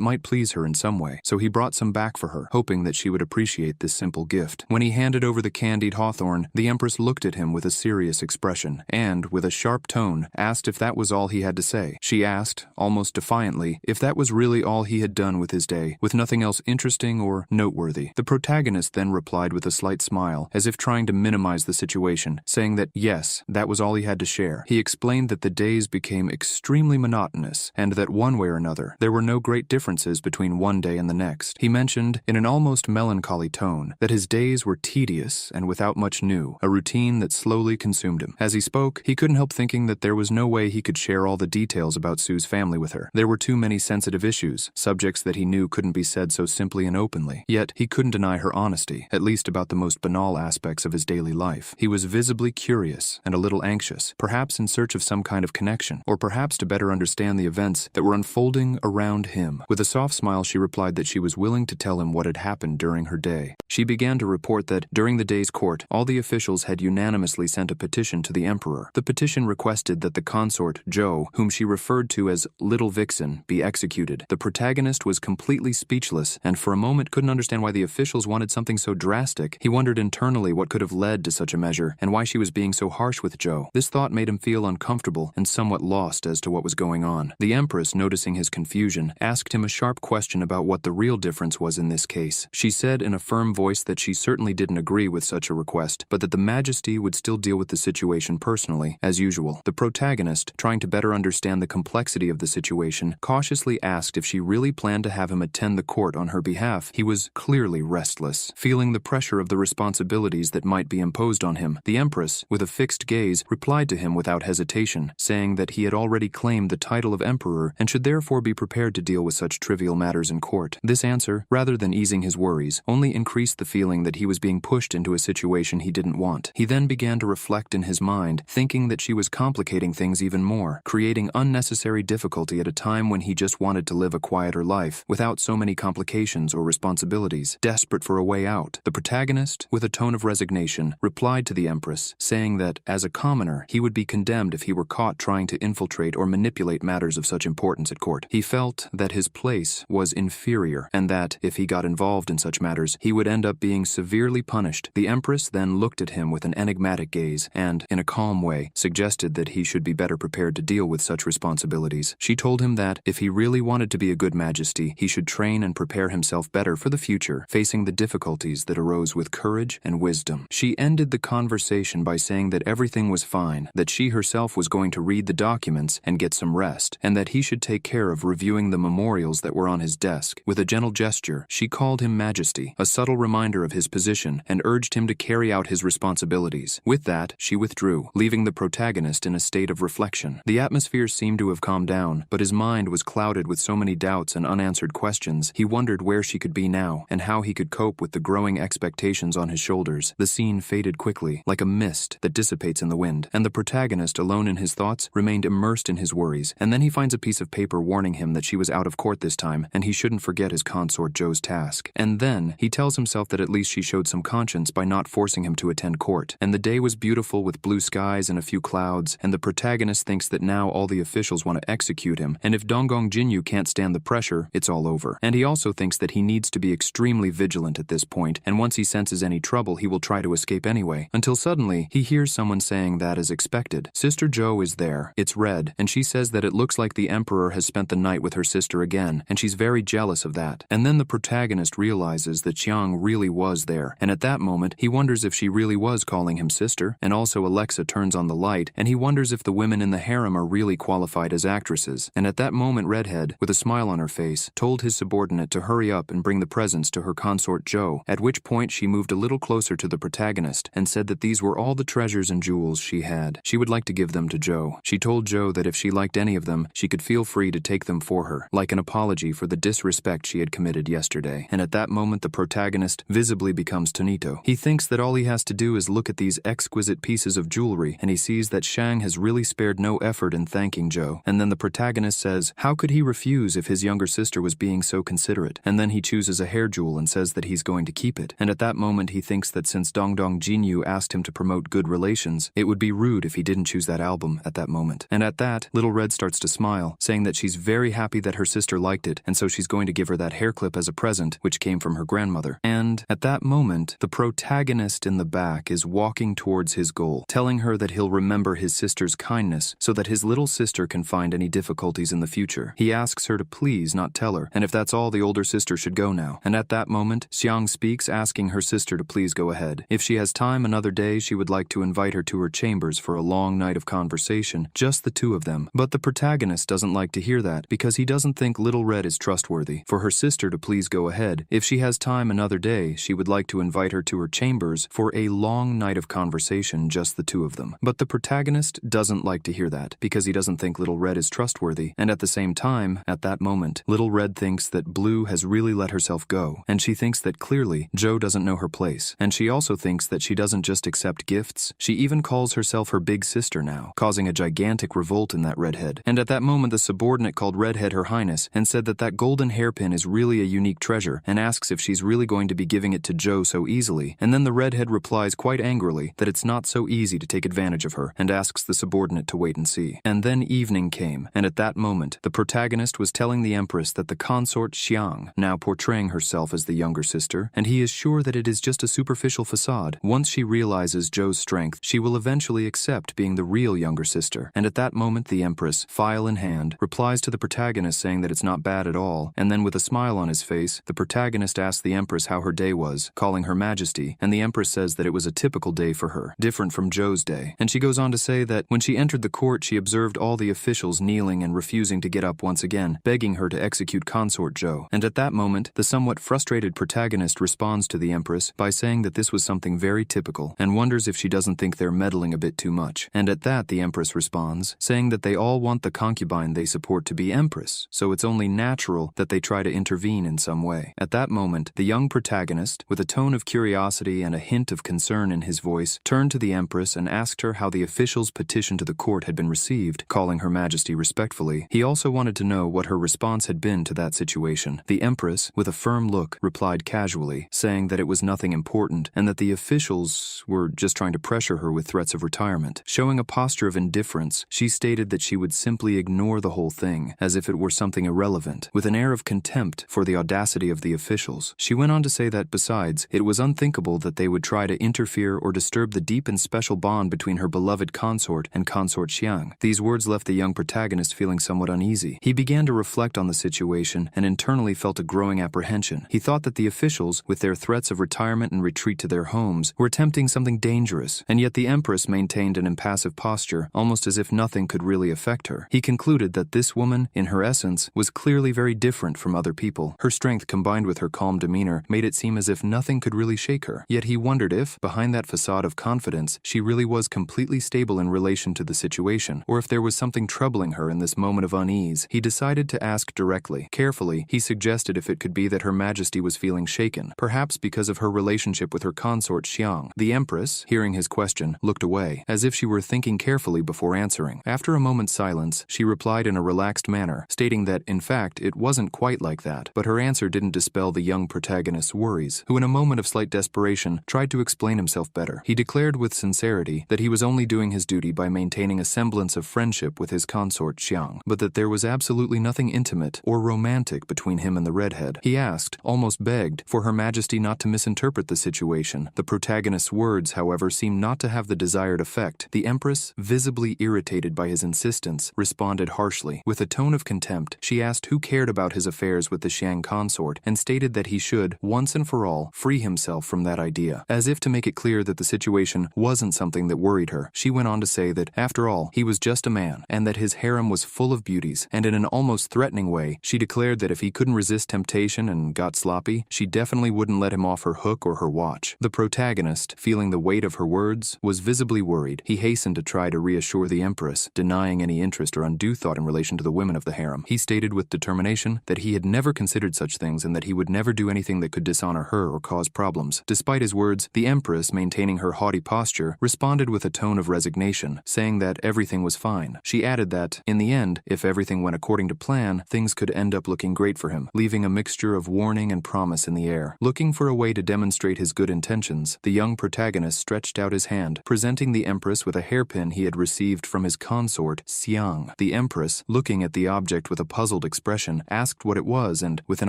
might please her in some way, so he brought some back for her, hoping that she would appreciate this simple gift. When he handed over the candied hawthorn, the Empress looked at him with a serious expression, and, with a sharp tone, asked if that was all he had to say. She asked, almost defiantly, if that was really all he had done with his day, with nothing else interesting or noteworthy. The protagonist then replied with a slight smile, as if trying to minimize the situation, saying that yes, that was all he had to share. He explained that the days became extremely monotonous, and that one way or another, there were no great differences between one day and the next. He mentioned, in an almost melancholy tone, that his days were tedious and without much new, a routine that slowly consumed him. As he spoke, he couldn't help thinking that there was no way he could share all the details about Sue's family with her. There were too many sensitive issues, subjects that he knew couldn't be said so simply and openly. Yet, he couldn't deny her honesty, at least about the most banal aspects of his daily life. He was visibly curious and a little anxious, perhaps in search of some kind of connection, or perhaps to better understand the events that were unfolding around him. With a soft smile, she replied that she was willing to tell him what had happened during her day. She began to report that, during the day's court, all the officials had unanimously sent a petition to the emperor. The petition requested that the consort, Jo, whom she referred to as Little Vixen, be executed. The protagonist was completely speechless, and for a moment couldn't understand why the officials wanted something so drastic. He wondered internally what could have led to such a measure, and why she was being so harsh with Jo. This thought made him feel uncomfortable and somewhat lost as to what was going on. The Empress, noticing his confusion, asked him a sharp question about what the real difference was in this case. She said in a firm voice that she certainly didn't agree with such a request, but that the Majesty would still deal with the situation personally, as usual. The protagonist, trying to better understand the complexity of the situation, cautiously asked if she really planned to have him attend the court on her behalf. He was clearly restless, feeling the pressure of the responsibilities that might be imposed on him. The Empress, with a fixed gaze, replied to him without hesitation, saying that he had already claimed the title of emperor and should therefore be prepared to deal with such trivial matters in court. This answer, rather than easing his worries, only increased the feeling that he was being pushed into a situation he didn't want. He then began to reflect in his mind, thinking that she was complicating things even more, creating unnecessary difficulty at a time when he just wanted to live a quieter life, without so many complications or responsibilities. Desperate for a way out, the protagonist, with a tone of resignation, replied to the Empress, saying that, as a commoner, he would be condemned if he were caught trying to infiltrate or manipulate matters of such importance at court. He felt that his place was inferior, and that, if he got involved in such matters, he would end up being severely punished. The Empress then looked at him with an enigmatic gaze and, in a calm way, suggested that he should be better prepared to deal with such responsibilities. She told him that, if he really wanted to be a good majesty, he should train and prepare himself better for the future, facing the difficulties that arose with courage and wisdom. She ended the conversation by saying that everything was fine, that she herself was going to read the documents and get some rest, and that he should take care of reviewing the memorials that were on his desk. With a gentle gesture, she called him Majesty, a subtle reminder of his position, and urged him to carry out his responsibilities. With that, she withdrew, leaving the protagonist in a state of reflection. The atmosphere seemed to have calmed down, but his mind was clouded with so many doubts and unanswered questions. He wondered where she could be now, and how he could cope with the growing expectations on his shoulders. The scene faded quickly, like a mist that dissipates in the wind, and the protagonist, alone in his thoughts, remained immersed in his worries. And then he finds a piece of paper warning him that she was out of court this time, and he shouldn't forget his consort Jo's task. And then, he tells himself that at least she showed some conscience by not forcing him to attend court. And the day was beautiful with blue skies and a few clouds, and the protagonist thinks that now all the officials want to execute him, and if Donggong Jinyu can't stand the pressure, it's all over. And he also thinks that he needs to be extremely vigilant at this point, and once he senses any trouble, he will try to escape anyway. Until suddenly, he hears someone saying that, as expected, Sister Jo is there. It's Red, and she says that it looks like the Emperor has spent the night with her sister again, and she's very jealous of that. And then the protagonist realizes that Chiang really was there, and at that moment, he wonders if she really was calling him sister, and also Alexa turns on the light, and he wonders if the women in the harem are really qualified as actresses. And at that moment, Redhead, with a smile on her face, told his subordinate to hurry up and bring the presents to her consort Jo, at which point she moved a little closer to the protagonist and said that these were all the treasures and jewels she had. She would like to give them to Jo. She told Jo that if she liked any of them, she she could feel free to take them for her, like an apology for the disrespect she had committed yesterday. And at that moment the protagonist visibly becomes Tonito. He thinks that all he has to do is look at these exquisite pieces of jewelry, and he sees that Shang has really spared no effort in thanking Joe. And then the protagonist says, how could he refuse if his younger sister was being so considerate? And then he chooses a hair jewel and says that he's going to keep it. And at that moment he thinks that since Dongdong Jinyu asked him to promote good relations, it would be rude if he didn't choose that album at that moment. And at that, Little Red starts to smile, saying that she's very happy that her sister liked it, and so she's going to give her that hair clip as a present, which came from her grandmother. And at that moment, the protagonist in the back is walking towards his goal, telling her that he'll remember his sister's kindness so that his little sister can find any difficulties in the future. He asks her to please not tell her, and if that's all, the older sister should go now. And at that moment, Xiang speaks, asking her sister to please go ahead. If she has time another day, she would like to invite her to her chambers for a long night of conversation, just the two of them. But the protagonist doesn't like to hear that, because he doesn't think Little Red is trustworthy. For her sister to please go ahead, if she has time another day, she would like to invite her to her chambers for a long night of conversation, just the two of them. But the protagonist doesn't like to hear that, because he doesn't think Little Red is trustworthy, and at the same time, at that moment, Little Red thinks that Blue has really let herself go, and she thinks that clearly Joe doesn't know her place, and she also thinks that she doesn't just accept gifts, she even calls herself her big sister now, causing a gigantic revolt in that redhead. And at that moment the subordinate called Redhead Her Highness and said that that golden hairpin is really a unique treasure, and asks if she's really going to be giving it to Joe so easily. And then the redhead replies quite angrily that it's not so easy to take advantage of her, and asks the subordinate to wait and see. And then evening came, and at that moment the protagonist was telling the Empress that the consort Xiang, now portraying herself as the younger sister, and he is sure that it is just a superficial facade. Once she realizes Joe's strength, she will eventually accept being the real younger sister. And at that moment the Empress, file in hand, replies to the protagonist saying that it's not bad at all, and then with a smile on his face, the protagonist asks the Empress how her day was, calling her Majesty, and the Empress says that it was a typical day for her, different from Joe's day. And she goes on to say that when she entered the court she observed all the officials kneeling and refusing to get up once again, begging her to execute consort Joe. And at that moment, the somewhat frustrated protagonist responds to the Empress by saying that this was something very typical, and wonders if she doesn't think they're meddling a bit too much. And at that the Empress responds, saying that they all want the concubine they support to be Empress, so it's only natural that they try to intervene in some way. At that moment, the young protagonist, with a tone of curiosity and a hint of concern in his voice, turned to the Empress and asked her how the official's petition to the court had been received, calling her Majesty respectfully. He also wanted to know what her response had been to that situation. The Empress, with a firm look, replied casually, saying that it was nothing important, and that the officials were just trying to pressure her with threats of retirement. Showing a posture of indifference, she stated that she would simply ignore the whole thing, as if it were something irrelevant, with an air of contempt for the audacity of the officials. She went on to say that, besides, it was unthinkable that they would try to interfere or disturb the deep and special bond between her beloved consort and consort Xiang. These words left the young protagonist feeling somewhat uneasy. He began to reflect on the situation and internally felt a growing apprehension. He thought that the officials, with their threats of retirement and retreat to their homes, were attempting something dangerous, and yet the Empress maintained an impassive posture, almost as if nothing could really affect her. He concluded that this woman, in her essence, was clearly very different from other people. Her strength combined with her calm demeanor made it seem as if nothing could really shake her. Yet he wondered if, behind that facade of confidence, she really was completely stable in relation to the situation, or if there was something troubling her in this moment of unease. He decided to ask directly. Carefully, he suggested if it could be that Her Majesty was feeling shaken, perhaps because of her relationship with her consort Xiang. The Empress, hearing his question, looked away, as if she were thinking carefully before answering. After a moment's silence, she replied in a relaxed manner, stating that, in fact, it wasn't quite like that, but her answer didn't dispel the young protagonist's worries, who in a moment of slight desperation tried to explain himself better. He declared with sincerity that he was only doing his duty by maintaining a semblance of friendship with his consort Xiang, but that there was absolutely nothing intimate or romantic between him and the redhead. He asked, almost begged, for Her Majesty not to misinterpret the situation. The protagonist's words, however, seemed not to have the desired effect. The Empress, visibly irritated by his insistence, responded harshly. With a tone of contempt, she asked who cared about his affairs with the Xiang consort, and stated that he should, once and for all, free himself from that idea. As if to make it clear that the situation wasn't something that worried her, she went on to say that, after all, he was just a man, and that his harem was full of beauties, and in an almost threatening way, she declared that if he couldn't resist temptation and got sloppy, she definitely wouldn't let him off her hook or her watch. The protagonist, feeling the weight of her words, was visibly worried. He hastened to try to reassure the Empress, denying any interest or undue you thought in relation to the women of the harem. He stated with determination that he had never considered such things and that he would never do anything that could dishonor her or cause problems. Despite his words, the Empress, maintaining her haughty posture, responded with a tone of resignation, saying that everything was fine. She added that, in the end, if everything went according to plan, things could end up looking great for him, leaving a mixture of warning and promise in the air. Looking for a way to demonstrate his good intentions, the young protagonist stretched out his hand, presenting the Empress with a hairpin he had received from his consort, Xiang. The Empress, looking at the object with a puzzled expression, asked what it was and, with an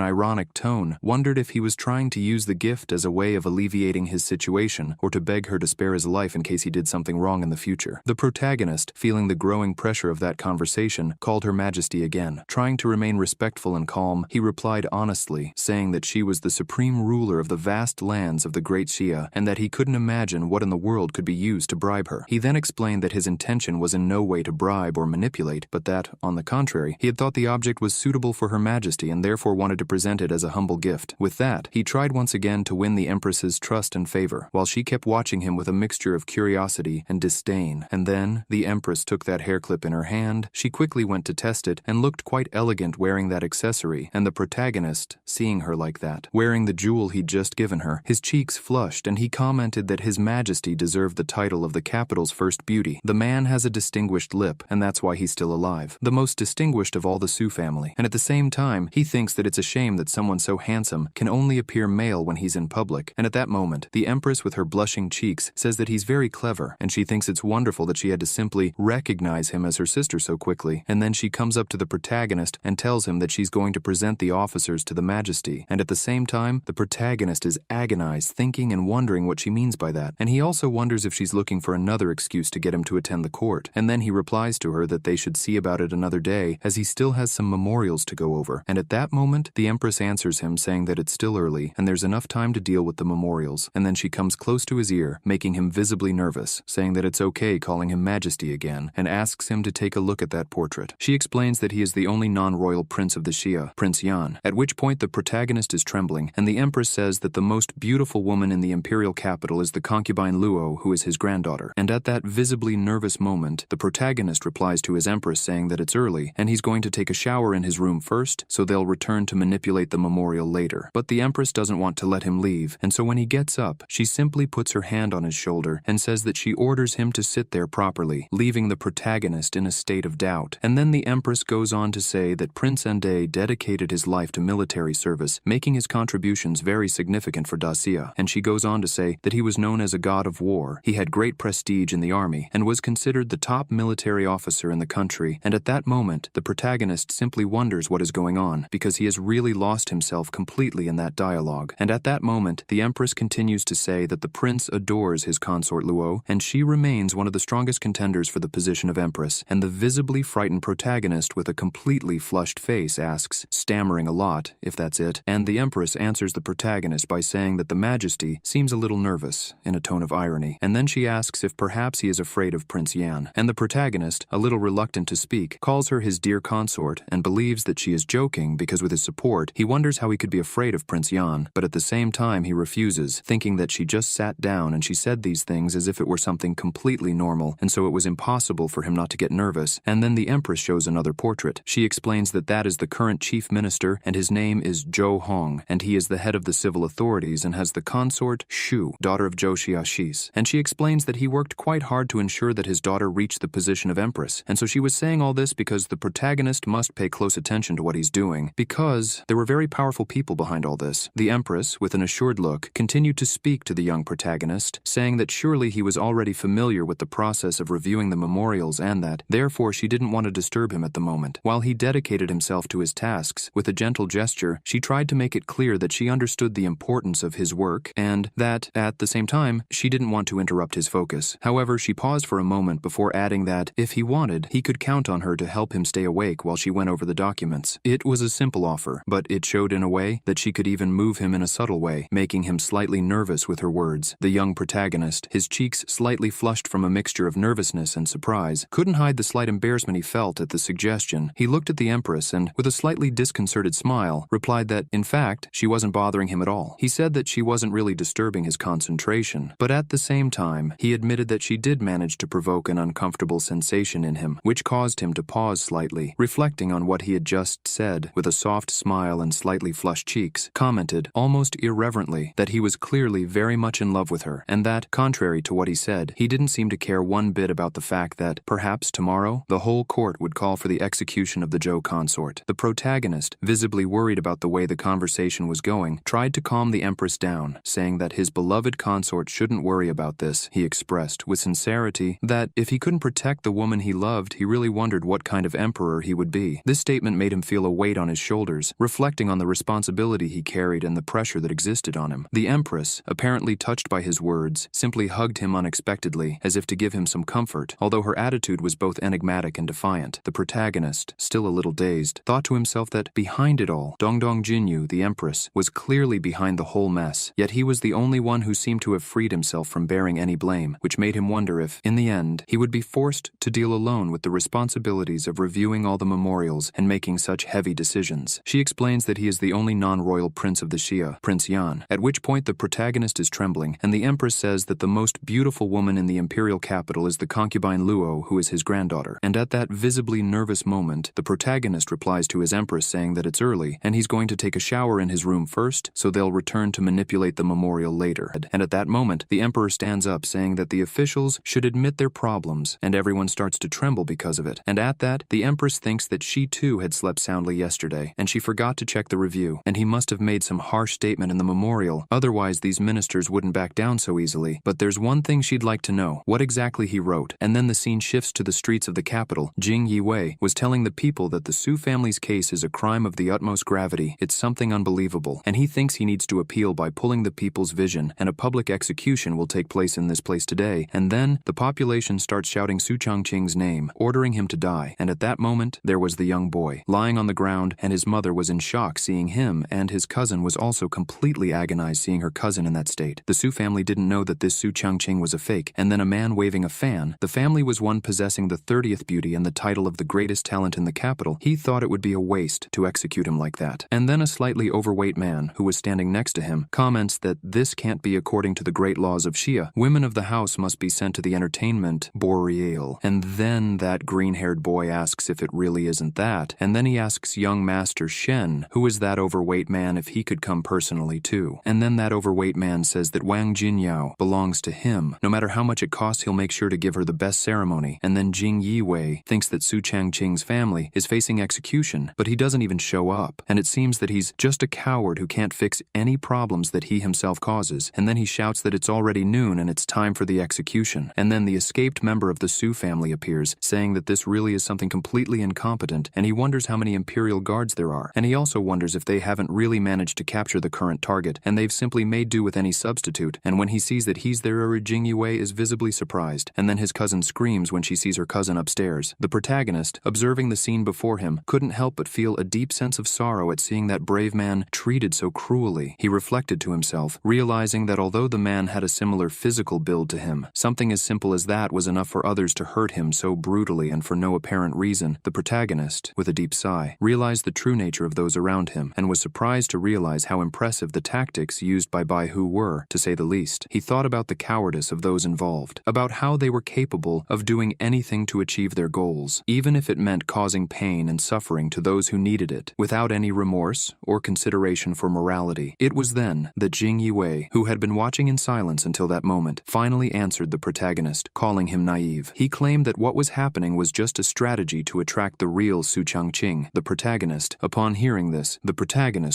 ironic tone, wondered if he was trying to use the gift as a way of alleviating his situation or to beg her to spare his life in case he did something wrong in the future. The protagonist, feeling the growing pressure of that conversation, called Her Majesty again. Trying to remain respectful and calm, he replied honestly, saying that she was the supreme ruler of the vast lands of the Great Xia and that he couldn't imagine what in the world could be used to bribe her. He then explained that his intention was in no way to bribe or manipulate, but that, on the contrary, he had thought the object was suitable for Her Majesty and therefore wanted to present it as a humble gift. With that, he tried once again to win the Empress's trust and favor, while she kept watching him with a mixture of curiosity and disdain. And then, the Empress took that hair clip in her hand, she quickly went to test it and looked quite elegant wearing that accessory, and the protagonist, seeing her like that, wearing the jewel he'd just given her, his cheeks flushed and he commented that His Majesty deserved the title of the capital's first beauty. The man has a distinguished lip, and that's why he's still alive. The most distinguished of all the Su family. And at the same time, he thinks that it's a shame that someone so handsome can only appear male when he's in public. And at that moment, the Empress with her blushing cheeks says that he's very clever, and she thinks it's wonderful that she had to simply recognize him as her sister so quickly. And then she comes up to the protagonist and tells him that she's going to present the officers to the Majesty. And at the same time, the protagonist is agonized, thinking and wondering what she means by that. And he also wonders if she's looking for another excuse to get him to attend the court. And then he replies to her that they should see about it another day, as he still has some memorials to go over. And at that moment, the Empress answers him saying that it's still early and there's enough time to deal with the memorials. And then she comes close to his ear, making him visibly nervous, saying that it's okay calling him Majesty again, and asks him to take a look at that portrait. She explains that he is the only non-royal prince of the Xia, Prince Yan, at which point the protagonist is trembling, and the Empress says that the most beautiful woman in the imperial capital is the concubine Luo, who is his granddaughter. And at that visibly nervous moment, the protagonist replies to his Empress saying that it's early, and he's going to take a shower in his room first, so they'll return to manipulate the memorial later. But the Empress doesn't want to let him leave, and so when he gets up, she simply puts her hand on his shoulder and says that she orders him to sit there properly, leaving the protagonist in a state of doubt. And then the Empress goes on to say that Prince Ende dedicated his life to military service, making his contributions very significant for Dacia, and she goes on to say that he was known as a god of war, he had great prestige in the army, and was considered the top military officer in the country. And at that moment, the protagonist simply wonders what is going on, because he has really lost himself completely in that dialogue. And at that moment, the Empress continues to say that the prince adores his consort Luo, and she remains one of the strongest contenders for the position of Empress. And the visibly frightened protagonist with a completely flushed face asks, stammering a lot, if that's it, and the Empress answers the protagonist by saying that the Majesty seems a little nervous, in a tone of irony, and then she asks if perhaps he is afraid of Prince Yan. And the protagonist, a little reluctant to speak, calls her his dear consort and believes that she is joking because with his support, he wonders how he could be afraid of Prince Yan, but at the same time he refuses, thinking that she just sat down and she said these things as if it were something completely normal, and so it was impossible for him not to get nervous. And then the Empress shows another portrait. She explains that that is the current chief minister, and his name is Zhou Hong, and he is the head of the civil authorities and has the consort Shu, daughter of Zhou Xiaxis. And she explains that he worked quite hard to ensure that his daughter reached the position of Empress, and so she was saying all this because the protagonist must pay close attention to what he's doing, because there were very powerful people behind all this. The Empress, with an assured look, continued to speak to the young protagonist, saying that surely he was already familiar with the process of reviewing the memorials and that, therefore, she didn't want to disturb him at the moment. While he dedicated himself to his tasks, with a gentle gesture, she tried to make it clear that she understood the importance of his work and that, at the same time, she didn't want to interrupt his focus. However, she paused for a moment before adding that, if he wanted, he could count on her to help him stay awake while she went over the documents. It was a simple offer, but it showed in a way that she could even move him in a subtle way, making him slightly nervous with her words. The young protagonist, his cheeks slightly flushed from a mixture of nervousness and surprise, couldn't hide the slight embarrassment he felt at the suggestion. He looked at the Empress and, with a slightly disconcerted smile, replied that, in fact, she wasn't bothering him at all. He said that she wasn't really disturbing his concentration, but at the same time, he admitted that she did manage to provoke an uncomfortable sensation in him, which caused caused him to pause slightly, reflecting on what he had just said, with a soft smile and slightly flushed cheeks, commented, almost irreverently, that he was clearly very much in love with her, and that, contrary to what he said, he didn't seem to care one bit about the fact that, perhaps tomorrow, the whole court would call for the execution of the Joe consort. The protagonist, visibly worried about the way the conversation was going, tried to calm the Empress down, saying that his beloved consort shouldn't worry about this. He expressed, with sincerity, that if he couldn't protect the woman he loved, he really wondered what kind of emperor he would be. This statement made him feel a weight on his shoulders, reflecting on the responsibility he carried and the pressure that existed on him. The Empress, apparently touched by his words, simply hugged him unexpectedly, as if to give him some comfort, although her attitude was both enigmatic and defiant. The protagonist, still a little dazed, thought to himself that behind it all, Dongdong Jinyu, the Empress, was clearly behind the whole mess, yet he was the only one who seemed to have freed himself from bearing any blame, which made him wonder if, in the end, he would be forced to deal alone with the responsibilities of reviewing all the memorials and making such heavy decisions. She explains that he is the only non-royal prince of the Xia, Prince Yan, at which point the protagonist is trembling, and the Empress says that the most beautiful woman in the imperial capital is the concubine Luo, who is his granddaughter. And at that visibly nervous moment, the protagonist replies to his Empress saying that it's early, and he's going to take a shower in his room first, so they'll return to manipulate the memorial later. And at that moment, the Emperor stands up saying that the officials should admit their problems, and everyone starts to tremble because of it. And at that, the Empress thinks that she too had slept soundly yesterday, and she forgot to check the review, and he must have made some harsh statement in the memorial, otherwise these ministers wouldn't back down so easily. But there's one thing she'd like to know, what exactly he wrote. And then the scene shifts to the streets of the capital. Jing Yiwei was telling the people that the Su family's case is a crime of the utmost gravity. It's something unbelievable, and he thinks he needs to appeal by pulling the people's vision, and a public execution will take place in this place today. And then the population starts shouting Su Changqing's name, ordering him to die. And at that moment, there was the young boy, lying on the ground, and his mother was in shock seeing him, and his cousin was also completely agonized seeing her cousin in that state. The Su family didn't know that this Su Changqing was a fake, and then a man waving a fan. The family was one possessing the 30th beauty and the title of the greatest talent in the capital. He thought it would be a waste to execute him like that. And then a slightly overweight man, who was standing next to him, comments that this can't be according to the great laws of Xia. Women of the house must be sent to the entertainment boreal. And then that green-haired boy asks if it really isn't that, and then he asks young Master Shen, who is that overweight man, if he could come personally too. And then that overweight man says that Wang Jinyao belongs to him. No matter how much it costs, he'll make sure to give her the best ceremony. And then Jing Yiwei thinks that Su Changqing's family is facing execution, but he doesn't even show up. And it seems that he's just a coward who can't fix any problems that he himself causes. And then he shouts that it's already noon and it's time for the execution. And then the escaped member of the Su family appears, saying that this really is something completely incompetent, and he wonders how many imperial guards there are. And he also wonders if they haven't really managed to capture the current target, and they've simply made do with any substitute. And when he sees that he's there, Jing Yiwei is visibly surprised. And then his cousin screams when she sees her cousin upstairs. The protagonist, observing the scene before him, couldn't help but feel a deep sense of sorrow at seeing that brave man treated so cruelly. He reflected to himself, realizing that although the man had a similar physical build to him, something as simple as that was enough for others to hurt him so brutally and for no apparent reason. The protagonist, with a deep sigh, realized the true nature of those around him, and was surprised to realize how impressive the tactics used by Bai Hu were, to say the least. He thought about the cowardice of those involved, about how they were capable of doing anything to achieve their goals, even if it meant causing pain and suffering to those who needed it, without any remorse or consideration for morality. It was then that Jing Yiwei, who had been watching in silence until that moment, finally answered the protagonist, calling him naive. He claimed that what was happening was just a strategy to attract the real Su Changqing. The protagonist, upon hearing this,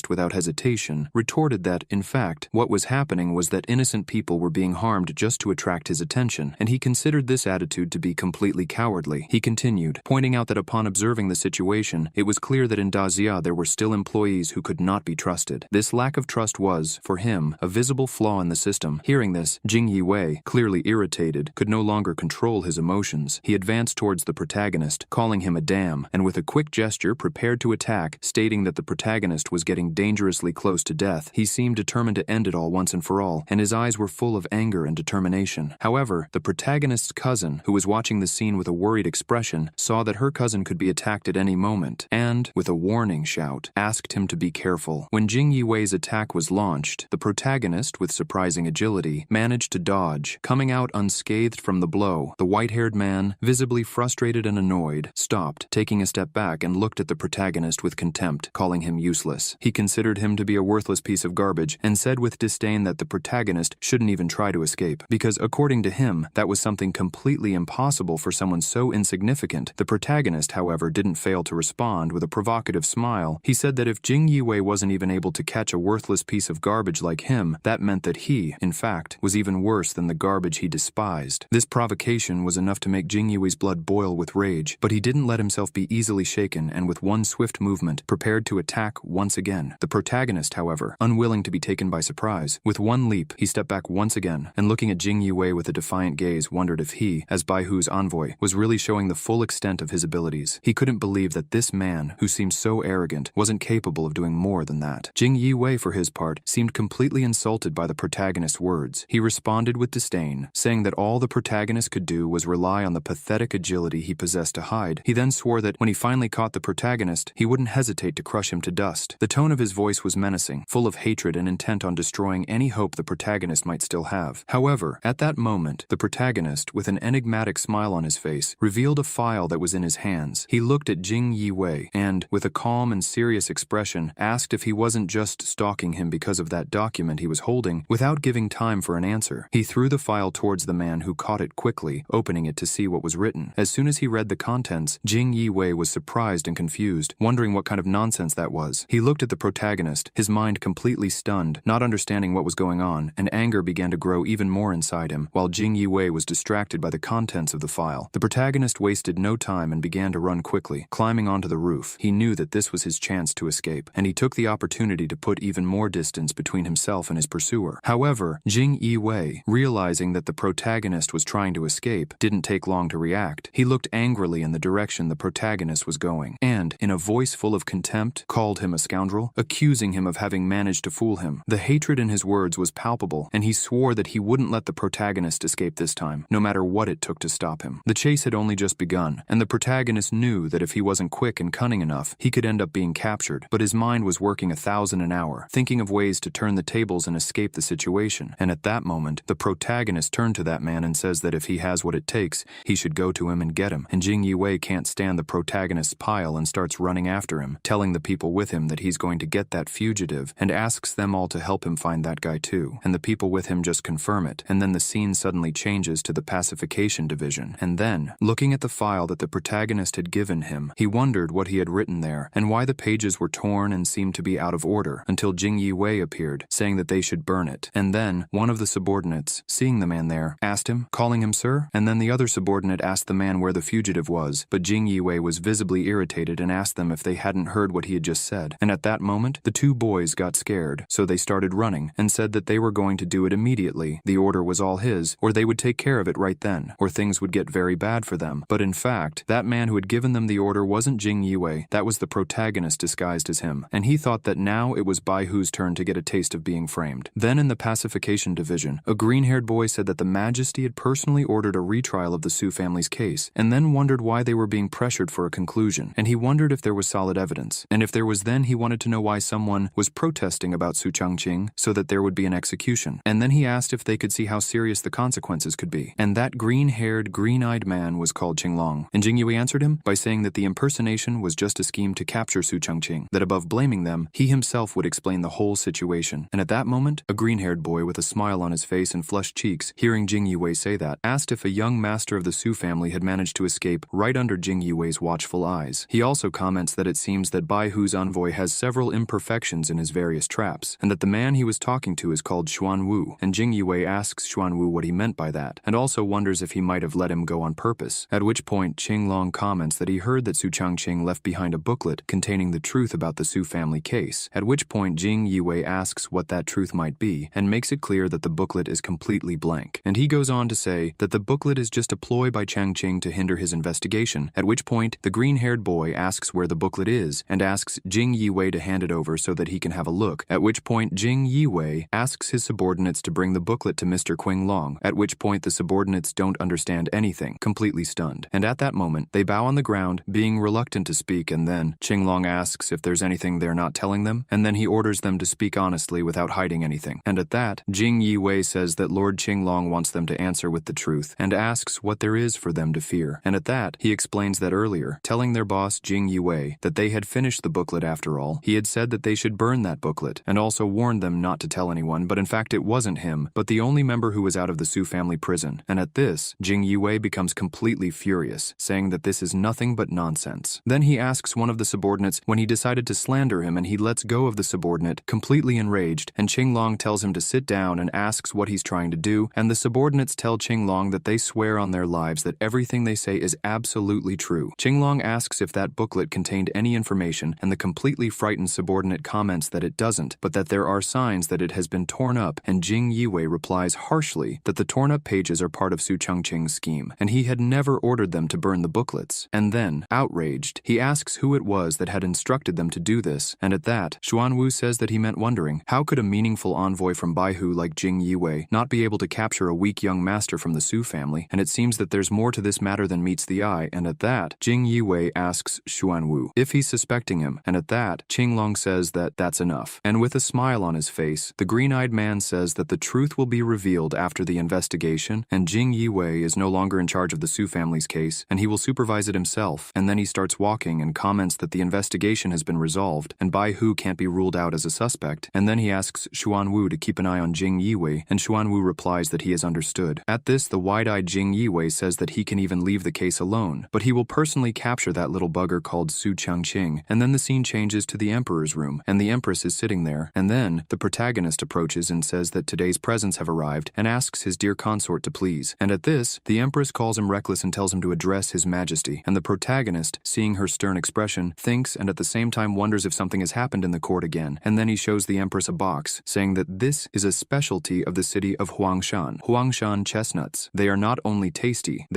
without hesitation, retorted that, in fact, what was happening was that innocent people were being harmed just to attract his attention, and he considered this attitude to be completely cowardly. He continued, pointing out that upon observing the situation, it was clear that in Dazia there were still employees who could not be trusted. This lack of trust was, for him, a visible flaw in the system. Hearing this, Jing Yiwei, clearly irritated, could no longer control his emotions. He advanced towards the protagonist, calling him a damn, and with a quick gesture prepared to attack, stating that the protagonist was getting dangerously close to death. He seemed determined to end it all once and for all, and his eyes were full of anger and determination. However, the protagonist's cousin, who was watching the scene with a worried expression, saw that her cousin could be attacked at any moment, and, with a warning shout, asked him to be careful. When Jing Yiwei's attack was launched, the protagonist, with surprising agility, managed to dodge, coming out unscathed from the blow. The white-haired man, visibly frustrated irritated and annoyed, stopped, taking a step back and looked at the protagonist with contempt, calling him useless. He considered him to be a worthless piece of garbage and said with disdain that the protagonist shouldn't even try to escape, because according to him, that was something completely impossible for someone so insignificant. The protagonist, however, didn't fail to respond with a provocative smile. He said that if Jing Yiwei wasn't even able to catch a worthless piece of garbage like him, that meant that he, in fact, was even worse than the garbage he despised. This provocation was enough to make Jing Yiwei's blood boil with rage, but he didn't let himself be easily shaken and with one swift movement, prepared to attack once again. The protagonist, however, unwilling to be taken by surprise, with one leap, he stepped back once again, and looking at Jing Yiwei with a defiant gaze, wondered if he, as Baihu's envoy, was really showing the full extent of his abilities. He couldn't believe that this man, who seemed so arrogant, wasn't capable of doing more than that. Jing Yiwei, for his part, seemed completely insulted by the protagonist's words. He responded with disdain, saying that all the protagonist could do was rely on the pathetic agility he possessed to hide. He then swore that when he finally caught the protagonist, he wouldn't hesitate to crush him to dust. The tone of his voice was menacing, full of hatred and intent on destroying any hope the protagonist might still have. However, at that moment, the protagonist, with an enigmatic smile on his face, revealed a file that was in his hands. He looked at Jing Yiwei and, with a calm and serious expression, asked if he wasn't just stalking him because of that document he was holding. Without giving time for an answer, he threw the file towards the man, who caught it quickly, opening it to see what was written. As soon as he read the contents, Jing Yiwei was surprised and confused, wondering what kind of nonsense that was. He looked at the protagonist, his mind completely stunned, not understanding what was going on, and anger began to grow even more inside him, while Jing Yiwei was distracted by the contents of the file. The protagonist wasted no time and began to run quickly, climbing onto the roof. He knew that this was his chance to escape, and he took the opportunity to put even more distance between himself and his pursuer. However, Jing Yiwei, realizing that the protagonist was trying to escape, didn't take long to react. He looked angrily in the direction the protagonist was going, and, in a voice full of contempt, called him a scoundrel, accusing him of having managed to fool him. The hatred in his words was palpable, and he swore that he wouldn't let the protagonist escape this time, no matter what it took to stop him. The chase had only just begun, and the protagonist knew that if he wasn't quick and cunning enough, he could end up being captured, but his mind was working 1,000 an hour, thinking of ways to turn the tables and escape the situation. And at that moment, the protagonist turned to that man and says that if he has what it takes, he should go to him and get him. And Jing Yiwei can't stand the protagonist's pile and starts running after him, telling the people with him that he's going to get that fugitive, and asks them all to help him find that guy too. And the people with him just confirm it, and then the scene suddenly changes to the pacification division. And then, looking at the file that the protagonist had given him, he wondered what he had written there, and why the pages were torn and seemed to be out of order, until Jing Yiwei appeared, saying that they should burn it. And then, one of the subordinates, seeing the man there, asked him, calling him sir, and then the other subordinate asked the man where the fugitive was, but Jing Yiwei was visibly irritated and asked them if they hadn't heard what he had just said. And at that moment, the two boys got scared, so they started running, and said that they were going to do it immediately. The order was all his, or they would take care of it right then, or things would get very bad for them. But in fact, that man who had given them the order wasn't Jing Yiwei, that was the protagonist disguised as him, and he thought that now it was Baihu's turn to get a taste of being framed. Then in the pacification division, a green-haired boy said that the Majesty had personally ordered a retrial of the Su family's case, and then wondered why they were being pressured for a conclusion, and he wondered if there was solid evidence, and if there was, then he wanted to know why someone was protesting about Su Changqing so that there would be an execution, and then he asked if they could see how serious the consequences could be. And that green-haired, green-eyed man was called Qinglong, and Jing Yiwei answered him by saying that the impersonation was just a scheme to capture Su Changqing, that above blaming them, he himself would explain the whole situation. And at that moment, a green-haired boy with a smile on his face and flushed cheeks, hearing Jing Yiwei say that, asked if a young master of the Su family had managed to escape right under Jing Yiwei's watchful eyes. He also comments that it seems that Baihu's envoy has several imperfections in his various traps, and that the man he was talking to is called Xuan Wu, and Jing Yiwei asks Xuan Wu what he meant by that, and also wonders if he might have let him go on purpose, at which point Qinglong comments that he heard that Su Changqing left behind a booklet containing the truth about the Su family case, at which point Jing Yiwei asks what that truth might be, and makes it clear that the booklet is completely blank. And he goes on to say that the booklet is just a ploy by Changqing to hinder his investigation, at which point the green-haired boy asks where the booklet is, and asks Jing Yiwei to hand it over so that he can have a look, at which point Jing Yiwei asks his subordinates to bring the booklet to Mr. Qinglong, at which point the subordinates don't understand anything, completely stunned. And at that moment, they bow on the ground, being reluctant to speak, and then Qinglong asks if there's anything they're not telling them, and then he orders them to speak honestly without hiding anything. And at that, Jing Yiwei says that Lord Qinglong wants them to answer with the truth, and asks what there is for them to fear. And at that, he explains that earlier, telling their boss Jing Yue that they had finished the booklet after all, he had said that they should burn that booklet, and also warned them not to tell anyone, but in fact it wasn't him, but the only member who was out of the Su family prison. And at this, Jing Yue becomes completely furious, saying that this is nothing but nonsense. Then he asks one of the subordinates when he decided to slander him, and he lets go of the subordinate, completely enraged, and Qinglong tells him to sit down and asks what he's trying to do, and the subordinates tell Qinglong that they swear on their lives that everything they say is absolutely true. Qinglong asks if that booklet contained any information, and the completely frightened subordinate comments that it doesn't, but that there are signs that it has been torn up, and Jing Yue replies harshly that the torn up pages are part of Su Chengqing's scheme, and he had never ordered them to burn the booklets. And then, outraged, he asks who it was that had instructed them to do this, and at that, Xuanwu says that he meant wondering, how could a meaningful envoy from Baihu like Jing Yue not be able to capture a weak young master from the Su family, and it seems that there's more to this matter than meets the eye, and at that, Jing Yue asks Xuanwu if he's suspecting him, and at that, Qinglong says that that's enough. And with a smile on his face, the green-eyed man says that the truth will be revealed after the investigation, and Jing Yue is no longer in charge of the Su family's case, and he will supervise it himself, and then he starts walking and comments that the investigation has been resolved, and Baihu can't be ruled out as a suspect, and then he asks Xuanwu to keep an eye on Jing Yue, and Xuanwu replies that he has understood. At this, the wide-eyed Jing Yue says that he can even leave the case alone, but he will personally capture that little bugger called Su Chengqing, and then the scene changes to the Emperor's room, and the Empress is sitting there, and then the protagonist approaches and says that today's presents have arrived, and asks his dear consort to please, and at this, the Empress calls him reckless and tells him to address His Majesty, and the protagonist, seeing her stern expression, thinks and at the same time wonders if something has happened in the court again, and then he shows the Empress a box, saying that this is a specialty of the city of Huangshan. Huangshan chestnuts. They are not only tasty,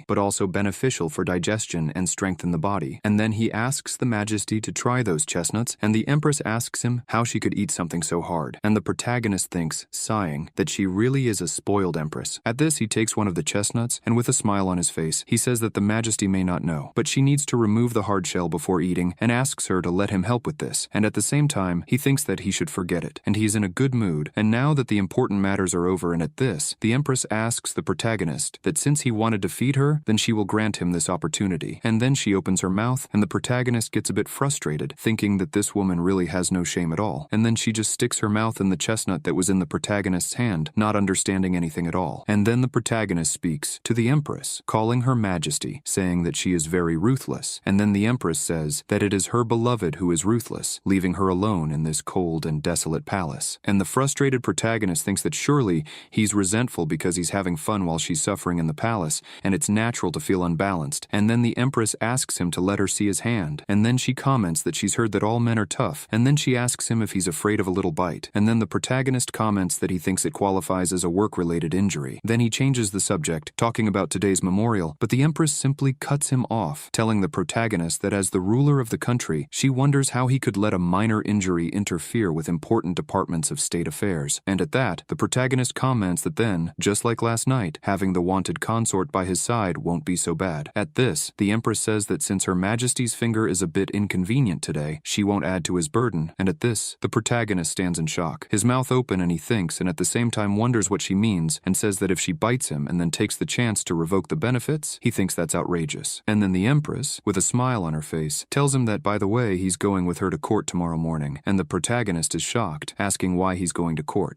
but also beneficial for digestion and strengthen the body. And then he asks the Majesty to try those chestnuts, and the Empress asks him how she could eat something so hard, and the protagonist thinks, sighing, that she really is a spoiled Empress. At this, he takes one of the chestnuts, and with a smile on his face, he says that the Majesty may not know, but she needs to remove the hard shell before eating, and asks her to let him help with this, and at the same time, he thinks that he should forget it, and he is in a good mood, and now that the important matters are over, and at this, the Empress asks the protagonist that since he wanted to feed her, then she will grant him this opportunity, and then she opens her mouth, and the protagonist gets a bit frustrated, thinking that this woman really has no shame at all, and then she just sticks her mouth in the chestnut that was in the protagonist's hand, not understanding anything at all, and then the protagonist speaks to the Empress, calling her Majesty, saying that she is very ruthless, and then the Empress says that it is her beloved who is ruthless, leaving her alone in this cold and desolate palace, and the frustrated protagonist thinks that surely he's resentful because he's having fun while she's suffering in the palace, and it's natural to feel unbalanced, and then the Empress asks him to let her see his hand, and then she comments that she's heard that all men are tough, and then she asks him if he's afraid of a little bite, and then the protagonist comments that he thinks it qualifies as a work-related injury. Then he changes the subject, talking about today's memorial, but the Empress simply cuts him off, telling the protagonist that as the ruler of the country, she wonders how he could let a minor injury interfere with important departments of state affairs, and at that, the protagonist comments that then, just like last night, having the wanted consort by his side won't be so bad. At this, the Empress says that since Her Majesty's finger is a bit inconvenient today, she won't add to his burden, and at this, the protagonist stands in shock, his mouth open, and he thinks and at the same time wonders what she means, and says that if she bites him and then takes the chance to revoke the benefits, he thinks that's outrageous. And then the Empress, with a smile on her face, tells him that by the way he's going with her to court tomorrow morning, and the protagonist is shocked, asking why he's going to court.